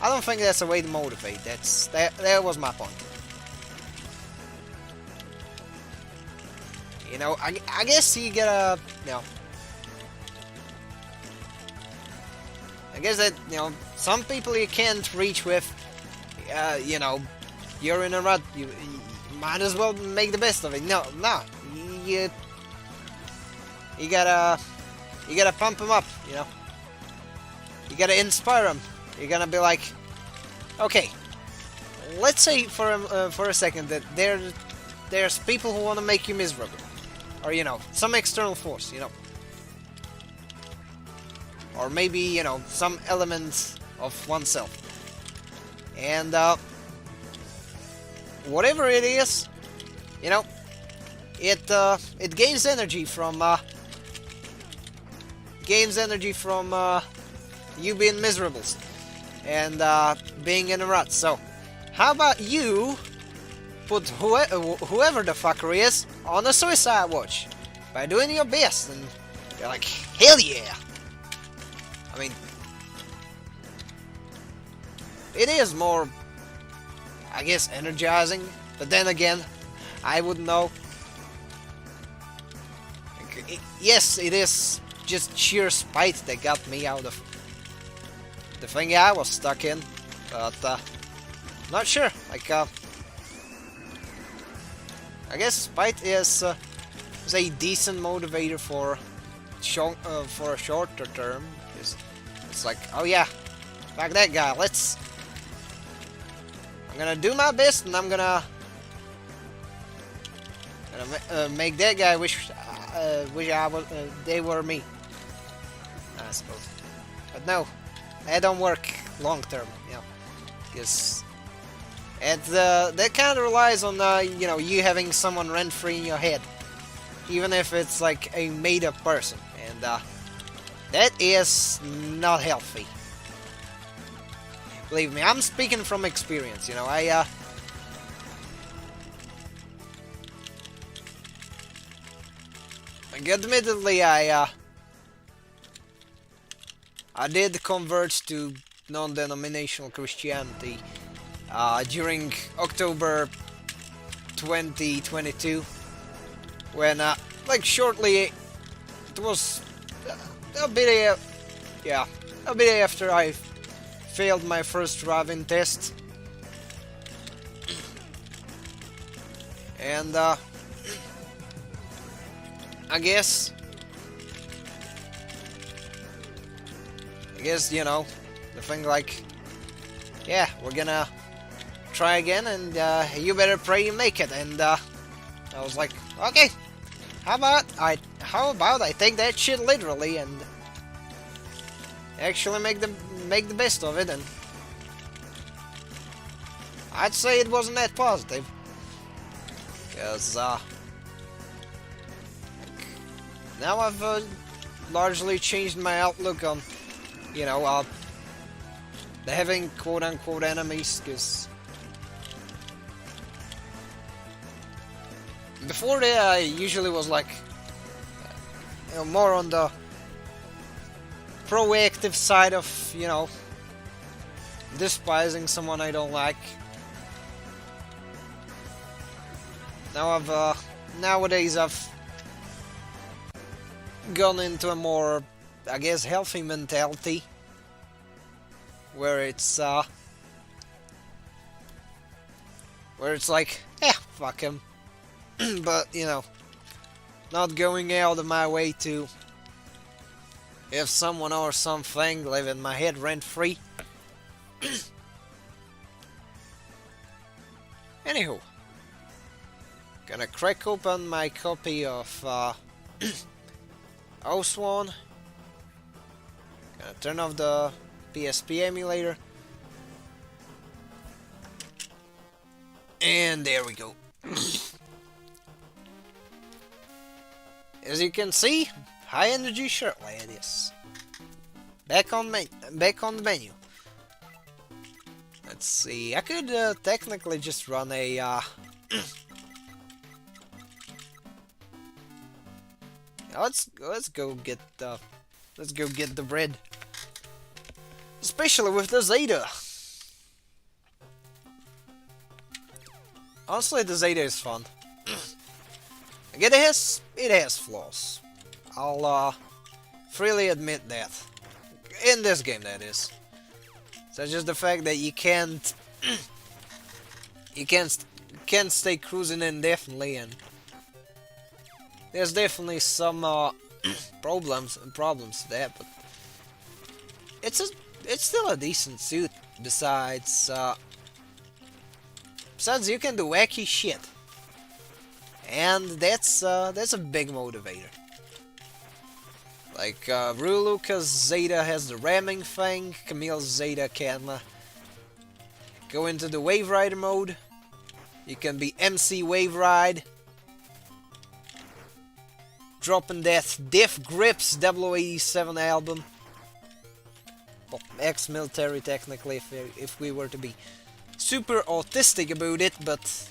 I don't think that's a way to motivate. That was my point. You know, I guess you gotta, you know, I guess that, you know, some people you can't reach with, you know, you're in a rut. You might as well make the best of it. No. You gotta pump them up, you know. You gotta inspire them. You're gonna be like, okay, let's say for a second that there's people who want to make you miserable, or, you know, some external force, you know, or maybe, you know, some element of oneself, and whatever it is, you know, it gains energy from you being miserable and being in a rut. So how about you put whoever the fucker is on a suicide watch by doing your best, and you're like, hell yeah. I mean, it is more, I guess, energizing, but then again, I wouldn't know. Yes, it is just sheer spite that got me out of the thing I was stuck in, but not sure. Like, I guess spite is a decent motivator for a shorter term. It's like, oh yeah, fuck that guy. I'm gonna do my best, and I'm gonna make that guy wish I was they were me, I suppose. But no, that don't work long term, you know, because that kind of relies on you know, you having someone rent free in your head, even if it's like a made up person, and that is not healthy. Believe me, I'm speaking from experience. You know, admittedly, I did convert to non-denominational Christianity during October 2022, when like shortly, it was a bit after I failed my first driving test, and I guess guess, you know, the thing like, yeah, we're gonna try again, and you better pray you make it. And I was like, okay, how about I take that shit literally and actually make the best of it. And I'd say it wasn't that positive, because now I've largely changed my outlook on, you know, having quote-unquote enemies, because before that I usually was like, you know, more on the proactive side of, you know, despising someone I don't like. Now nowadays I've gone into a more, I guess, healthy mentality, where it's like, yeah, fuck him. But, you know, not going out of my way to have someone or something live in my head rent-free. Anywho, gonna crack open my copy of Oswan. Gonna turn off the PSP emulator. And there we go. As you can see, high energy shirt ladies. Back on the menu. Let's see. I could technically just run a let's go get the bread. Especially with the Zeta. Honestly, the Zeta is fun. Again, it has flaws. I'll freely admit that. In this game, that is. Such as the fact that you can't stay cruising indefinitely, and there's definitely some problems to that, but it's still a decent suit. Besides you can do wacky shit. And that's a big motivator. Like, Ruluka's Zeta has the ramming thing, Camille's Zeta can go into the Wave Rider mode. You can be MC Wave Ride. Dropping that Diff Grips 087 album. Well, ex-military technically, if we were to be super autistic about it, but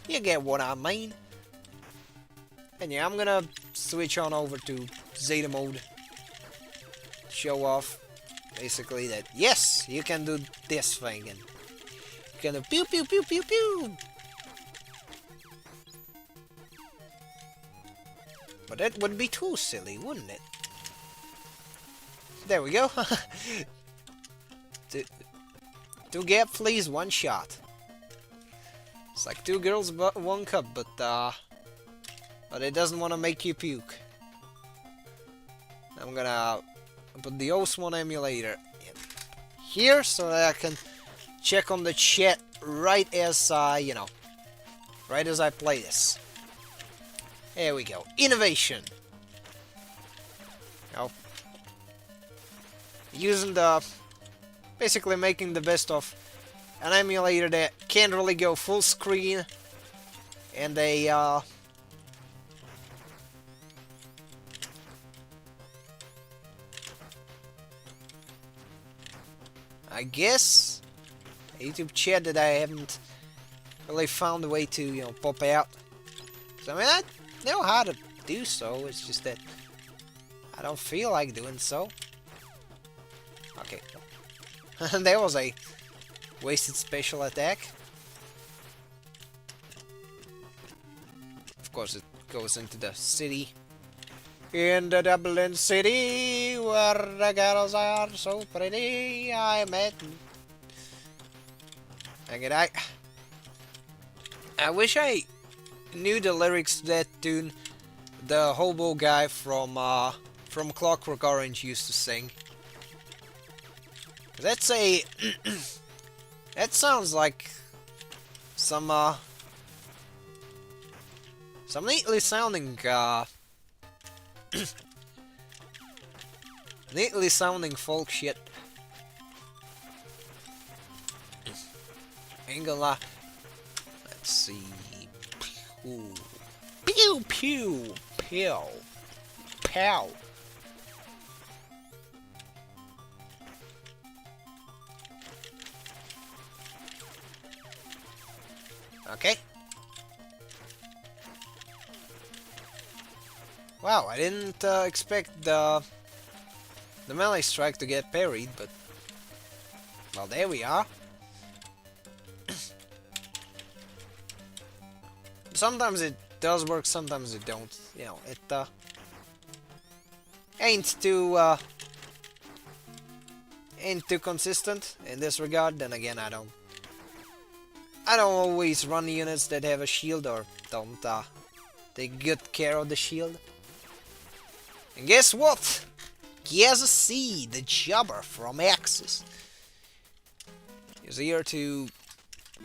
you get what I mean. And yeah, I'm gonna switch on over to Zeta mode. Show off, basically, that yes, you can do this thing, and you can do pew pew pew pew pew. But that would be too silly, wouldn't it? There we go. Two gap fleas, one shot. It's like two girls, but one cup, but it doesn't want to make you puke. I'm gonna put the OS1 emulator in here so that I can check on the chat right as right as I play this. There we go. Innovation. Now, using basically making the best of an emulator that can't really go full screen, and I guess a YouTube chat that I haven't really found a way to, pop out. So, I mean, I know how to do so, it's just that I don't feel like doing so. Okay. There was a wasted special attack. Of course, it goes into the city. In the Dublin city, where the girls are so pretty, I met. I wish I knew the lyrics to that tune the hobo guy from Clockwork Orange used to sing. That's a... that sounds like some neatly sounding, neatly sounding folk shit. Ain't gonna lie. Let's see. Pew. Pew pew pew. Pow. Okay. Wow, I didn't expect the melee strike to get parried, but well, there we are. Sometimes it does work, sometimes it don't. You know, it ain't too consistent in this regard. Then again, I don't always run units that have a shield or don't take good care of the shield. And guess what? Guess a C, the jobber from Axis, is here to...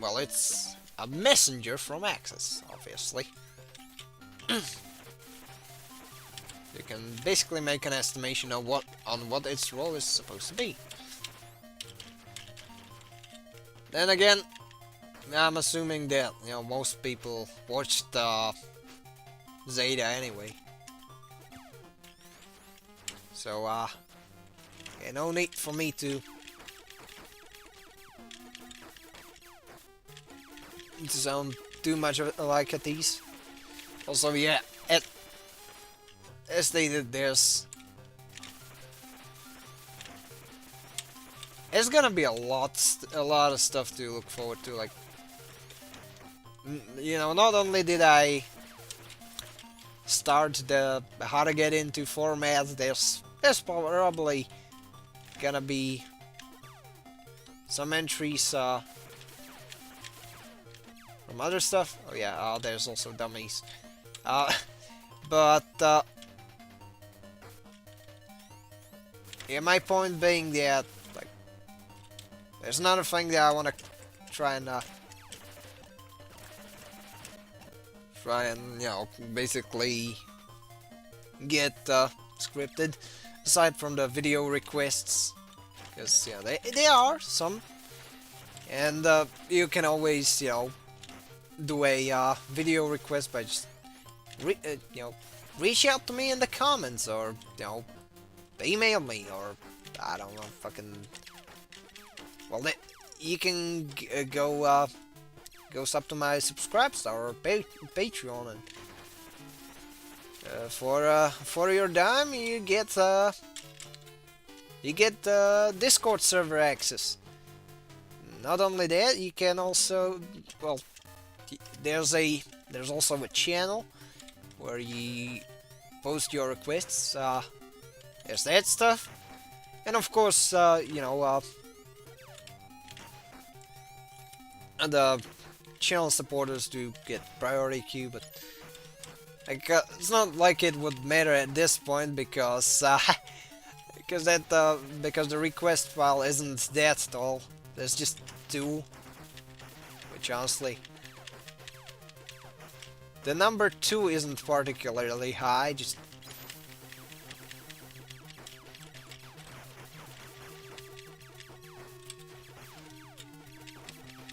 well, it's a messenger from Axis, obviously. You can basically make an estimation of what its role is supposed to be. Then again, I'm assuming that, you know, most people watched Zeta anyway. So, yeah, no need for me to sound too much like at these. Also, yeah, as stated, there's gonna be a lot of stuff to look forward to. Like, you know, not only did I start the how to get into format, there's probably gonna be some entries from other stuff. Oh yeah, there's also dummies. But yeah, my point being that, like, there's another thing that I want to try and you know, basically get scripted, aside from the video requests, because yeah, they are some, and you can always, you know, do a video request by just you know, reach out to me in the comments, or you know, email me, or I don't know, fucking, well, you can go sub to my Subscribe Star or Patreon, and for your dime you get Discord server access. Not only that, you can also, well, there's also a channel where you post your requests. There's that stuff, and of course, you know, the channel supporters do get priority queue, but like, it's not like it would matter at this point, because because the request file isn't that tall. There's just 2, which honestly, the number 2 isn't particularly high. Just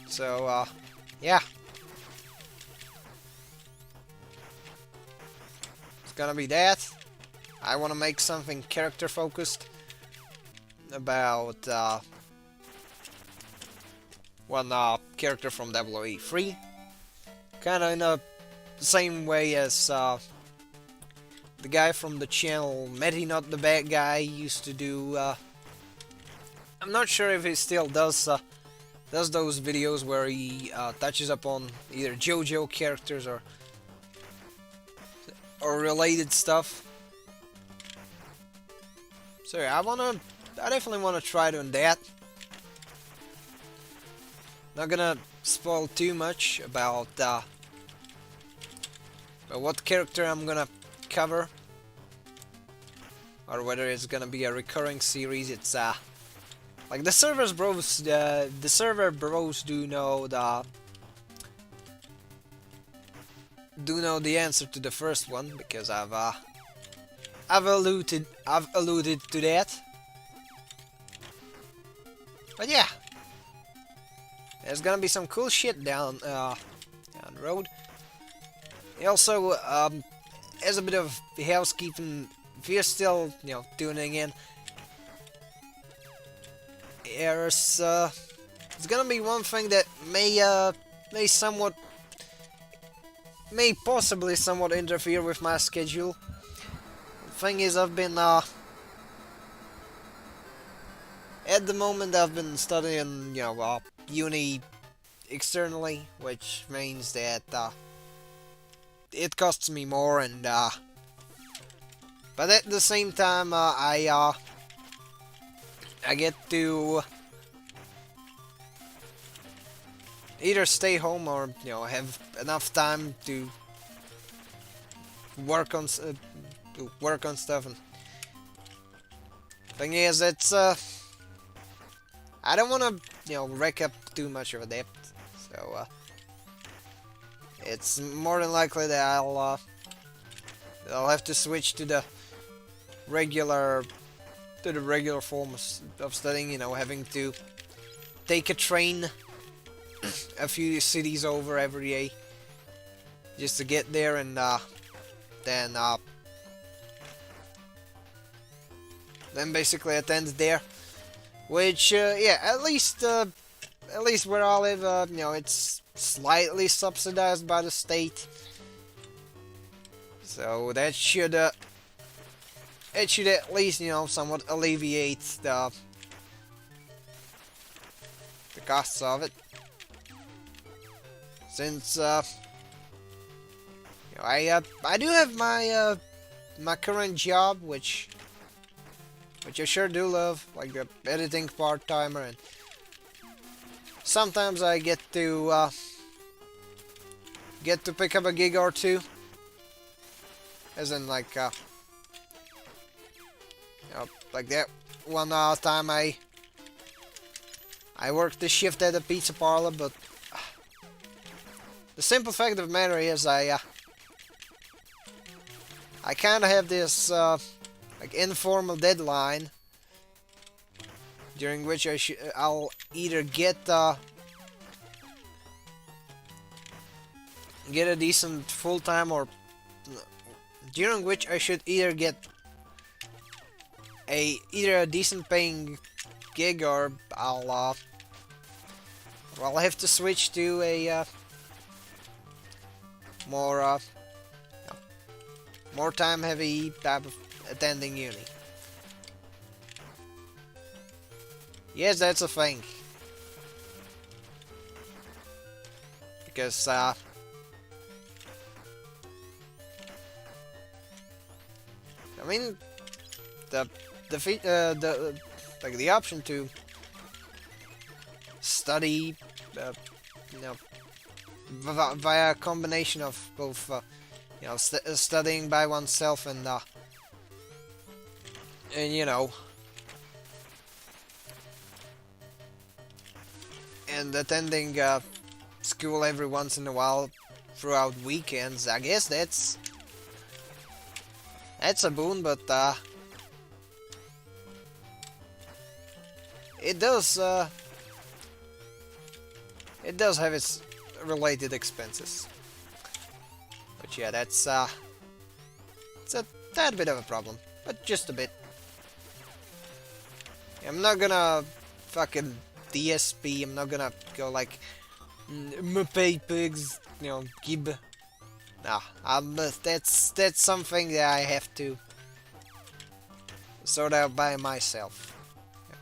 so yeah, it's gonna be that. I want to make something character focused about one character from WWE3, kind of in the same way as the guy from the channel Mehdi Not the Bad Guy used to do. I'm not sure if he still does those videos where he touches upon either JoJo characters or related stuff. So yeah, I definitely wanna try doing that. Not gonna spoil too much about what character I'm gonna cover, or whether it's gonna be a recurring series. It's Like the server bros do know the answer to the first one because I've alluded to that. But yeah, there's gonna be some cool shit down the road. Also, as a bit of housekeeping, if you're still tuning in, there's gonna be one thing that may possibly somewhat interfere with my schedule. Thing is, I've been at the moment I've been studying uni externally, which means that it costs me more, and but at the same time I get to either stay home or have enough time to work on stuff. And thing is, it's I don't want to rack up too much of a debt, so it's more than likely that I'll have to switch to the regular form of studying. Having to take a train a few cities over every day just to get there, and then basically attend there. Which yeah, at least where I live, it's slightly subsidized by the state, so that should at least somewhat alleviate the costs of it. Since I do have my my current job, which I sure do love, like the editing part-timer, and sometimes I get to pick up a gig or two, as in like like that one time I worked the shift at a pizza parlor, but the simple fact of the matter is I kind of have this like informal deadline during which I'll either get a decent full-time, or during which I should either get either a decent paying gig, or I'll have to switch to a more time heavy type of attending uni. Yes, that's a thing. Because I mean, the option to study via a combination of both studying by oneself and and attending school every once in a while throughout weekends. I guess that's a boon, but it does have its related expenses. But yeah, that's it's a tad bit of a problem, but just a bit. I'm not gonna fucking DSP. I'm not gonna go like pay pigs, gib. Nah, that's something that I have to sort out by myself. Yeah.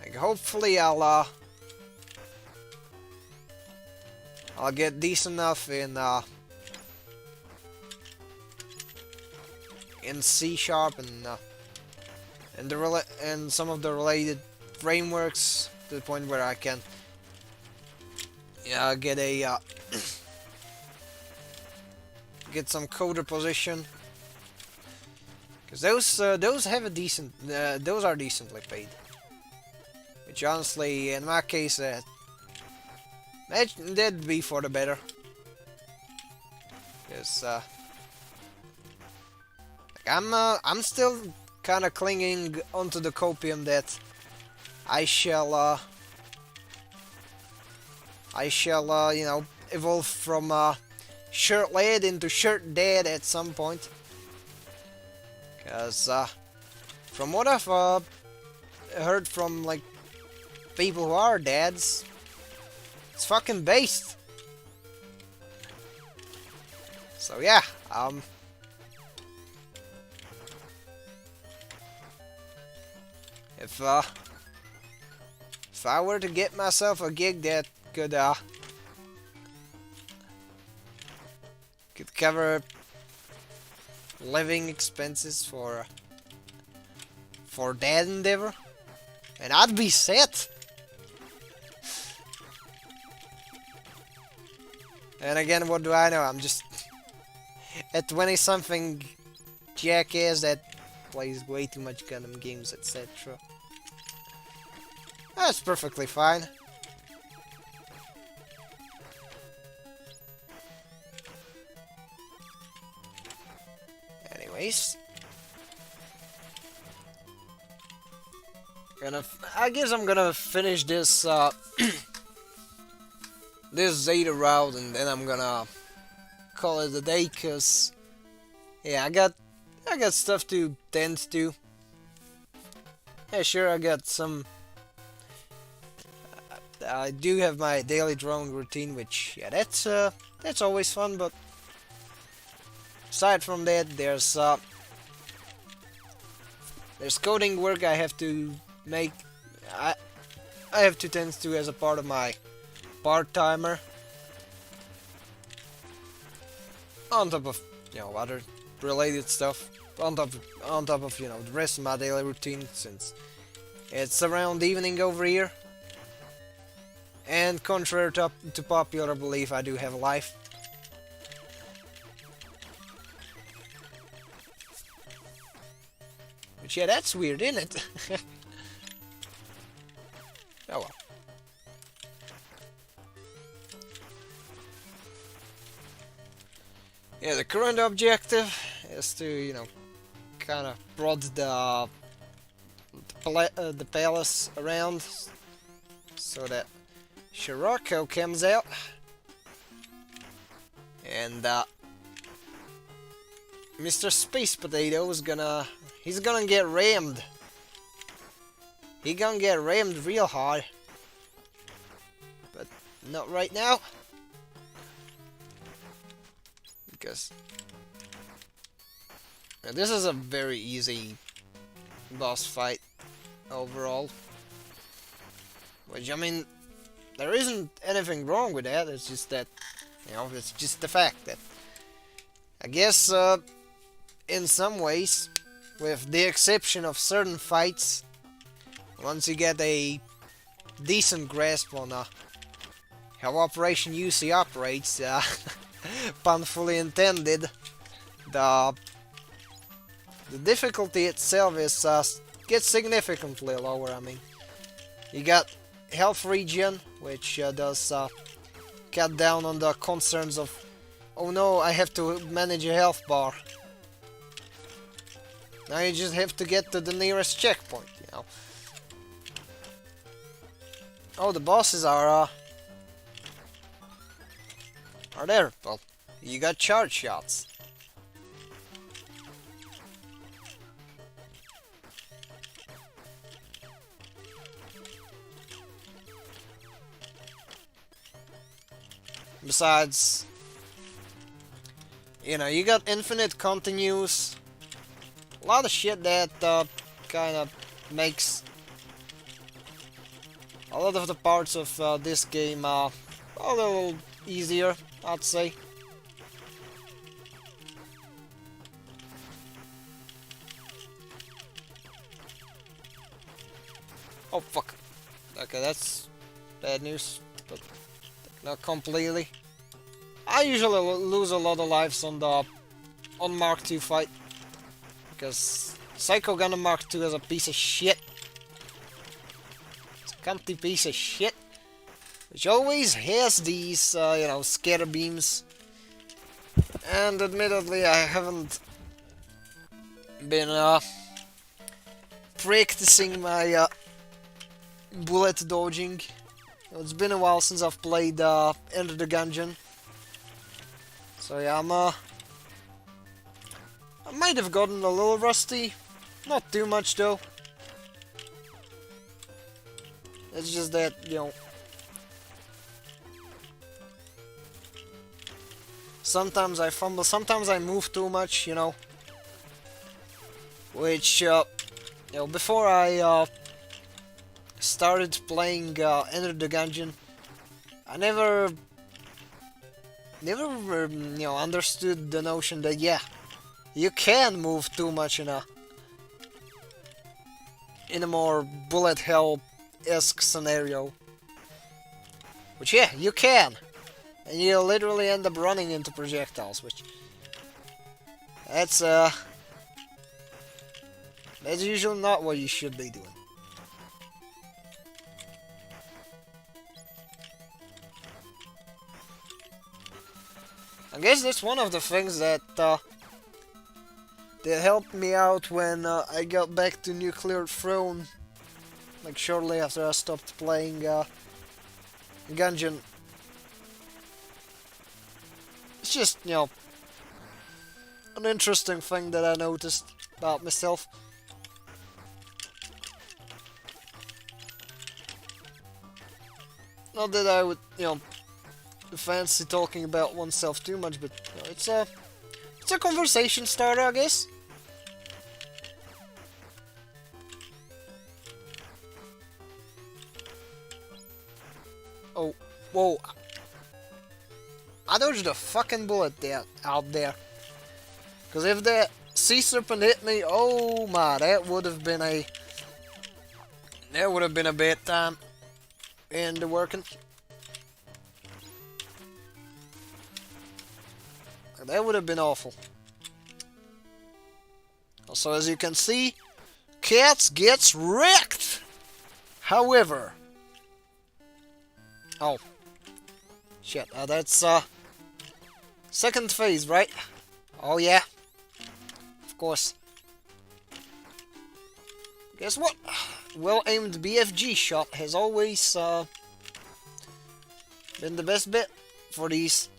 Like, hopefully I'll get decent enough in C# and some of the related frameworks, to the point where I can get a get some coder position. Because those have a decent, those are decently paid. Which honestly, in my case, that'd be for the better. Because I'm still kind of clinging onto the copium that I shall, you know, evolve from shirt lad into shirt dad at some point. Because from what I've heard from like people who are dads, it's fucking based. So yeah, if I were to get myself a gig that could cover living expenses for that endeavor, and I'd be set. And again, what do I know? I'm just a 20-something jackass that plays way too much Gundam games, etc. That's perfectly fine. Anyways, I guess I'm gonna finish this this Zeta route, and then I'm gonna call it a day. Cause yeah, I got stuff to tend to. Yeah, sure, I got some. I do have my daily drawing routine, which yeah, that's always fun. But aside from that, there's coding work I have to make. I have to tend to as a part of my part-timer. On top of, you know, other related stuff. On top of, you know, the rest of my daily routine, since it's around evening over here. And contrary to popular belief, I do have a life. But yeah, that's weird, isn't it? Oh well. Yeah, the current objective is to, you know, kind of prod the palace around so that Scirocco comes out, and Mr. Space Potato is he's gonna get rammed. He gonna get rammed real hard, but not right now, because this is a very easy boss fight overall. Which, I mean, there isn't anything wrong with that. It's just that, you know, it's just the fact that I guess in some ways, with the exception of certain fights, once you get a decent grasp on how Operation UC operates, pun fully intended, the difficulty itself is gets significantly lower. I mean, you got health regen, which does cut down on the concerns of, oh no, I have to manage a health bar. Now you just have to get to the nearest checkpoint, you know. Oh, the bosses are there. Well, you got charge shots. Besides, you know, you got infinite continues. A lot of shit that kind of makes a lot of the parts of this game a little easier, I'd say. Oh fuck. Okay, that's bad news, but not completely. I usually lose a lot of lives on the Mark II fight. Because Psycho Gundam Mark II is a piece of shit. It's a cunty piece of shit. Which always has these, you know, scatter beams. And admittedly, I haven't been practicing my bullet dodging. It's been a while since I've played Enter the Gungeon. So yeah, I might have gotten a little rusty. Not too much though. It's just that, you know, sometimes I fumble, sometimes I move too much, you know. Which, you know, before I started playing Enter the Gungeon, I never, you know, understood the notion that, yeah, you can move too much in a more bullet hell-esque scenario. Which, yeah, you can. And you literally end up running into projectiles, which... That's usually not what you should be doing. I guess that's one of the things that helped me out when I got back to Nuclear Throne, like shortly after I stopped playing Gungeon. It's just, you know, an interesting thing that I noticed about myself. Not that I would, you know, fancy talking about oneself too much, but you know, it's a conversation starter, I guess. Oh, whoa. I dodged a fucking bullet there, out there. Because if that sea serpent hit me, oh my, that would have been a bad time in the working. That would have been awful. Also, as you can see, Cats gets wrecked. However, oh shit, that's second phase, right? Oh yeah, of course. Guess what? Well-aimed BFG shot has always been the best bet for these.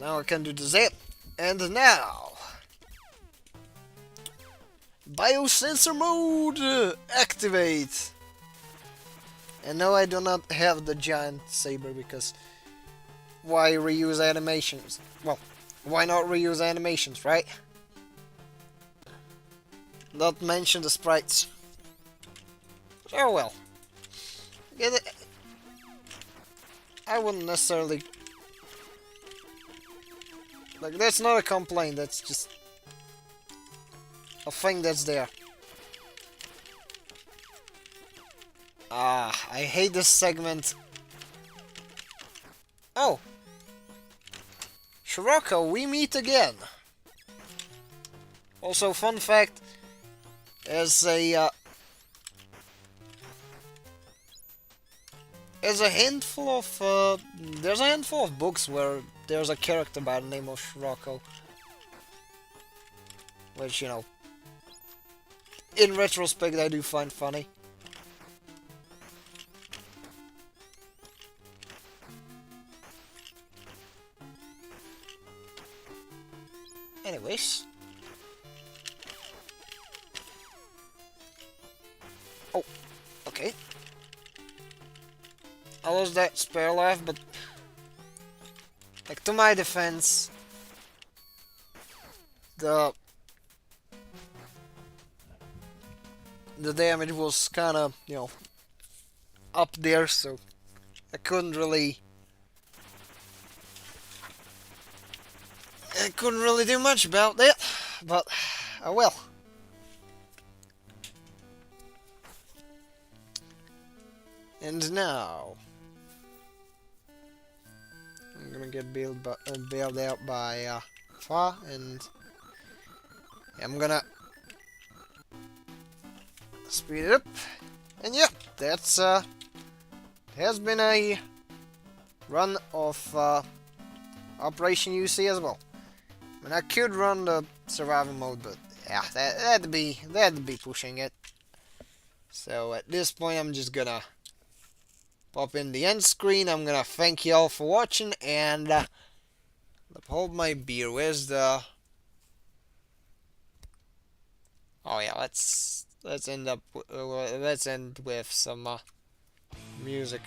Now I can do the zap, and now biosensor mode activate. And no, I do not have the giant saber because why reuse animations? Well, why not reuse animations, right? Not mention the sprites. Oh well. Yeah, I wouldn't necessarily. Like, that's not a complaint, that's just a thing that's there. Ah, I hate this segment. Oh! Scirocco, we meet again! Also, fun fact, there's a handful of books where there's a character by the name of Scirocco. Which, you know, in retrospect I do find funny. Anyways. Oh, okay. I lost that spare life, but like, to my defense, the damage was kinda, you know, up there, so I couldn't really do much about that, but oh well. And now I'm gonna get bailed out by Fa, and I'm gonna speed it up. And yeah, that's has been a run of Operation UC as well. I mean, I could run the survival mode, but yeah, that'd be pushing it. So at this point, I'm just gonna pop in the end screen. I'm gonna thank you all for watching, and hold my beer. Where's the? Oh yeah, let's end with some music.